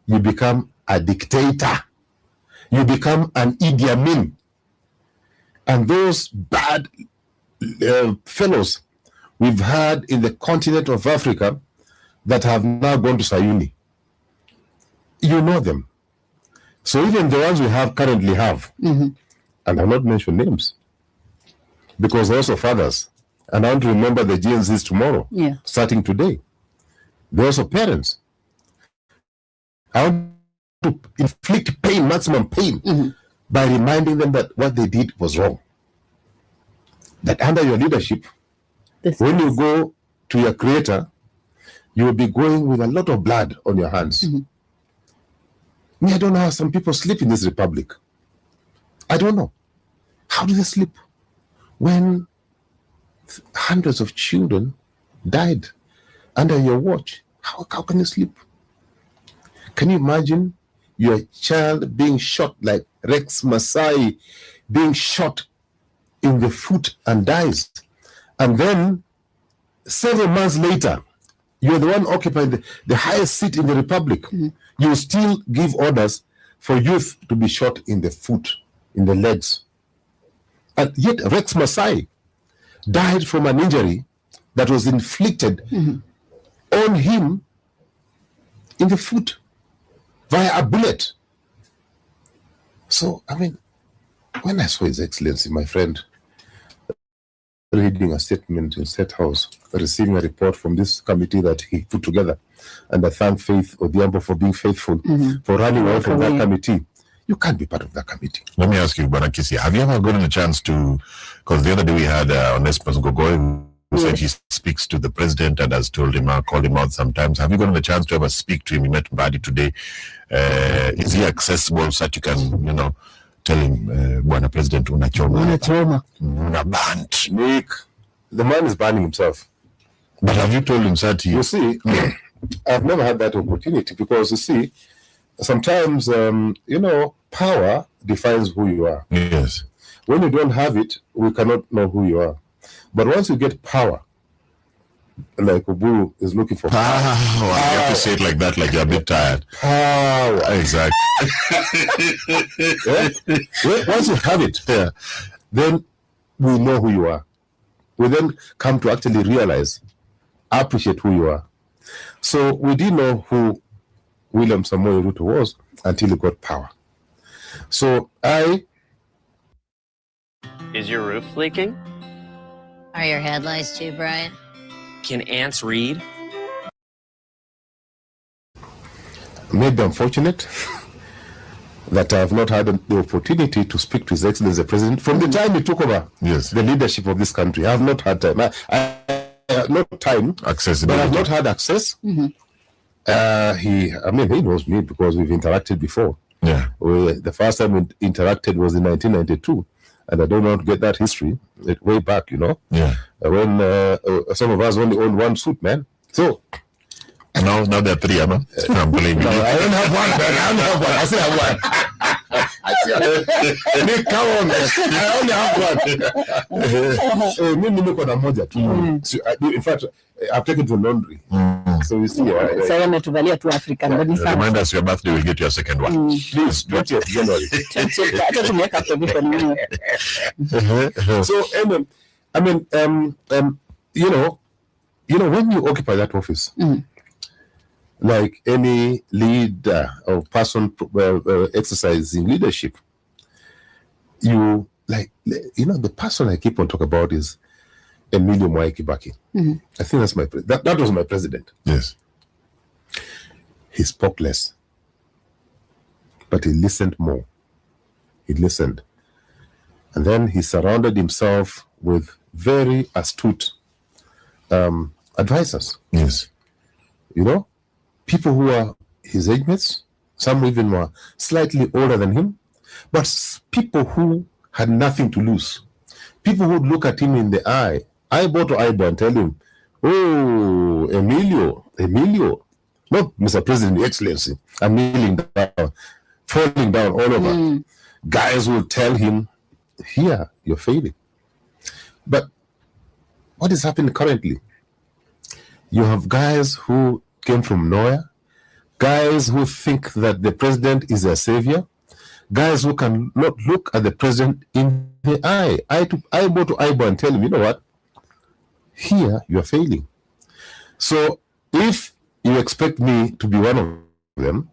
Speaker 13: you become a dictator. You become an Idi Amin. And those bad fellows we've had in the continent of Africa that have now gone to Sayuni. You know them. So even the ones we currently have, and I'll not mention names, because they're also fathers. And I want to remember the Gen Zs tomorrow, starting today. They're also parents. I want to to inflict pain, maximum pain, by reminding them that what they did was wrong. That under your leadership, when you go to your creator, you will be going with a lot of blood on your hands. Me, I don't know how some people sleep in this republic. I don't know. How do they sleep when hundreds of children died under your watch? How can you sleep? Can you imagine your child being shot, like Rex Masai being shot in the foot and dies? And then several months later, you're the one occupying the highest seat in the republic. You still give orders for youth to be shot in the foot, in the legs. And yet Rex Masai died from an injury that was inflicted on him in the foot via a bullet. So, I mean, when I saw His Excellency, my friend, reading a statement in State House, receiving a report from this committee that he put together, and I thank Faith Odhiambo for being faithful, for running away from that committee. You can't be part of that committee.
Speaker 15: Let me ask you, Banakisi, have you ever gotten a chance to, because the other day we had Onesmus Gogoi, who said he speaks to the president and has told him, called him out sometimes. Have you gotten a chance to ever speak to him? You met Mbadi today. Is he accessible so that you can, you know, tell him, Bwana President, unachoma. Unabant.
Speaker 13: Nick, the man is banning himself.
Speaker 15: But have you told him that he...
Speaker 13: You see, I've never had that opportunity because, you see, sometimes, you know, power defines who you are.
Speaker 15: Yes.
Speaker 13: When you don't have it, we cannot know who you are. But once you get power, like Oburu is looking for power.
Speaker 15: I have to say it like that, like you're a bit tired.
Speaker 13: Power.
Speaker 15: Exactly.
Speaker 13: Once you have it, then we know who you are. We then come to actually realize, appreciate who you are. So we didn't know who William Samoei Ruto was until he got power. So
Speaker 16: Is your roof leaking?
Speaker 19: Are your headlights too bright?
Speaker 16: Can ants read?
Speaker 13: Maybe unfortunate that I have not had the opportunity to speak to His Excellency the President from the time he took over the leadership of this country. I have not had time. I have not time, but I have not had access. He knows me because we've interacted before.
Speaker 15: Yeah.
Speaker 13: The first time we interacted was in 1992. And I don't want to get that history way back, you know.
Speaker 15: Yeah.
Speaker 13: When some of us only owned one suit, man. So
Speaker 15: now there are three, I'm believing.
Speaker 13: No, I don't have one, man. I don't have one. I still have one. Nick, come on, man. I only have one. In fact, I've taken to laundry. So you see,
Speaker 15: remind us your birthday, we'll get your second one.
Speaker 13: Please, 20th January. So, you know, when you occupy that office, like any leader or person exercising leadership, the person I keep on talking about is Emilio Mwai Kibaki. I think that's that was my president.
Speaker 15: Yes.
Speaker 13: He spoke less, but he listened more. He listened. And then he surrounded himself with very astute advisors.
Speaker 15: Yes.
Speaker 13: You know, people who are his age mates, some even were slightly older than him, but people who had nothing to lose. People who would look at him in the eye, eyeball to eyeball, and tell him, "Oh, Emilio, not Mr. President, Excellency, I'm kneeling down, falling down all over." Guys will tell him, "Here, you're failing." But what is happening currently? You have guys who came from nowhere, guys who think that the president is their savior, guys who can not look at the president in the eye, eyeball to eyeball, and tell him, "You know what? Here, you're failing." So if you expect me to be one of them,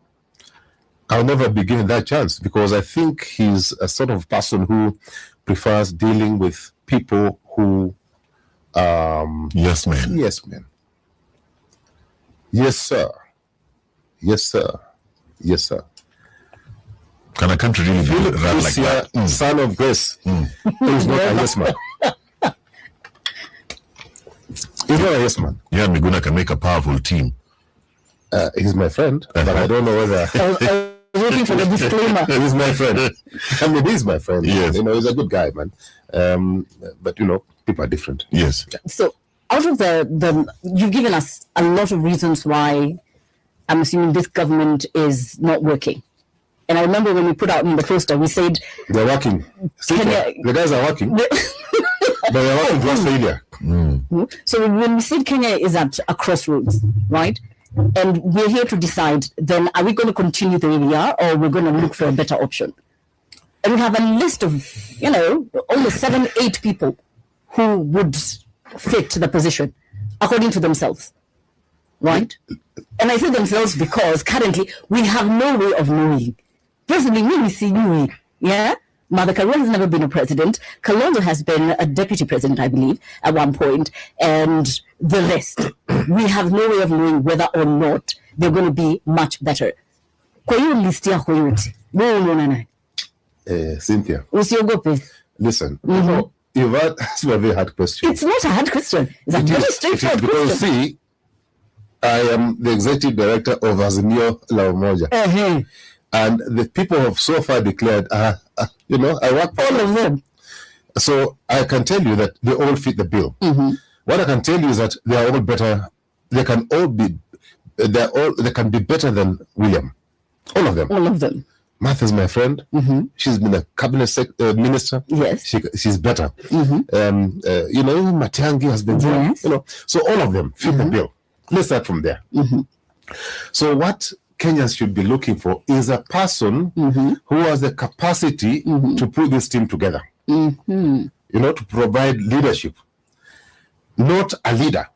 Speaker 13: I'll never be given that chance, because I think he's a sort of person who prefers dealing with people who
Speaker 15: yes, man.
Speaker 13: Yes, man. Yes, sir. Yes, sir. Yes, sir.
Speaker 15: Can a country really
Speaker 13: Philip
Speaker 15: run like that?
Speaker 13: Son of Grace, is not a yes man. He's not a yes man.
Speaker 15: Yeah, Miguna can make a powerful team.
Speaker 13: He's my friend, but I don't know whether.
Speaker 14: I was waiting for the disclaimer.
Speaker 13: He's my friend. I mean, he's my friend.
Speaker 15: Yes.
Speaker 13: You know, he's a good guy, man. But you know, people are different.
Speaker 15: Yes.
Speaker 14: So out of the you've given us a lot of reasons why I'm assuming this government is not working. And I remember when we put out in the poster, we said
Speaker 13: they're working. The guys are working. But they're working towards failure.
Speaker 14: So when we said Kenya is at a crossroads, right? And we're here to decide, then are we going to continue the way we are, or we're going to look for a better option? And we have a list of, you know, almost 7-8 people who would fit the position, according to themselves, right? And I say themselves because currently we have no way of knowing. Personally, we see you, yeah? Mother Karua has never been a president. Kalonzo has been a deputy president, I believe, at one point, and the rest. We have no way of knowing whether or not they're going to be much better. Kwa hiyo list yako yote, wewe unaona nani?
Speaker 13: Cynthia.
Speaker 14: Usiogope.
Speaker 13: Listen, you know, you've asked a very hard question.
Speaker 14: It's not a hard question. It's a very straightforward
Speaker 13: because
Speaker 14: question.
Speaker 13: see, I am the executive director of Azimio La Umoja. And the people have so far declared, you know, I work for
Speaker 14: all of them.
Speaker 13: So I can tell you that they all fit the bill. What I can tell you is that they are all better. They can all be. They can be better than William. All of them.
Speaker 14: All of them.
Speaker 13: Martha's my friend. She's been a cabinet minister.
Speaker 14: Yes.
Speaker 13: She's better. You know, even Matiang'i has been there.
Speaker 14: Yes.
Speaker 13: You know, so all of them fit the bill. Let's start from there. So what Kenyans should be looking for is a person who has the capacity to put this team together. You know, to provide leadership. Not a leader,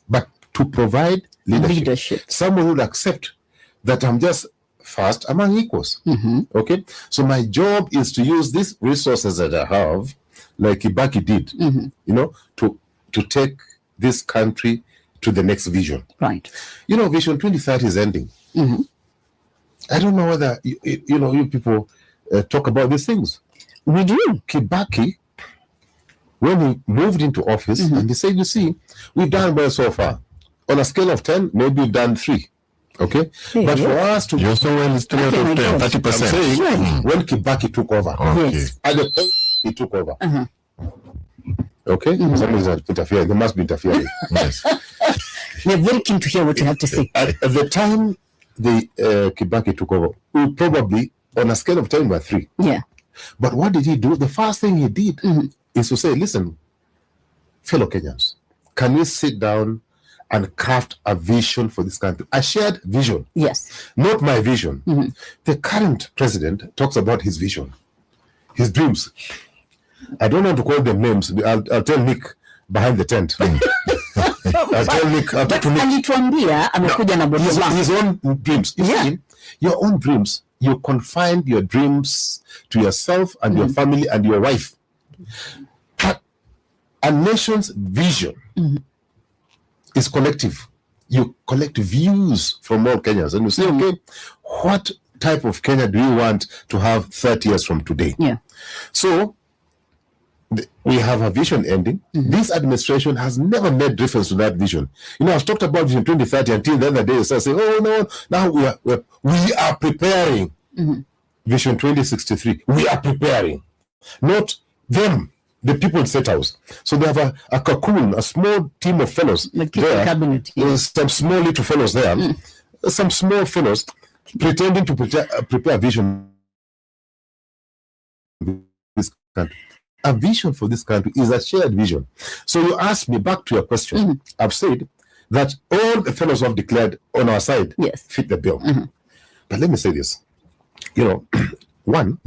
Speaker 13: but to provide leadership. Someone who would accept that I'm just first among equals. Okay? So my job is to use these resources that I have, like Kibaki did, you know, to take this country to the next vision.
Speaker 14: Right.
Speaker 13: You know, Vision 2030 is ending. I don't know whether, you know, you people talk about these things.
Speaker 14: We do.
Speaker 13: Kibaki, when he moved into office, and he said, you see, we've done well so far. On a scale of 10, maybe we've done 3. Okay? But for us to...
Speaker 15: You're so well, still out of 10, 30%.
Speaker 13: I'm saying, when Kibaki took over,
Speaker 15: Okay.
Speaker 13: at the point he took over. Okay? Somebody's interfering. They must be interfering.
Speaker 15: Yes.
Speaker 14: We're very keen to hear what you have to say.
Speaker 13: At the time the Kibaki took over, we probably, on a scale of 10, were 3.
Speaker 14: Yeah.
Speaker 13: But what did he do? The first thing he did is to say, listen, fellow Kenyans, can we sit down and craft a vision for this country? A shared vision.
Speaker 14: Yes.
Speaker 13: Not my vision. The current president talks about his vision, his dreams. I don't want to call them names. I'll tell Nick behind the tent. I'll tell Nick. I'll talk to Nick.
Speaker 14: Alituambia amekuja na bodi wake.
Speaker 13: His own dreams. You see, your own dreams, you confine your dreams to yourself and your family and your wife. But a nation's vision is collective. You collect views from all Kenyans and you say, okay, what type of Kenya do you want to have 30 years from today?
Speaker 14: Yeah.
Speaker 13: So we have a vision ending. This administration has never made reference to that vision. You know, I've talked about Vision 2030 until the other day. So I say, oh no, now we are preparing Vision 2063. We are preparing, not them, the people in State House. So they have a cocoon, a small team of fellows there.
Speaker 14: Cabinet,
Speaker 13: some small little fellows there, some small fellows pretending to prepare a vision. This country. A vision for this country is a shared vision. So you ask me, back to your question, I've said that all the fellows who have declared on our side fit the bill. But let me say this. You know, one,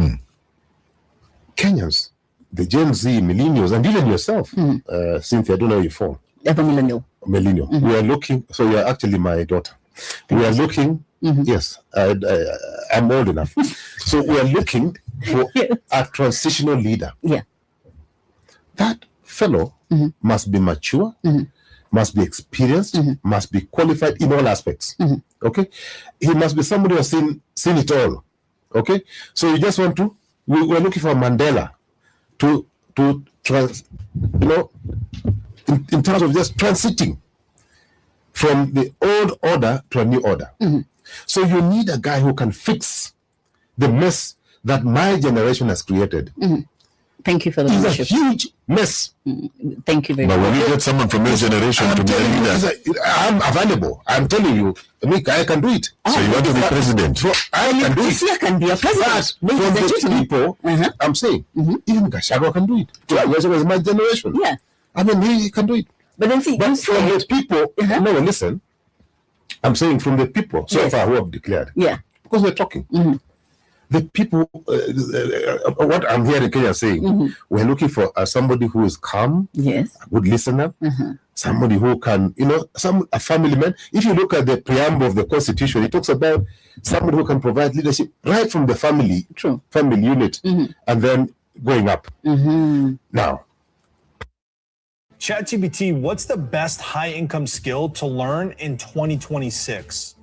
Speaker 13: Kenyans, the Gen Z, millennials, and even yourself, Cynthia, I don't know you fall.
Speaker 14: Ever millennial.
Speaker 13: Millennial. We are looking, so you're actually my daughter. We are looking, yes, I'm old enough. So we are looking for a transitional leader.
Speaker 14: Yeah.
Speaker 13: That fellow must be mature, must be experienced, must be qualified in all aspects. Okay? He must be somebody who has seen it all. Okay, so you just want to. We're looking for Mandela to in terms of just transiting from the old order to a new order. So you need a guy who can fix the mess that my generation has created.
Speaker 14: Thank you for the
Speaker 13: It's a huge mess.
Speaker 14: Thank you very much.
Speaker 15: But when you get someone from your generation to be a leader,
Speaker 13: I'm available. I'm telling you, I can do it.
Speaker 15: So you want to be president?
Speaker 13: So I can do it.
Speaker 14: I can be a president.
Speaker 13: But from the people, I'm saying, even Gachagua can do it. Gachagua is my generation.
Speaker 14: Yeah.
Speaker 13: I mean, he can do it.
Speaker 14: But then see,
Speaker 13: but from the people, no, listen. I'm saying from the people so far who have declared.
Speaker 14: Yeah.
Speaker 13: Because we're talking. The people, what I'm hearing Kenya saying, we're looking for somebody who is calm,
Speaker 14: yes,
Speaker 13: a good listener, somebody who can, a family man. If you look at the preamble of the Constitution, it talks about somebody who can provide leadership right from the family, family unit, and then going up. Now,
Speaker 4: ChatGPT, what's the best high-income skill to learn in 2026?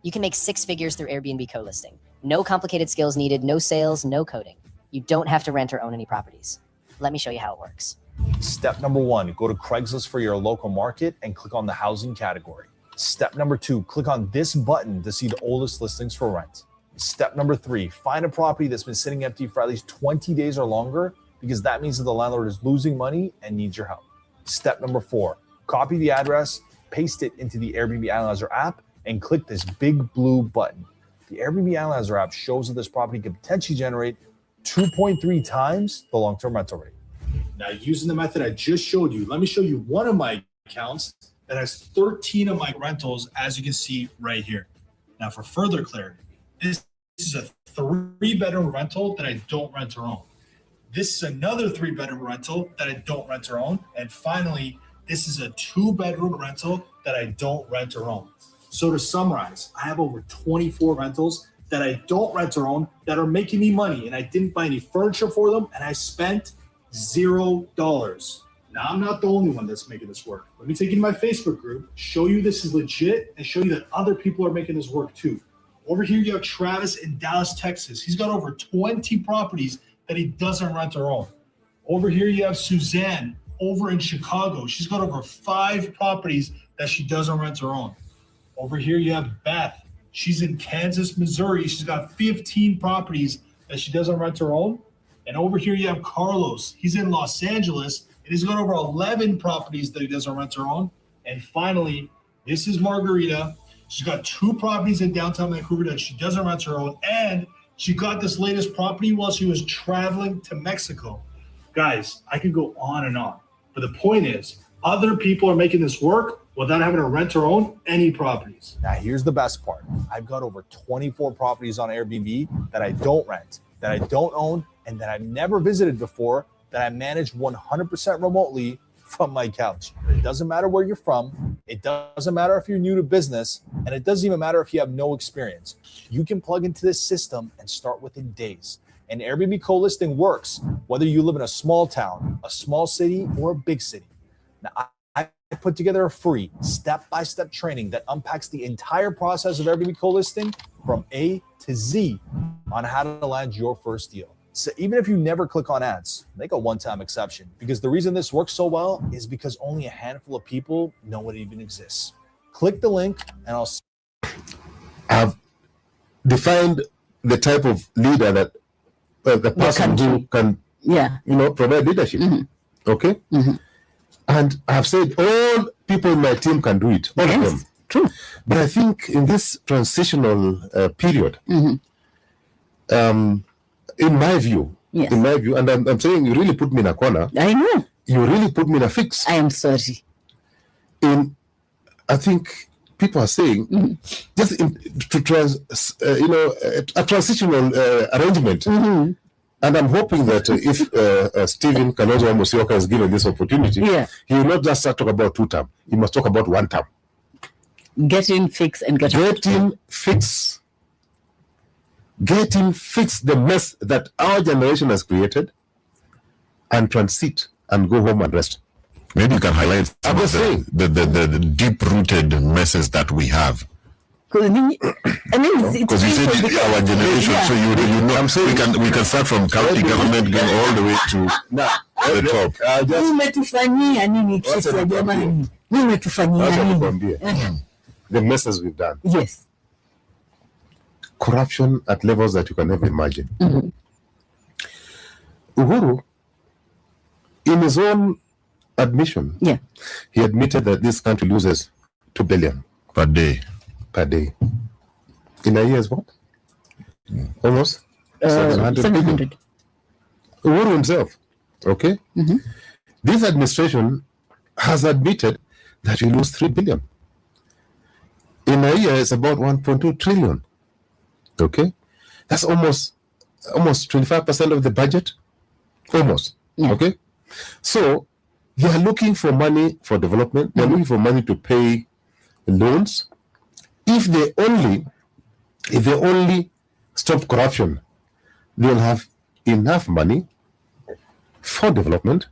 Speaker 7: You can make 6 figures through Airbnb co-listing. No complicated skills needed, no sales, no coding. You don't have to rent or own any properties. Let me show you how it works.
Speaker 4: Step number 1, go to Craigslist for your local market and click on the housing category. Step number 2, click on this button to see the oldest listings for rent. Step number 3, find a property that's been sitting empty for at least 20 days or longer, because that means that the landlord is losing money and needs your help. Step number 4, copy the address, paste it into the Airbnb Analyzer app, and click this big blue button. The Airbnb Analyzer app shows that this property could potentially generate 2.3 times the long-term rental rate.
Speaker 20: Now, using the method I just showed you, let me show you one of my accounts that has 13 of my rentals, as you can see right here. Now, for further clarity, this is a 3-bedroom rental that I don't rent or own. This is another 3-bedroom rental that I don't rent or own. And finally, this is a 2-bedroom rental that I don't rent or own. So to summarize, I have over 24 rentals that I don't rent or own that are making me money, and I didn't buy any furniture for them, and I spent $0. Now, I'm not the only one that's making this work. Let me take you to my Facebook group, show you this is legit, and show you that other people are making this work too. Over here, you have Travis in Dallas, Texas. He's got over 20 properties that he doesn't rent or own. Over here, you have Suzanne over in Chicago. She's got over 5 properties that she doesn't rent or own. Over here, you have Beth. She's in Kansas, Missouri. She's got 15 properties that she doesn't rent or own. And over here, you have Carlos. He's in Los Angeles, and he's got over 11 properties that he doesn't rent or own. And finally, this is Margarita. She's got 2 properties in downtown Vancouver that she doesn't rent or own. And she got this latest property while she was traveling to Mexico. Guys, I could go on and on. But the point is, other people are making this work without having to rent or own any properties.
Speaker 4: Now, here's the best part. I've got over 24 properties on Airbnb that I don't rent, that I don't own, and that I've never visited before, that I manage 100% remotely from my couch. It doesn't matter where you're from. It doesn't matter if you're new to business, and it doesn't even matter if you have no experience. You can plug into this system and start within days. And Airbnb co-listing works whether you live in a small town, a small city, or a big city. Now, I put together a free step-by-step training that unpacks the entire process of Airbnb co-listing from A to Z on how to land your first deal. So even if you never click on ads, make a one-time exception, because the reason this works so well is because only a handful of people know it even exists. Click the link and
Speaker 13: I've defined the type of leader that the person who can, provide leadership. Okay? And I've said all people in my team can do it. All of them.
Speaker 14: True.
Speaker 13: But I think in this transitional period, in my view, and I'm saying you really put me in a corner.
Speaker 14: I know.
Speaker 13: You really put me in a fix.
Speaker 14: I am sorry.
Speaker 13: I think people are saying just a transitional arrangement. And I'm hoping that if Stephen Kalonzo Musyoka is given this opportunity, he will not just talk about 2 terms. He must talk about 1 term.
Speaker 14: Get in, fix, and get out.
Speaker 13: Get in, fix. Get in, fix the mess that our generation has created, and transit and go home and rest.
Speaker 15: Maybe you can highlight some of the deep-rooted messes that we have.
Speaker 14: Because
Speaker 15: you said our generation, so you know. I'm saying we can start from county government going all the way to the top.
Speaker 14: Umetufanyia nini sisi jamani? Umetufanyia nini?
Speaker 13: The messes we've done.
Speaker 14: Yes.
Speaker 13: Corruption at levels that you can never imagine. Uhuru, in his own admission, he admitted that this country loses 2 billion
Speaker 15: per day.
Speaker 13: In a year's what? Almost 700. Uhuru himself, okay? This administration has admitted that we lose 3 billion. In a year, it's about 1.2 trillion. Okay? That's almost 25% of the budget. Almost. Okay? So they are looking for money for development. They're looking for money to pay loans. If they only stop corruption, they'll have enough money for development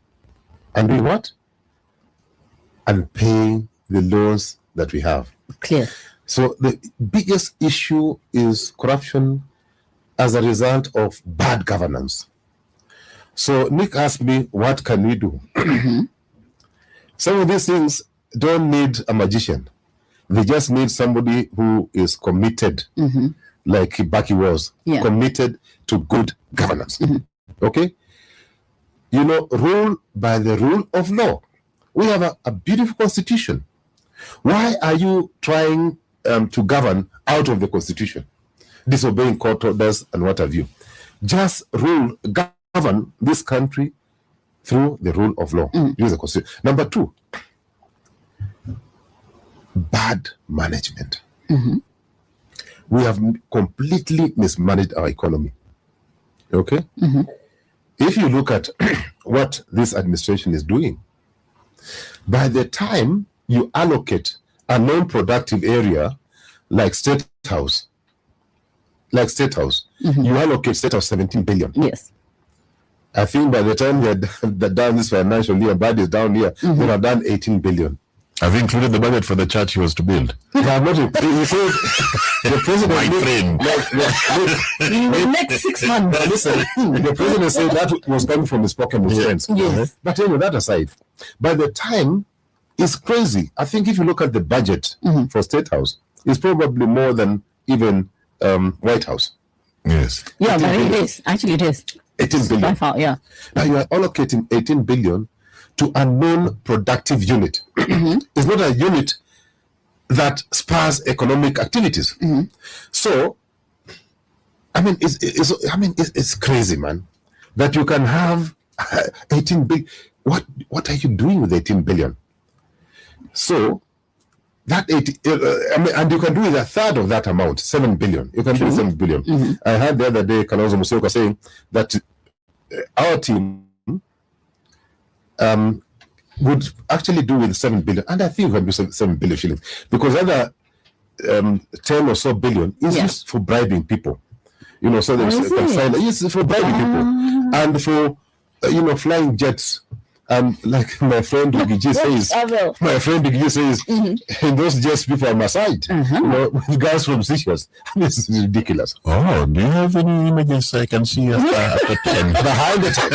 Speaker 13: and do what? And pay the loans that we have.
Speaker 14: Clear.
Speaker 13: So the biggest issue is corruption as a result of bad governance. So Nick asked me, what can we do? Some of these things don't need a magician. They just need somebody who is committed, like Kibaki was, committed to good governance. Okay? You know, rule by the rule of law. We have a beautiful constitution. Why are you trying to govern out of the constitution? Disobeying court orders and what have you. Just govern this country through the rule of law. Use the constitution. Number 2, bad management. We have completely mismanaged our economy. Okay? If you look at what this administration is doing, by the time you allocate a non-productive area like State House, you allocate State House 17 billion.
Speaker 14: Yes.
Speaker 13: I think by the time they're done this financial year, budget down here, they have done 18 billion.
Speaker 15: Have you included the budget for the church he was to build?
Speaker 13: Yeah, not you said the president.
Speaker 15: My friend.
Speaker 14: In the next 6 months.
Speaker 13: Listen, the president said that was coming from his pocket with friends.
Speaker 14: Yes.
Speaker 13: But anyway, that aside, by the time, it's crazy. I think if you look at the budget for State House, it's probably more than even White House.
Speaker 15: Yes.
Speaker 14: Yeah, but it is. Actually, it is.
Speaker 13: 18 billion.
Speaker 14: By far, yeah.
Speaker 13: Now you are allocating 18 billion to a non-productive unit. It's not a unit that spurs economic activities. So, I mean, it's crazy, man, that you can have 18 billion. What are you doing with 18 billion? So that and you can do it a third of that amount, 7 billion. You can do 7 billion. I heard the other day Kalonzo Musyoka saying that our team would actually do with 7 billion, and I think we can do 7 billion shillings, because other 10 or so billion is used for bribing people. You know, so it's for bribing people and for flying jets. And like my friend Igiji says, in those jets people are massaged. With guys from Seychelles. This is ridiculous.
Speaker 15: Oh, do you have any images I can see after 10?
Speaker 13: Behind the tent.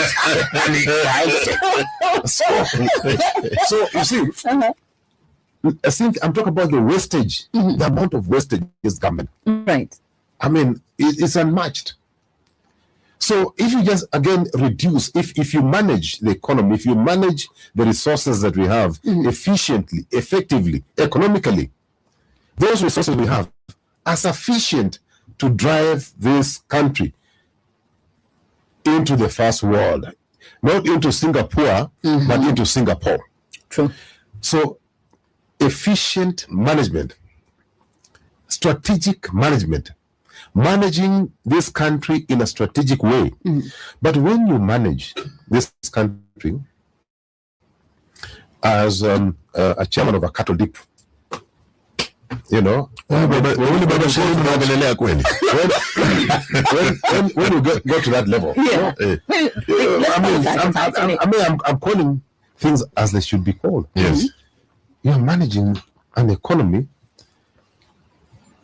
Speaker 13: So you see, I think I'm talking about the wastage. The amount of wastage is government.
Speaker 14: Right.
Speaker 13: I mean, it's unmatched. So if you just, again, reduce, if you manage the economy, if you manage the resources that we have efficiently, effectively, economically, those resources we have are sufficient to drive this country into the first world, not into Singapore, but into Singapore.
Speaker 14: True.
Speaker 13: So efficient management, strategic management, managing this country in a strategic way. But when you manage this country as a chairman of a cattle dip, you know, when you go to that level, I'm calling things as they should be called.
Speaker 15: Yes.
Speaker 13: You're managing an economy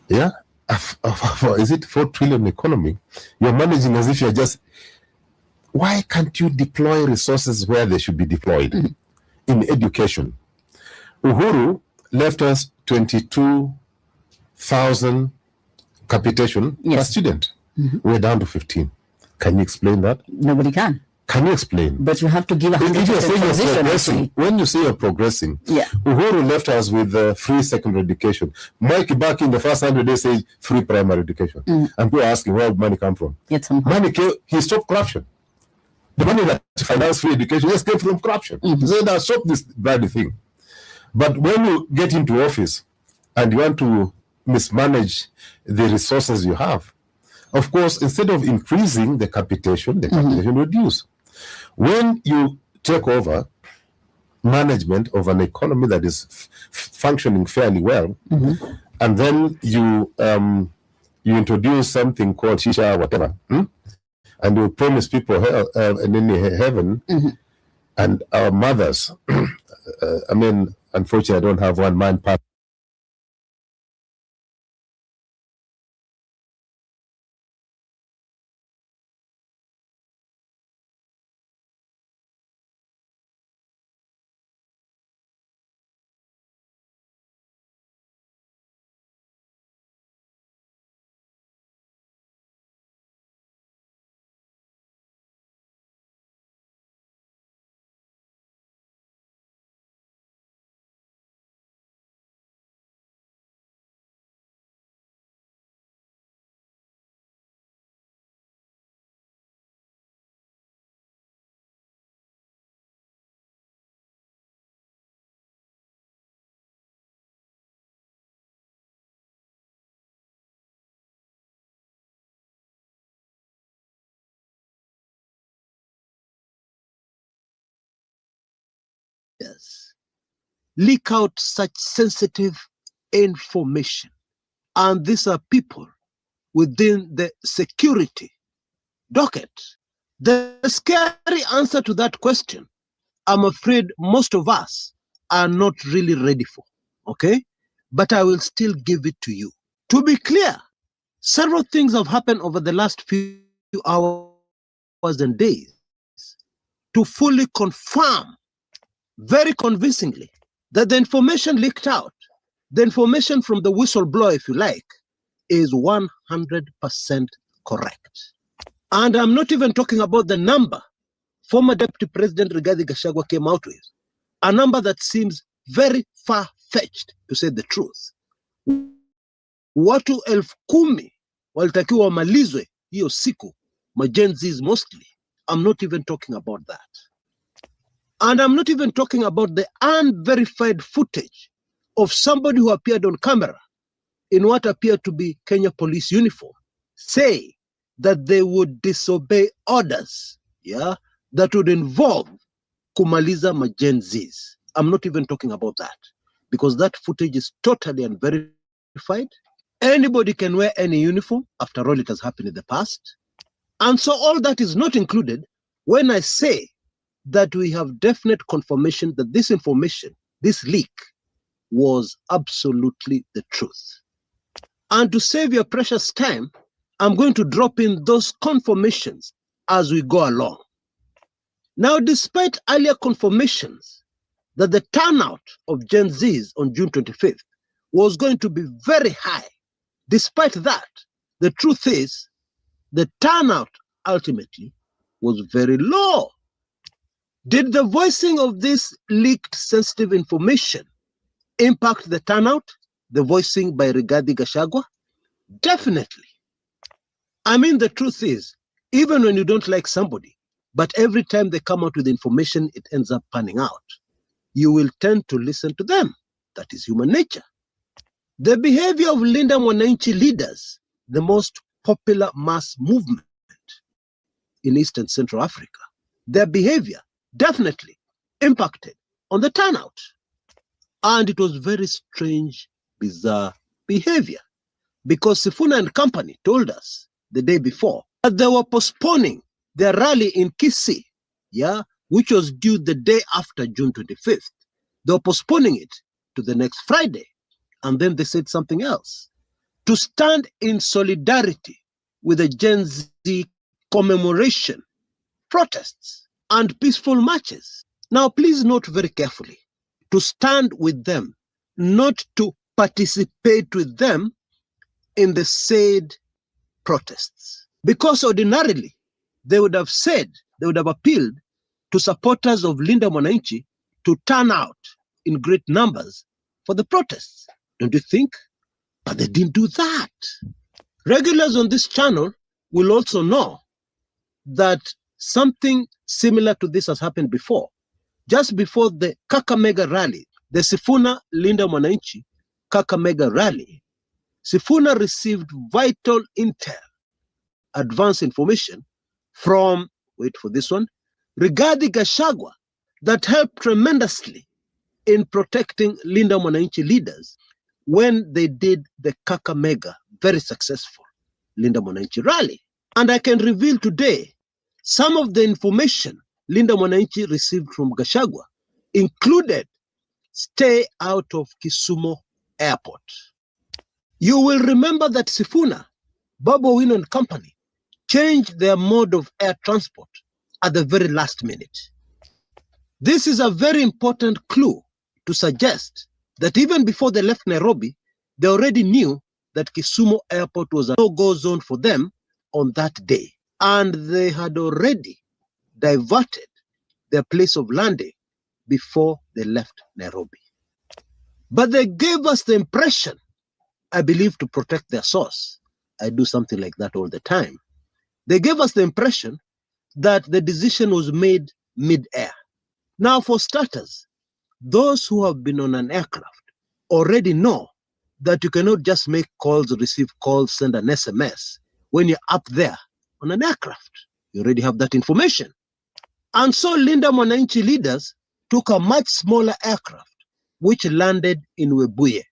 Speaker 13: Yeah, is it 4 trillion economy? You're managing as if you're just. Why can't you deploy resources where they should be deployed? In education, Uhuru left us 22,000 capitation per student. We're down to 15. Can you explain that?
Speaker 14: Nobody can.
Speaker 13: Can you explain?
Speaker 14: But you have to give 100% transition.
Speaker 13: When you say you're progressing,
Speaker 14: yeah.
Speaker 13: Uhuru left us with free secondary education. Mike back in the first 100 days said free primary education. And people are asking where money come from. Money came, he stopped corruption. The money that financed free education just came from corruption. So that stop this bloody thing. But when you get into office and you want to mismanage the resources you have, of course, instead of increasing the capitation reduce. When you take over management of an economy that is functioning fairly well, and then you introduce something called shisha, whatever, and you promise people heaven, and our mothers, I mean, unfortunately, I don't have one man part.
Speaker 1: Leak out such sensitive information. And these are people within the security docket. The scary answer to that question, I'm afraid most of us are not really ready for, okay? But I will still give it to you. To be clear, several things have happened over the last few hours and days to fully confirm very convincingly that the information leaked out, the information from the whistleblower, if you like, is 100% correct. And I'm not even talking about the number former Deputy President Rigathi Gachagua came out with, a number that seems very far-fetched, to say the truth. Watu 10,000 walitakiwa wamalizwe hiyo siku, Gen-Zs mostly. I'm not even talking about that. And I'm not even talking about the unverified footage of somebody who appeared on camera in what appeared to be Kenya police uniform, say that they would disobey orders, that would involve kumaliza Gen-Zs. I'm not even talking about that, because that footage is totally unverified. Anybody can wear any uniform. After all, it has happened in the past. And so all that is not included when I say that we have definite confirmation that this information, this leak, was absolutely the truth. And to save your precious time, I'm going to drop in those confirmations as we go along. Now, despite earlier confirmations that the turnout of Gen-Zs on June 25th was going to be very high, despite that, the truth is the turnout ultimately was very low. Did the voicing of this leaked sensitive information impact the turnout, the voicing by Rigathi Gachagua? Definitely. I mean, the truth is, even when you don't like somebody, but every time they come out with information, it ends up panning out, you will tend to listen to them. That is human nature. The behavior of Linda Mwananchi leaders, the most popular mass movement in East and Central Africa, their behavior definitely impacted on the turnout. And it was very strange, bizarre behavior, because Sifuna and company told us the day before that they were postponing their rally in Kisii, which was due the day after June 25th. They were postponing it to the next Friday. And then they said something else, to stand in solidarity with the Gen Z commemoration, protests, and peaceful marches. Now, please note very carefully, to stand with them, not to participate with them in the said protests. Because ordinarily, they would have said, they would have appealed to supporters of Linda Mwananchi to turn out in great numbers for the protests. Don't you think? But they didn't do that. Regulars on this channel will also know that something similar to this has happened before. Just before the Kakamega rally, the Sifuna Linda Mwananchi Kakamega rally, Sifuna received vital intel, advanced information from, wait for this one, Rigathi Gachagua, that helped tremendously in protecting Linda Mwananchi leaders when they did the Kakamega, very successful Linda Mwananchi rally. And I can reveal today some of the information Linda Mwananchi received from Gachagua included stay out of Kisumu Airport. You will remember that Sifuna, Babu Owino and company changed their mode of air transport at the very last minute. This is a very important clue to suggest that even before they left Nairobi, they already knew that Kisumu Airport was a no-go zone for them on that day. And they had already diverted their place of landing before they left Nairobi. But they gave us the impression, I believe, to protect their source. I do something like that all the time. They gave us the impression that the decision was made mid-air. Now, for starters, those who have been on an aircraft already know that you cannot just make calls, receive calls, send an SMS when you're up there on an aircraft. You already have that information. And so Linda Mwananchi leaders took a much smaller aircraft, which landed in Webuye.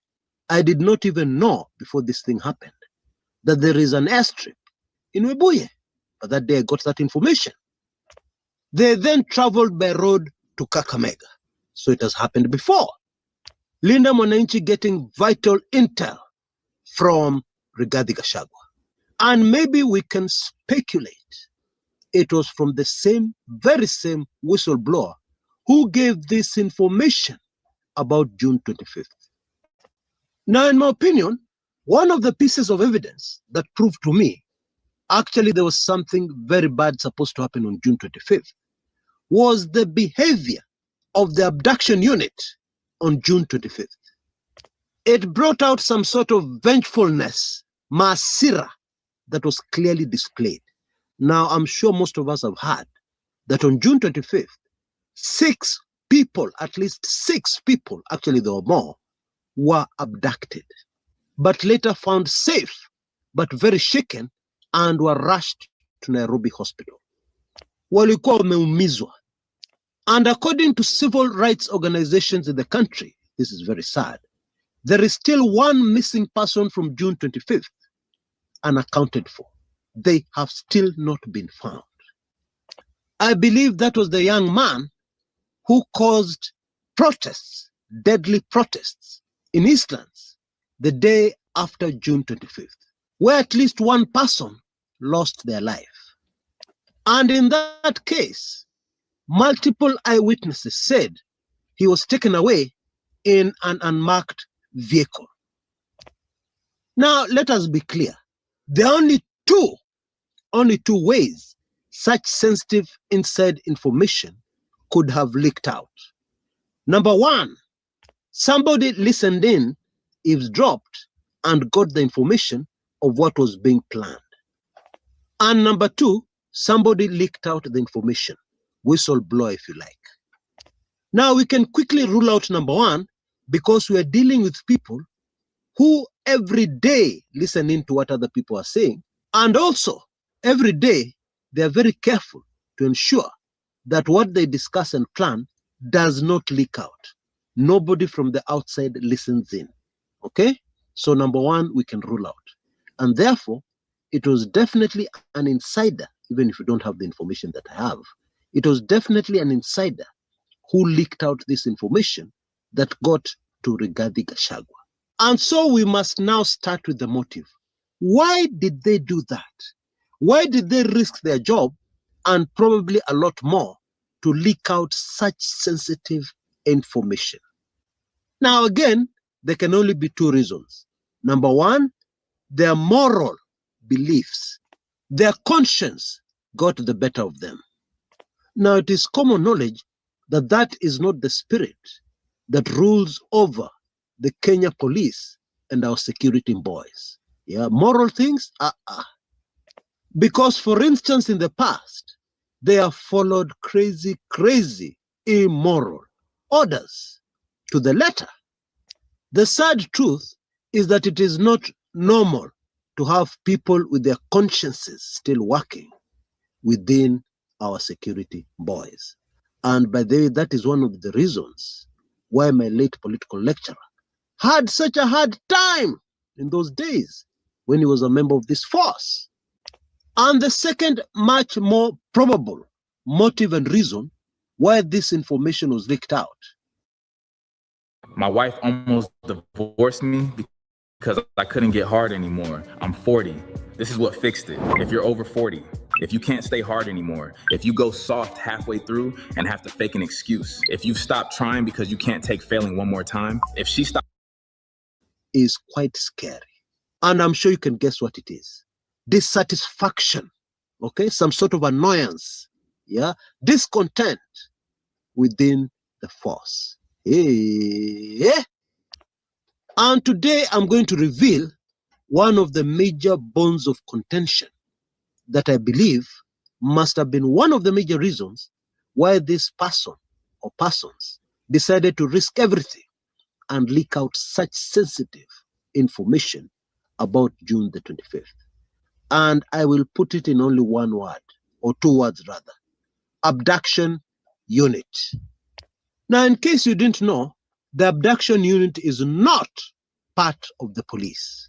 Speaker 1: I did not even know before this thing happened that there is an airstrip in Webuye. But that day I got that information. They then traveled by road to Kakamega. So it has happened before. Linda Mwananchi getting vital intel from Rigathi Gachagua. And maybe we can speculate it was from the same, very same whistleblower who gave this information about June 25th. Now, in my opinion, one of the pieces of evidence that proved to me actually there was something very bad supposed to happen on June 25th was the behavior of the abduction unit on June 25th. It brought out some sort of vengefulness, masira, that was clearly displayed. Now, I'm sure most of us have heard that on June 25th, 6 people, at least 6 people, actually there were more, were abducted, but later found safe, but very shaken, and were rushed to Nairobi Hospital. Walikuwa wameumizwa. And according to civil rights organizations in the country, this is very sad, there is still one missing person from June 25th, unaccounted for. They have still not been found. I believe that was the young man who caused protests, deadly protests in Eastlands the day after June 25th, where at least one person lost their life. And in that case, multiple eyewitnesses said he was taken away in an unmarked vehicle. Now, let us be clear. There are only two ways such sensitive inside information could have leaked out. Number one, somebody listened in, eavesdropped, and got the information of what was being planned. And number two, somebody leaked out the information, whistleblower if you like. Now we can quickly rule out number one because we are dealing with people who every day listen in to what other people are saying, and also every day they are very careful to ensure that what they discuss and plan does not leak out. Nobody from the outside listens in. Okay? So number one, we can rule out. And therefore, it was definitely an insider, even if you don't have the information that I have. It was definitely an insider who leaked out this information that got to Rigathi Gachagua. And so we must now start with the motive. Why did they do that? Why did they risk their job and probably a lot more to leak out such sensitive information? Now, again, there can only be two reasons. Number one, their moral beliefs, their conscience got the better of them. Now, it is common knowledge that that is not the spirit that rules over the Kenya police and our security boys. Yeah, moral things? Because, for instance, in the past, they have followed crazy, immoral orders to the letter. The sad truth is that it is not normal to have people with their consciences still working within our security boys. And by the way, that is one of the reasons why my late political lecturer had such a hard time in those days when he was a member of this force. And the second, much more probable motive and reason why this information was leaked out.
Speaker 10: My wife almost divorced me because I couldn't get hard anymore. I'm 40. This is what fixed it. If you're over 40, if you can't stay hard anymore, if you go soft halfway through and have to fake an excuse, if you've stopped trying because you can't take failing one more time, if she stopped,
Speaker 1: is quite scary. And I'm sure you can guess what it is. Dissatisfaction, okay? Some sort of annoyance, yeah? Discontent within the force. Yeah. And today I'm going to reveal one of the major bones of contention that I believe must have been one of the major reasons why this person or persons decided to risk everything and leak out such sensitive information about June the 25th. And I will put it in only one word, or two words rather: abduction unit. Now, in case you didn't know, the abduction unit is not part of the police,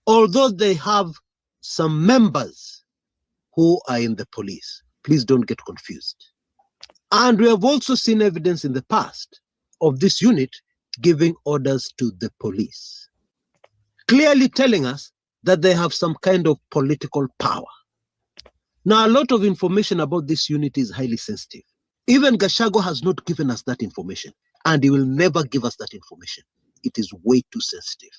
Speaker 1: although they have some members who are in the police. Please don't get confused. And we have also seen evidence in the past of this unit giving orders to the police, clearly telling us that they have some kind of political power. Now, a lot of information about this unit is highly sensitive. Even Gachagua has not given us that information, and he will never give us that information. It is way too sensitive.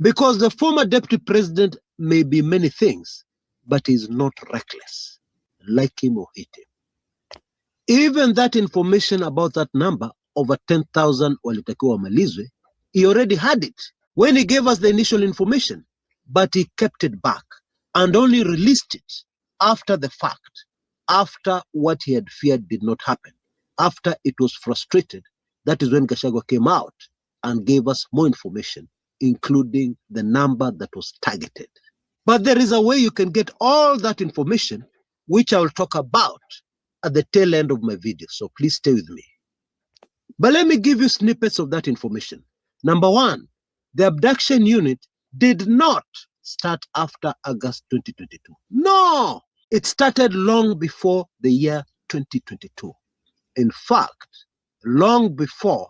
Speaker 1: Because the former deputy president may be many things, but he is not reckless. Like him or hate him. Even that information about that number, over 10,000 walitakiwa wamalizwe, he already had it when he gave us the initial information, but he kept it back and only released it after the fact, after what he had feared did not happen, after it was frustrated. That is when Gachagua came out and gave us more information, including the number that was targeted. But there is a way you can get all that information, which I will talk about at the tail end of my video, so please stay with me. But let me give you snippets of that information. Number one, the abduction unit did not start after August 2022. No, it started long before the year 2022. In fact, long before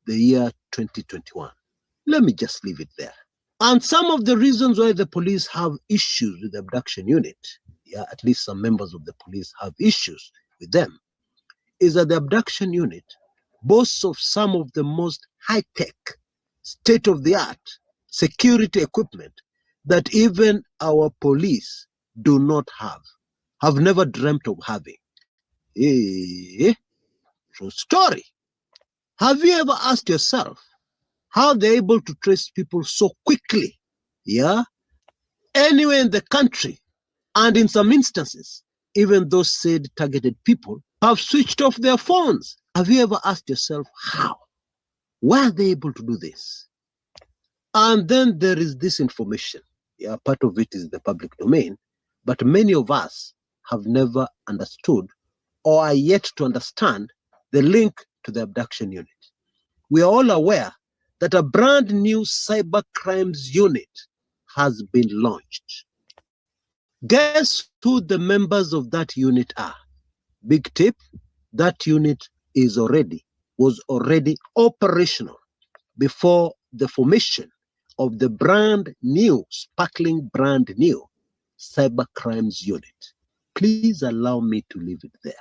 Speaker 1: the year 2021. Let me just leave it there. And some of the reasons why the police have issues with the abduction unit, yeah, at least some members of the police have issues with them, is that the abduction unit boasts of some of the most high-tech, state-of-the-art security equipment that even our police do not have never dreamt of having. True story. Have you ever asked yourself how they're able to trace people so quickly, yeah, anywhere in the country? And in some instances, even those said targeted people have switched off their phones. Have you ever asked yourself how? Why are they able to do this? And then there is this information. Yeah, part of it is the public domain, but many of us have never understood or are yet to understand the link to the abduction unit. We are all aware that a brand new cyber crimes unit has been launched. Guess who the members of that unit are? Big tip, that unit was already operational before the formation of the brand new, sparkling brand new Cyber Crimes Unit. Please allow me to leave it there.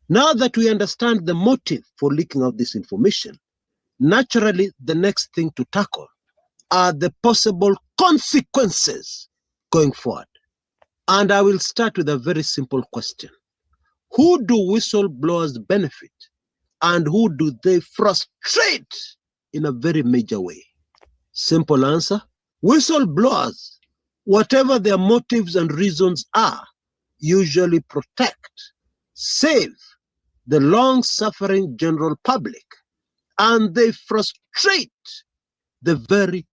Speaker 1: Now that we understand the motive for leaking out this information, naturally the next thing to tackle are the possible consequences going forward. And I will start with a very simple question. Who do whistleblowers benefit and who do they frustrate in a very major way? Simple answer, whistleblowers, whatever their motives and reasons are, usually protect, save the long-suffering general public, and they frustrate the very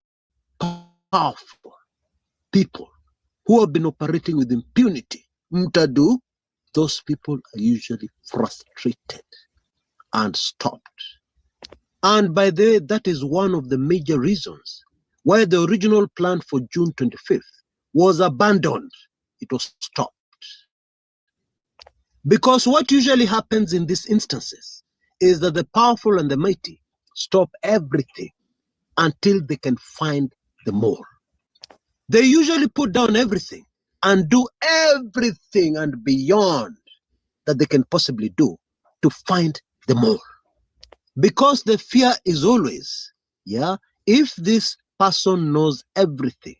Speaker 1: powerful people who have been operating with impunity. Mtadu, those people are usually frustrated and stopped. And by the way, that is one of the major reasons why the original plan for June 25th was abandoned. It was stopped. Because what usually happens in these instances is that the powerful and the mighty stop everything until they can find the more. They usually put down everything and do everything and beyond that they can possibly do to find the more. Because the fear is always, if this person knows everything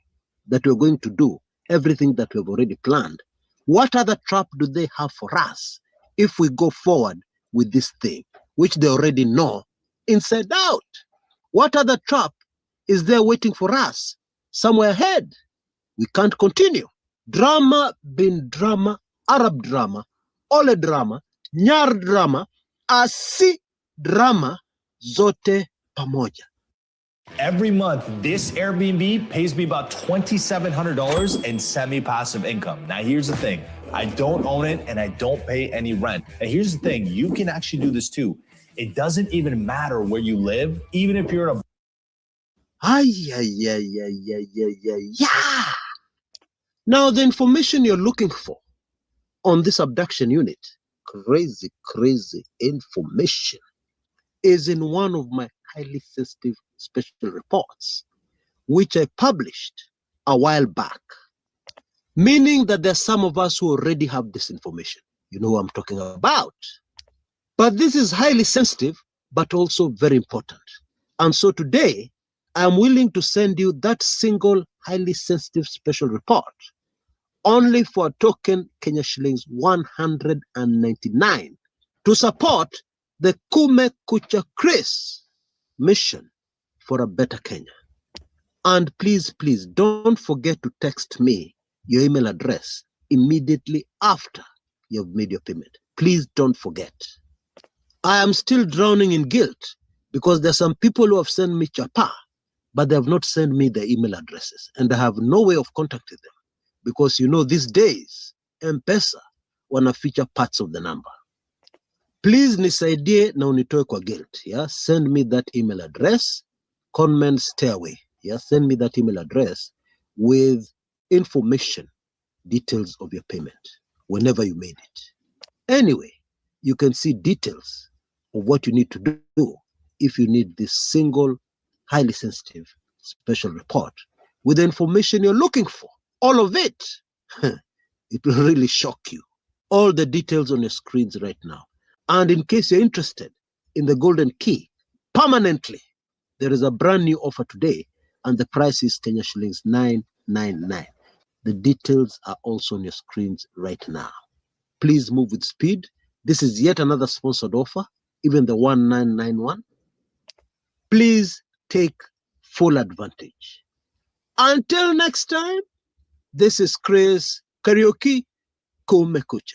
Speaker 1: that we're going to do, everything that we've already planned, what other trap do they have for us if we go forward with this thing, which they already know inside out? What other trap is there waiting for us somewhere ahead? We can't continue. Drama bin drama, Arab drama, Ole drama, Nyar drama, Asi drama, zote pamoja.
Speaker 4: Every month, this Airbnb pays me about $2,700 in semi-passive income. Now, here's the thing. I don't own it and I don't pay any rent. And here's the thing. You can actually do this too. It doesn't even matter where you live, even if you're in a...
Speaker 1: Now, the information you're looking for on this abduction unit, crazy information, is in one of my highly sensitive special reports, which I published a while back, meaning that there are some of us who already have this information. You know what I'm talking about. But this is highly sensitive, but also very important. And so today, I'm willing to send you that single highly sensitive special report only for a token Kenya shillings 199 to support the Kume Kucha Chris mission for a better Kenya. And please, don't forget to text me your email address immediately after you've made your payment. Please don't forget. I am still drowning in guilt because there are some people who have sent me chapa, but they have not sent me their email addresses, and I have no way of contacting them because you know these days M-Pesa wana feature parts of the number. Please nisaidie na unitoe kwa guilt. Send me that email address, Conman Stairway. Send me that email address with information, details of your payment whenever you made it. Anyway, you can see details of what you need to do if you need this single highly sensitive special report with the information you're looking for. All of it. It will really shock you. All the details on your screens right now. And in case you're interested in the golden key permanently, there is a brand new offer today and the price is Kenya shillings 999. The details are also on your screens right now. Please move with speed. This is yet another sponsored offer, even the 1991. Please take full advantage. Until next time, this is Chris Karaoke Kumekucha.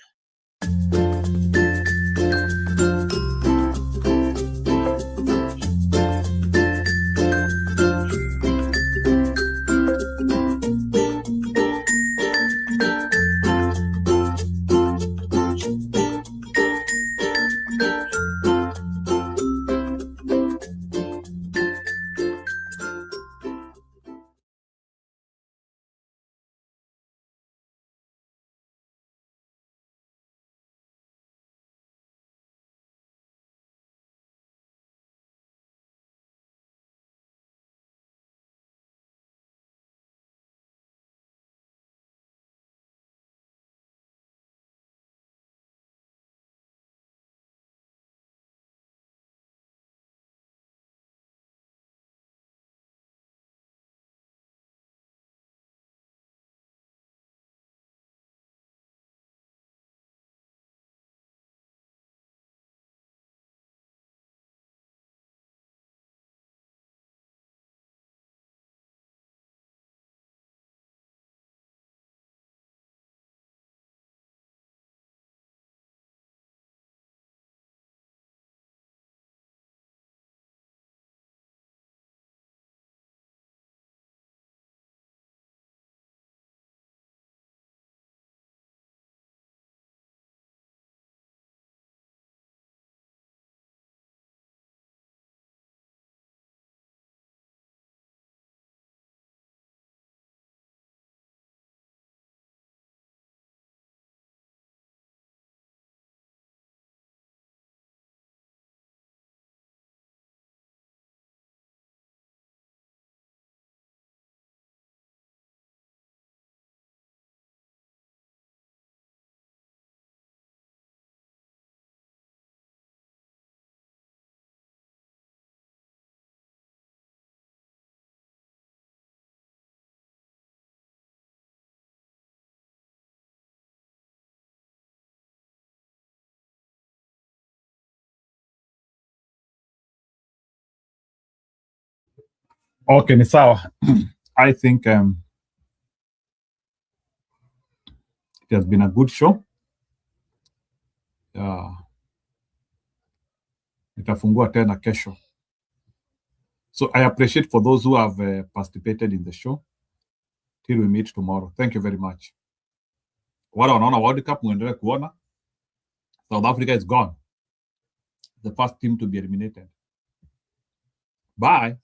Speaker 2: Okay, ni sawa. I think it has been a good show. Nitafungua tena kesho. So I appreciate for those who have participated in the show. Till we meet tomorrow. Thank you very much. Wale wanaona World Cup muendelee kuona. South Africa is gone. The first team to be eliminated. Bye.